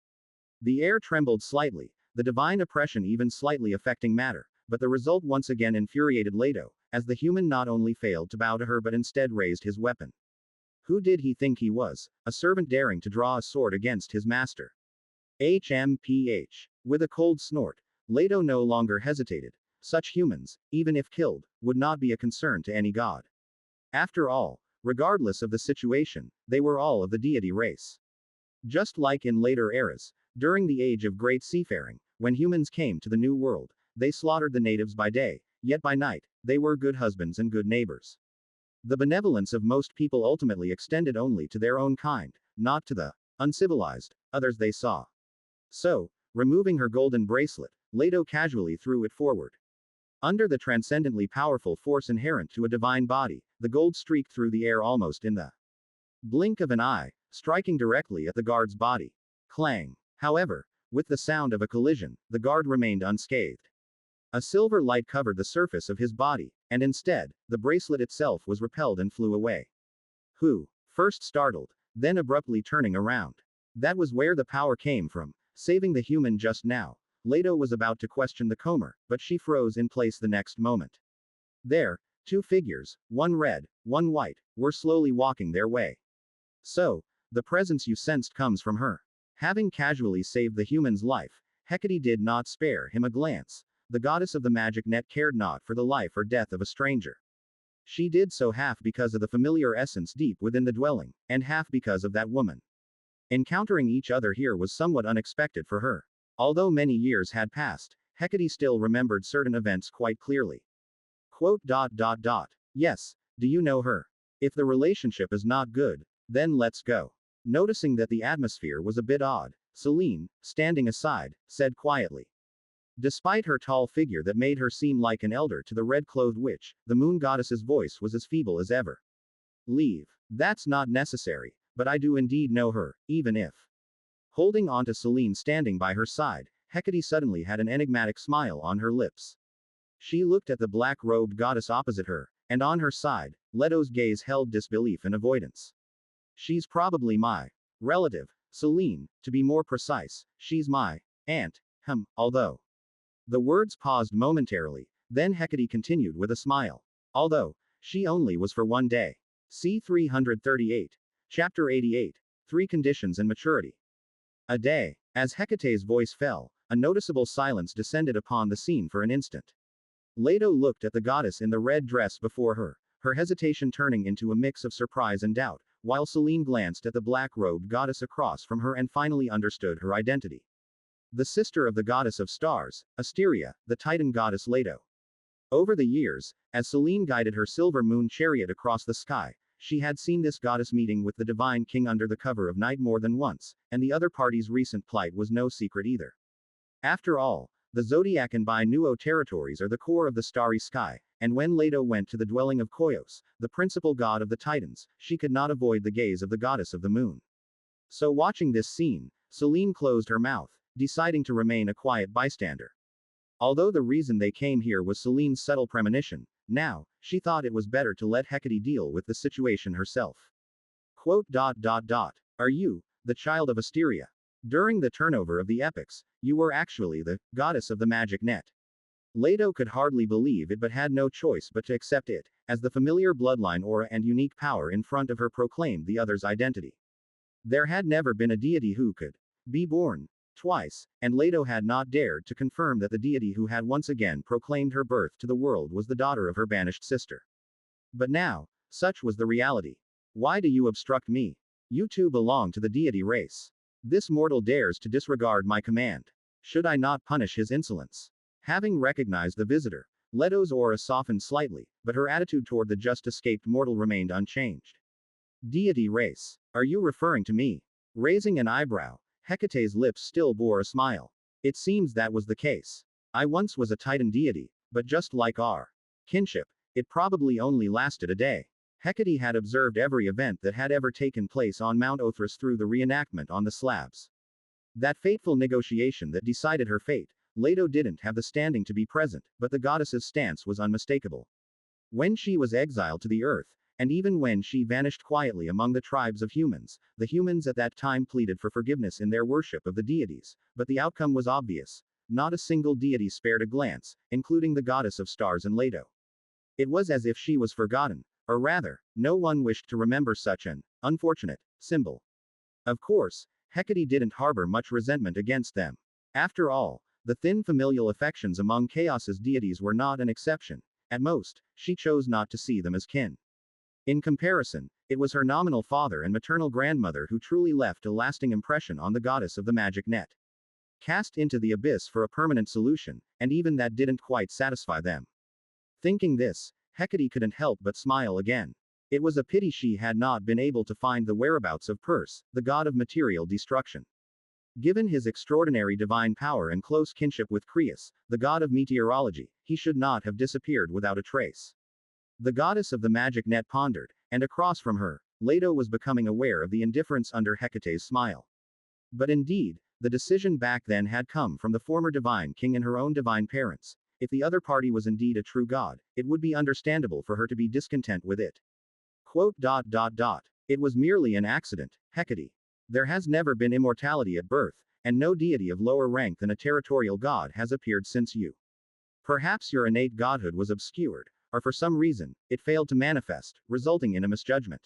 The air trembled slightly, the divine oppression even slightly affecting matter, but the result once again infuriated Leato, as the human not only failed to bow to her but instead raised his weapon. Who did he think he was? A servant daring to draw a sword against his master. HMPH. With a cold snort, Leato no longer hesitated. Such humans, even if killed, would not be a concern to any god. After all, regardless of the situation, they were all of the deity race. Just like in later eras, during the age of great seafaring, when humans came to the New World, they slaughtered the natives by day, yet by night, they were good husbands and good neighbors. The benevolence of most people ultimately extended only to their own kind, not to the uncivilized others they saw. So, removing her golden bracelet, Leato casually threw it forward. Under the transcendently powerful force inherent to a divine body, the gold streaked through the air almost in the blink of an eye, striking directly at the guard's body. Clang. However, with the sound of a collision, the guard remained unscathed. A silver light covered the surface of his body, and instead, the bracelet itself was repelled and flew away. Who? First startled, then abruptly turning around. That was where the power came from, saving the human just now. Leato was about to question the comer, but she froze in place the next moment. There, two figures, one red, one white, were slowly walking their way. So, the presence you sensed comes from her. Having casually saved the human's life, Hecate did not spare him a glance. The goddess of the magic net cared not for the life or death of a stranger. She did so half because of the familiar essence deep within the dwelling, and half because of that woman. Encountering each other here was somewhat unexpected for her. Although many years had passed, Hecate still remembered certain events quite clearly. Quote. Yes, do you know her? If the relationship is not good, then let's go. Noticing that the atmosphere was a bit odd, Selene, standing aside, said quietly. Despite her tall figure that made her seem like an elder to the red-clothed witch, the moon goddess's voice was as feeble as ever. Leave. That's not necessary, but I do indeed know her, even if. Holding on to Selene standing by her side, Hecate suddenly had an enigmatic smile on her lips. She looked at the black-robed goddess opposite her, and on her side, Leto's gaze held disbelief and avoidance. She's probably my relative, Selene, to be more precise, she's my aunt, although. The words paused momentarily, then Hecate continued with a smile. Although, she only was for one day. See 338. Chapter 88. 3 Conditions and Maturity. A day. As Hecate's voice fell, a noticeable silence descended upon the scene for an instant. Leato looked at the goddess in the red dress before her, her hesitation turning into a mix of surprise and doubt, while Selene glanced at the black-robed goddess across from her and finally understood her identity. The sister of the goddess of stars, Asteria, the Titan goddess Leato. Over the years, as Selene guided her silver moon chariot across the sky, she had seen this goddess meeting with the divine king under the cover of night more than once, and the other party's recent plight was no secret either. After all, the zodiac and binuo territories are the core of the starry sky, and when Leato went to the dwelling of Koios, the principal god of the Titans, she could not avoid the gaze of the goddess of the moon. So watching this scene, Selene closed her mouth, deciding to remain a quiet bystander. Although the reason they came here was Selene's subtle premonition, now, she thought it was better to let Hecate deal with the situation herself. Quote. Are you the child of Asteria? During the turnover of the epics, you were actually the goddess of the magic net. Leato could hardly believe it but had no choice but to accept it, as the familiar bloodline aura and unique power in front of her proclaimed the other's identity. There had never been a deity who could be born twice, and Leato had not dared to confirm that the deity who had once again proclaimed her birth to the world was the daughter of her banished sister. But now, such was the reality. Why do you obstruct me? You too belong to the deity race. This mortal dares to disregard my command. Should I not punish his insolence? Having recognized the visitor, Leto's aura softened slightly, but her attitude toward the just escaped mortal remained unchanged. Deity race. Are you referring to me? Raising an eyebrow, Hecate's lips still bore a smile. It seems that was the case. I once was a Titan deity, but just like our kinship, it probably only lasted a day. Hecate had observed every event that had ever taken place on Mount Othrys through the reenactment on the slabs. That fateful negotiation that decided her fate, Leato didn't have the standing to be present, but the goddess's stance was unmistakable. When she was exiled to the earth, and even when she vanished quietly among the tribes of humans, the humans at that time pleaded for forgiveness in their worship of the deities, but the outcome was obvious. Not a single deity spared a glance, including the goddess of stars and Leato. It was as if she was forgotten, or rather, no one wished to remember such an unfortunate symbol. Of course, Hecate didn't harbor much resentment against them. After all, the thin familial affections among Chaos's deities were not an exception. At most, she chose not to see them as kin. In comparison, it was her nominal father and maternal grandmother who truly left a lasting impression on the goddess of the magic net. Cast into the abyss for a permanent solution, and even that didn't quite satisfy them. Thinking this, Hecate couldn't help but smile again. It was a pity she had not been able to find the whereabouts of Perse, the god of material destruction. Given his extraordinary divine power and close kinship with Creus, the god of meteorology, he should not have disappeared without a trace. The goddess of the magic net pondered, and across from her, Leato was becoming aware of the indifference under Hecate's smile. But indeed, the decision back then had come from the former divine king and her own divine parents. If the other party was indeed a true god, it would be understandable for her to be discontent with it. It was merely an accident, Hecate. There has never been immortality at birth, and no deity of lower rank than a territorial god has appeared since you. Perhaps your innate godhood was obscured, or for some reason, it failed to manifest, resulting in a misjudgment.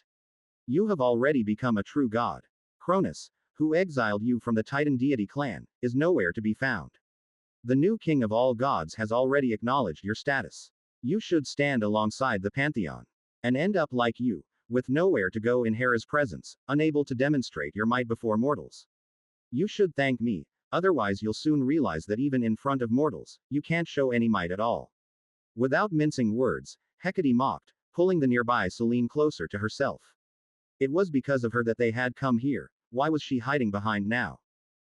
You have already become a true god. Cronus, who exiled you from the Titan deity clan, is nowhere to be found. The new king of all gods has already acknowledged your status. You should stand alongside the pantheon. And end up like you, with nowhere to go in Hera's presence, unable to demonstrate your might before mortals. You should thank me, otherwise you'll soon realize that even in front of mortals, you can't show any might at all. Without mincing words, Hecate mocked, pulling the nearby Selene closer to herself. It was because of her that they had come here. Why was she hiding behind now?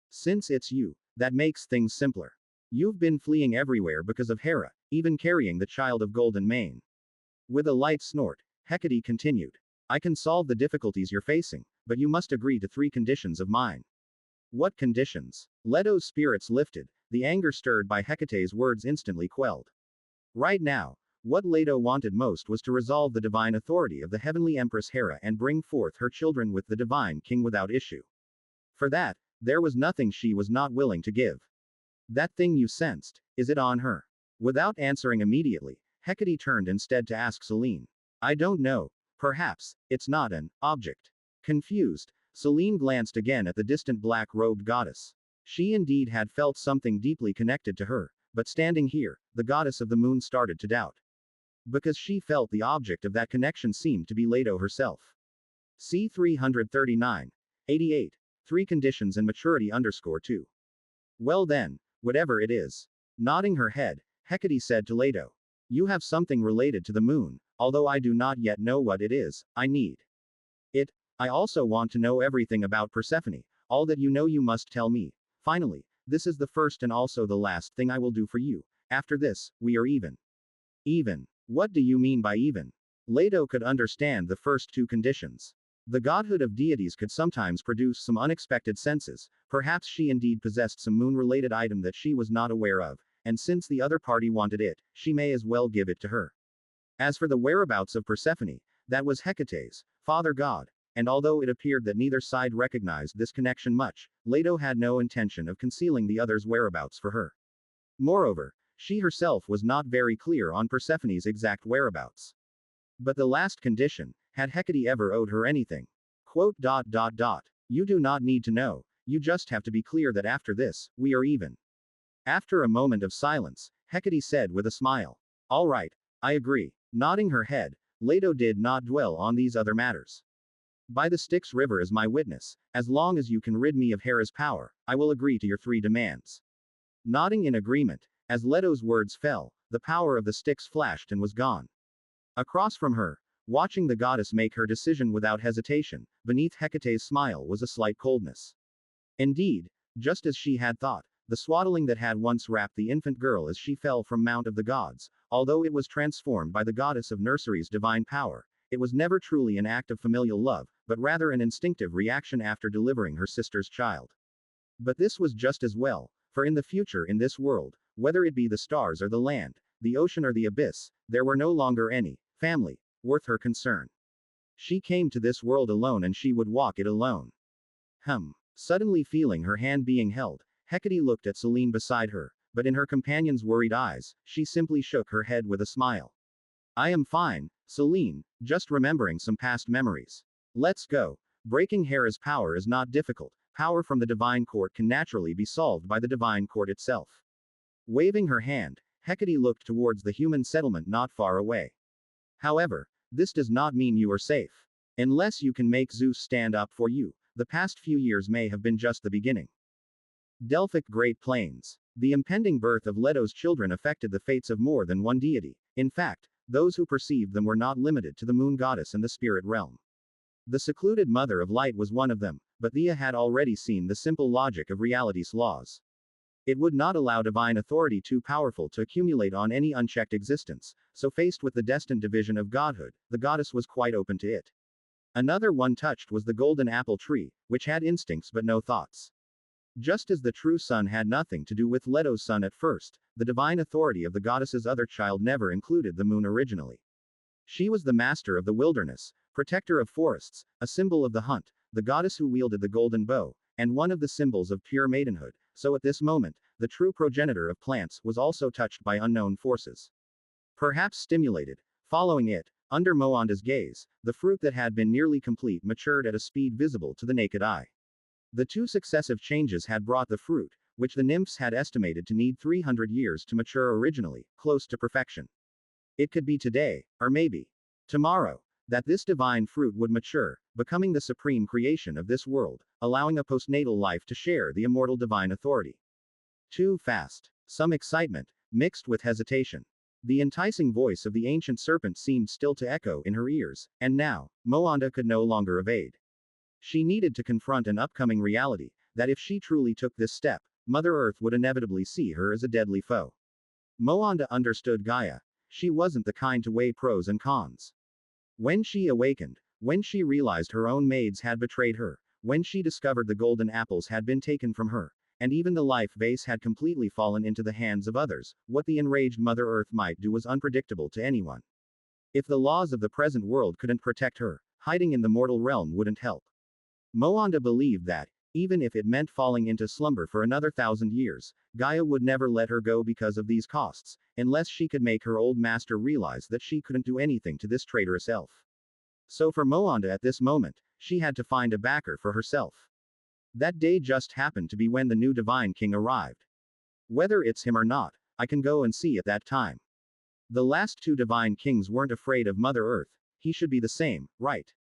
Since it's you, that makes things simpler. You've been fleeing everywhere because of Hera, even carrying the child of golden mane. With a light snort, Hecate continued. I can solve the difficulties you're facing, but you must agree to 3 conditions of mine. What conditions? Leto's spirits lifted, the anger stirred by Hecate's words instantly quelled. Right now, what Leato wanted most was to resolve the divine authority of the heavenly Empress Hera and bring forth her children with the divine king without issue. For that, there was nothing she was not willing to give. That thing you sensed, is it on her? Without answering immediately, Hecate turned instead to ask Selene. I don't know. Perhaps, it's not an object. Confused, Selene glanced again at the distant black-robed goddess. She indeed had felt something deeply connected to her, but standing here, the goddess of the moon started to doubt. Because she felt the object of that connection seemed to be Leato herself. C 339. 88. 3 conditions and maturity _2. Well then, whatever it is. Nodding her head, Hecate said to Leato. You have something related to the moon, although I do not yet know what it is, I need it. I also want to know everything about Persephone, all that you know you must tell me. Finally, this is the first and also the last thing I will do for you. After this, we are even. Even. What do you mean by even? Leato could understand the first 2 conditions. The godhood of deities could sometimes produce some unexpected senses. Perhaps she indeed possessed some moon-related item that she was not aware of, and since the other party wanted it, she may as well give it to her. As for the whereabouts of Persephone, that was Hecate's father god, and although it appeared that neither side recognized this connection much, Leato had no intention of concealing the other's whereabouts for her. Moreover, she herself was not very clear on Persephone's exact whereabouts. But the last condition, had Hecate ever owed her anything? You do not need to know, you just have to be clear that after this, we are even. After a moment of silence, Hecate said with a smile. All right, I agree. Nodding her head, Leato did not dwell on these other matters. By the Styx River as my witness, as long as you can rid me of Hera's power, I will agree to your 3 demands. Nodding in agreement, as Leto's words fell, the power of the Styx flashed and was gone. Across from her, watching the goddess make her decision without hesitation, beneath Hecate's smile was a slight coldness. Indeed, just as she had thought, the swaddling that had once wrapped the infant girl as she fell from Mount of the Gods, although it was transformed by the goddess of nursery's divine power, it was never truly an act of familial love, but rather an instinctive reaction after delivering her sister's child. But this was just as well, for in the future in this world, whether it be the stars or the land, the ocean or the abyss, there were no longer any family worth her concern. She came to this world alone and she would walk it alone. Suddenly feeling her hand being held, Hecate looked at Selene beside her, but in her companion's worried eyes, she simply shook her head with a smile. I am fine, Selene, just remembering some past memories. Let's go. Breaking Hera's power is not difficult. Power from the divine court can naturally be solved by the divine court itself. Waving her hand, Hecate looked towards the human settlement not far away. However, this does not mean you are safe. Unless you can make Zeus stand up for you, the past few years may have been just the beginning. Delphic Great Plains. The impending birth of Leto's children affected the fates of more than one deity. In fact, those who perceived them were not limited to the moon goddess and the spirit realm. The secluded mother of light was one of them, but Thea had already seen the simple logic of reality's laws. It would not allow divine authority too powerful to accumulate on any unchecked existence, so faced with the destined division of godhood, the goddess was quite open to it. Another one touched was the golden apple tree, which had instincts but no thoughts. Just as the true son had nothing to do with Leto's son at first, the divine authority of the goddess's other child never included the moon originally. She was the master of the wilderness, protector of forests, a symbol of the hunt, the goddess who wielded the golden bow, and one of the symbols of pure maidenhood, so at this moment, the true progenitor of plants was also touched by unknown forces. Perhaps stimulated, following it, under Moanda's gaze, the fruit that had been nearly complete matured at a speed visible to the naked eye. The 2 successive changes had brought the fruit, which the nymphs had estimated to need 300 years to mature originally, close to perfection. It could be today, or maybe tomorrow, that this divine fruit would mature, becoming the supreme creation of this world, allowing a postnatal life to share the immortal divine authority. Too fast. Some excitement, mixed with hesitation. The enticing voice of the ancient serpent seemed still to echo in her ears, and now, Moanda could no longer evade. She needed to confront an upcoming reality, that if she truly took this step, Mother Earth would inevitably see her as a deadly foe. Moanda understood Gaia. She wasn't the kind to weigh pros and cons. When she awakened, when she realized her own maids had betrayed her, when she discovered the golden apples had been taken from her, and even the life vase had completely fallen into the hands of others, what the enraged Mother Earth might do was unpredictable to anyone. If the laws of the present world couldn't protect her, hiding in the mortal realm wouldn't help. Moanda believed that, even if it meant falling into slumber for another 1,000 years, Gaia would never let her go because of these costs, unless she could make her old master realize that she couldn't do anything to this traitorous elf. So for Moanda at this moment, she had to find a backer for herself. That day just happened to be when the new divine king arrived. Whether it's him or not, I can go and see at that time. The last 2 divine kings weren't afraid of Mother Earth, he should be the same, right?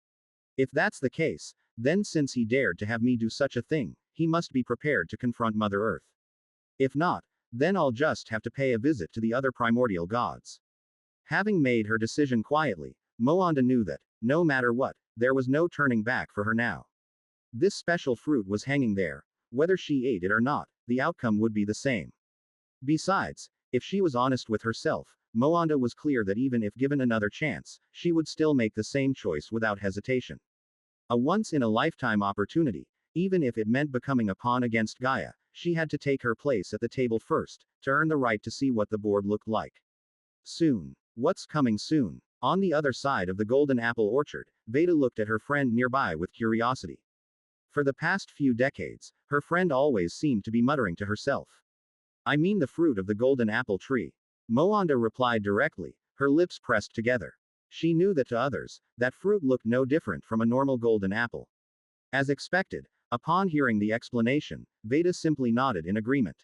If that's the case, then since he dared to have me do such a thing, he must be prepared to confront Mother Earth. If not, then I'll just have to pay a visit to the other primordial gods. Having made her decision quietly, Moanda knew that, no matter what, there was no turning back for her now. This special fruit was hanging there. Whether she ate it or not, the outcome would be the same. Besides, if she was honest with herself, Moanda was clear that even if given another chance, she would still make the same choice without hesitation. A once-in-a-lifetime opportunity, even if it meant becoming a pawn against Gaia, she had to take her place at the table first, to earn the right to see what the board looked like. Soon. What's coming soon? On the other side of the golden apple orchard, Veda looked at her friend nearby with curiosity. For the past few decades, her friend always seemed to be muttering to herself. I mean the fruit of the golden apple tree. Moanda replied directly, her lips pressed together. She knew that to others, that fruit looked no different from a normal golden apple. As expected, upon hearing the explanation, Veda simply nodded in agreement.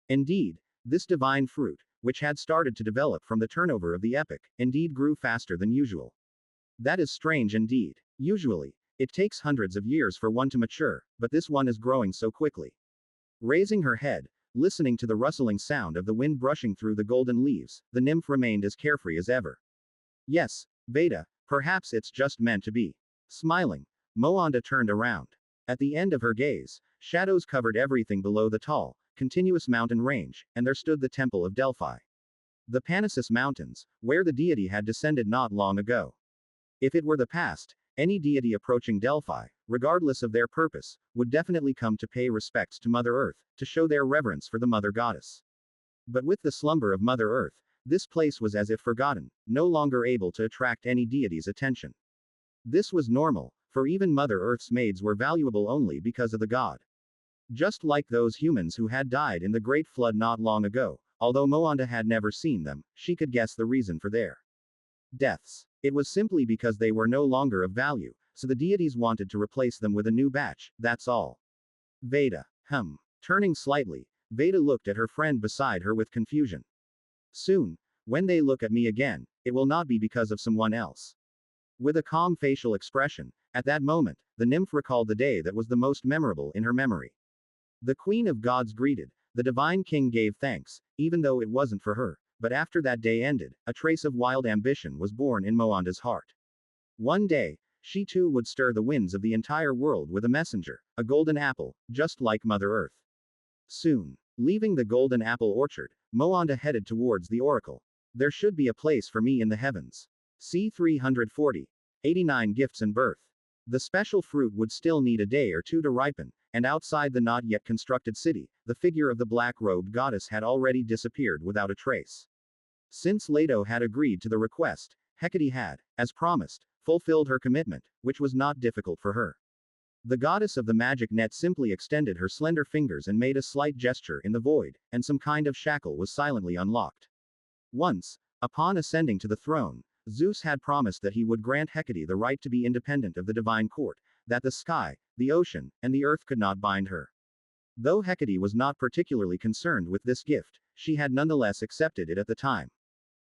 Indeed, this divine fruit, which had started to develop from the turnover of the epic, indeed grew faster than usual. That is strange indeed. Usually, It takes hundreds of years for one to mature, but this one is growing so quickly. Raising her head, listening to the rustling sound of the wind brushing through the golden leaves, the nymph remained as carefree as ever. Yes, Veda, perhaps it's just meant to be. Smiling, Moanda turned around. At the end of her gaze, shadows covered everything below the tall, continuous mountain range, and there stood the Temple of Delphi. The Panassus Mountains, where the deity had descended not long ago. If it were the past, any deity approaching Delphi, regardless of their purpose, would definitely come to pay respects to Mother Earth, to show their reverence for the Mother Goddess. But with the slumber of Mother Earth, this place was as if forgotten, no longer able to attract any deity's attention. This was normal, for even Mother Earth's maids were valuable only because of the god. Just like those humans who had died in the Great Flood not long ago, although Moanda had never seen them, she could guess the reason for their deaths. It was simply because they were no longer of value, so the deities wanted to replace them with a new batch, that's all. Veda. Turning slightly, Veda looked at her friend beside her with confusion. Soon, when they look at me again, it will not be because of someone else. With a calm facial expression, at that moment, the nymph recalled the day that was the most memorable in her memory. The Queen of Gods greeted, the Divine King gave thanks, even though it wasn't for her, but after that day ended, a trace of wild ambition was born in Moanda's heart. One day, she too would stir the winds of the entire world with a messenger, a golden apple, just like Mother Earth. Soon, leaving the golden apple orchard, Moanda headed towards the oracle. There should be a place for me in the heavens. C 340. 89 Gifts and Birth. The special fruit would still need a day or two to ripen, and outside the not yet constructed city, the figure of the black-robed goddess had already disappeared without a trace. Since Leato had agreed to the request, Hecate had, as promised, fulfilled her commitment, which was not difficult for her. The goddess of the magic net simply extended her slender fingers and made a slight gesture in the void, and some kind of shackle was silently unlocked. Once, upon ascending to the throne, Zeus had promised that he would grant Hecate the right to be independent of the divine court, that the sky, the ocean, and the earth could not bind her. Though Hecate was not particularly concerned with this gift, she had nonetheless accepted it at the time.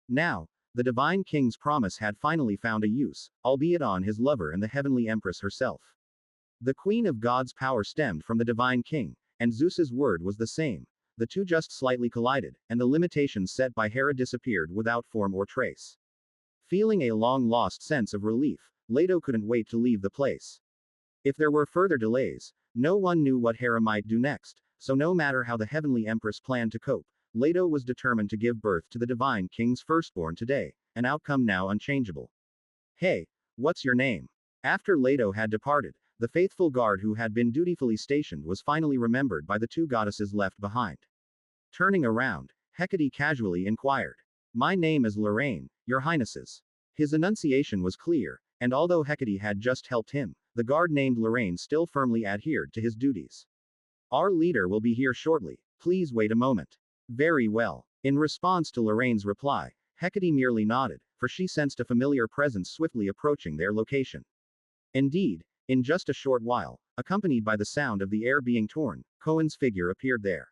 Now, the divine king's promise had finally found a use, albeit on his lover and the heavenly empress herself. The Queen of God's power stemmed from the divine king, and Zeus's word was the same. The two just slightly collided, and the limitations set by Hera disappeared without form or trace. Feeling a long-lost sense of relief, Leato couldn't wait to leave the place. If there were further delays, no one knew what Hera might do next, so no matter how the heavenly empress planned to cope, Leato was determined to give birth to the divine king's firstborn today, an outcome now unchangeable. Hey, what's your name? After Leato had departed, the faithful guard who had been dutifully stationed was finally remembered by the two goddesses left behind. Turning around, Hecate casually inquired. My name is Laine, your highnesses. His enunciation was clear, and although Hecate had just helped him, the guard named Laine still firmly adhered to his duties. Our leader will be here shortly, please wait a moment. Very well. In response to Lorraine's reply, Hecate merely nodded, for she sensed a familiar presence swiftly approaching their location. Indeed, in just a short while, accompanied by the sound of the air being torn, Cohen's figure appeared there.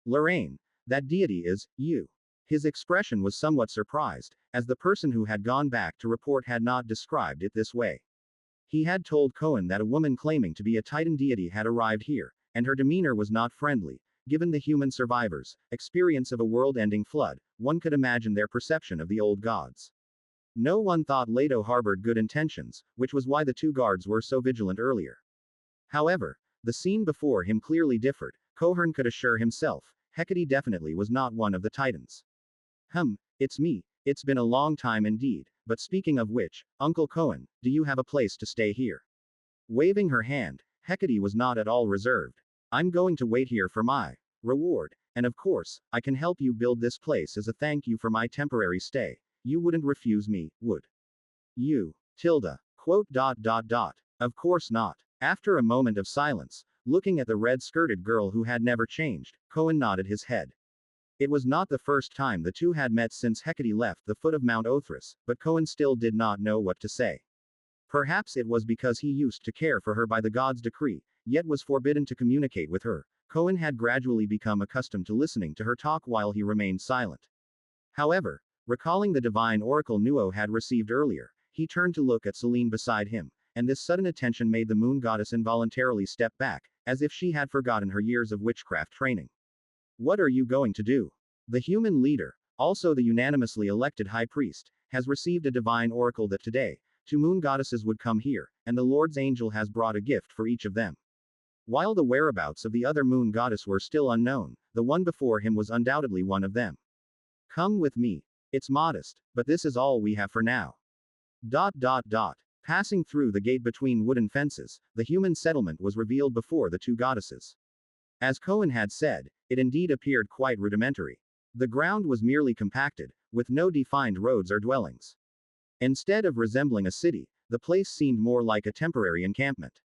Laine, that deity is, you. His expression was somewhat surprised, as the person who had gone back to report had not described it this way. He had told Cohen that a woman claiming to be a Titan deity had arrived here, and her demeanor was not friendly. Given the human survivors' experience of a world-ending flood, one could imagine their perception of the old gods. No one thought Leato harbored good intentions, which was why the two guards were so vigilant earlier. However, the scene before him clearly differed. Cohen could assure himself, Hecate definitely was not one of the Titans. It's me, it's been a long time indeed, but speaking of which, Uncle Cohen, do you have a place to stay here? Waving her hand, Hecate was not at all reserved. I'm going to wait here for my reward, and of course, I can help you build this place as a thank you for my temporary stay. You wouldn't refuse me, would you? Quote. Of course not. After a moment of silence, looking at the red-skirted girl who had never changed, Cohen nodded his head. It was not the first time the two had met since Hecate left the foot of Mount Othrys, but Cohen still did not know what to say. Perhaps it was because he used to care for her by the god's decree, yet was forbidden to communicate with her. Cohen had gradually become accustomed to listening to her talk while he remained silent. However, recalling the divine oracle Nuo had received earlier, he turned to look at Selene beside him, and this sudden attention made the moon goddess involuntarily step back, as if she had forgotten her years of witchcraft training. What are you going to do? The human leader, also the unanimously elected high priest, has received a divine oracle that today, 2 moon goddesses would come here, and the Lord's angel has brought a gift for each of them. While the whereabouts of the other moon goddess were still unknown, the one before him was undoubtedly one of them. Come with me. It's modest, but this is all we have for now. Passing through the gate between wooden fences, the human settlement was revealed before the 2 goddesses. As Cohen had said, it indeed appeared quite rudimentary. The ground was merely compacted, with no defined roads or dwellings. Instead of resembling a city, the place seemed more like a temporary encampment.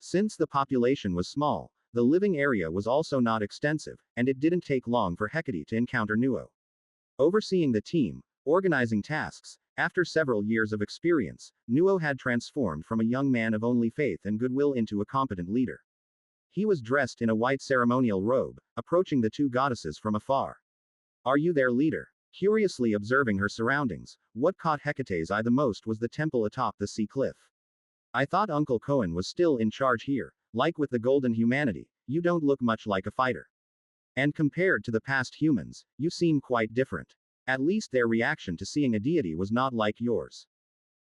Since the population was small, the living area was also not extensive, and it didn't take long for Hecate to encounter Nuo. Overseeing the team, organizing tasks, after several years of experience, Nuo had transformed from a young man of only faith and goodwill into a competent leader. He was dressed in a white ceremonial robe, approaching the 2 goddesses from afar. Are you their leader? Curiously observing her surroundings, what caught Hecate's eye the most was the temple atop the sea cliff. I thought Uncle Cohen was still in charge here. Like with the golden humanity, you don't look much like a fighter. And compared to the past humans, you seem quite different. At least their reaction to seeing a deity was not like yours.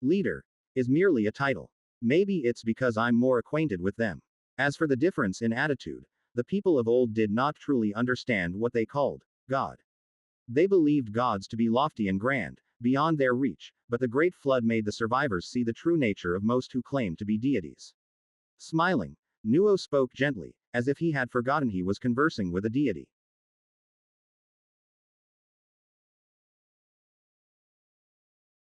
Leader is merely a title. Maybe it's because I'm more acquainted with them. As for the difference in attitude, the people of old did not truly understand what they called God. They believed gods to be lofty and grand, beyond their reach, but the great flood made the survivors see the true nature of most who claimed to be deities. Smiling, Nuo spoke gently, as if he had forgotten he was conversing with a deity.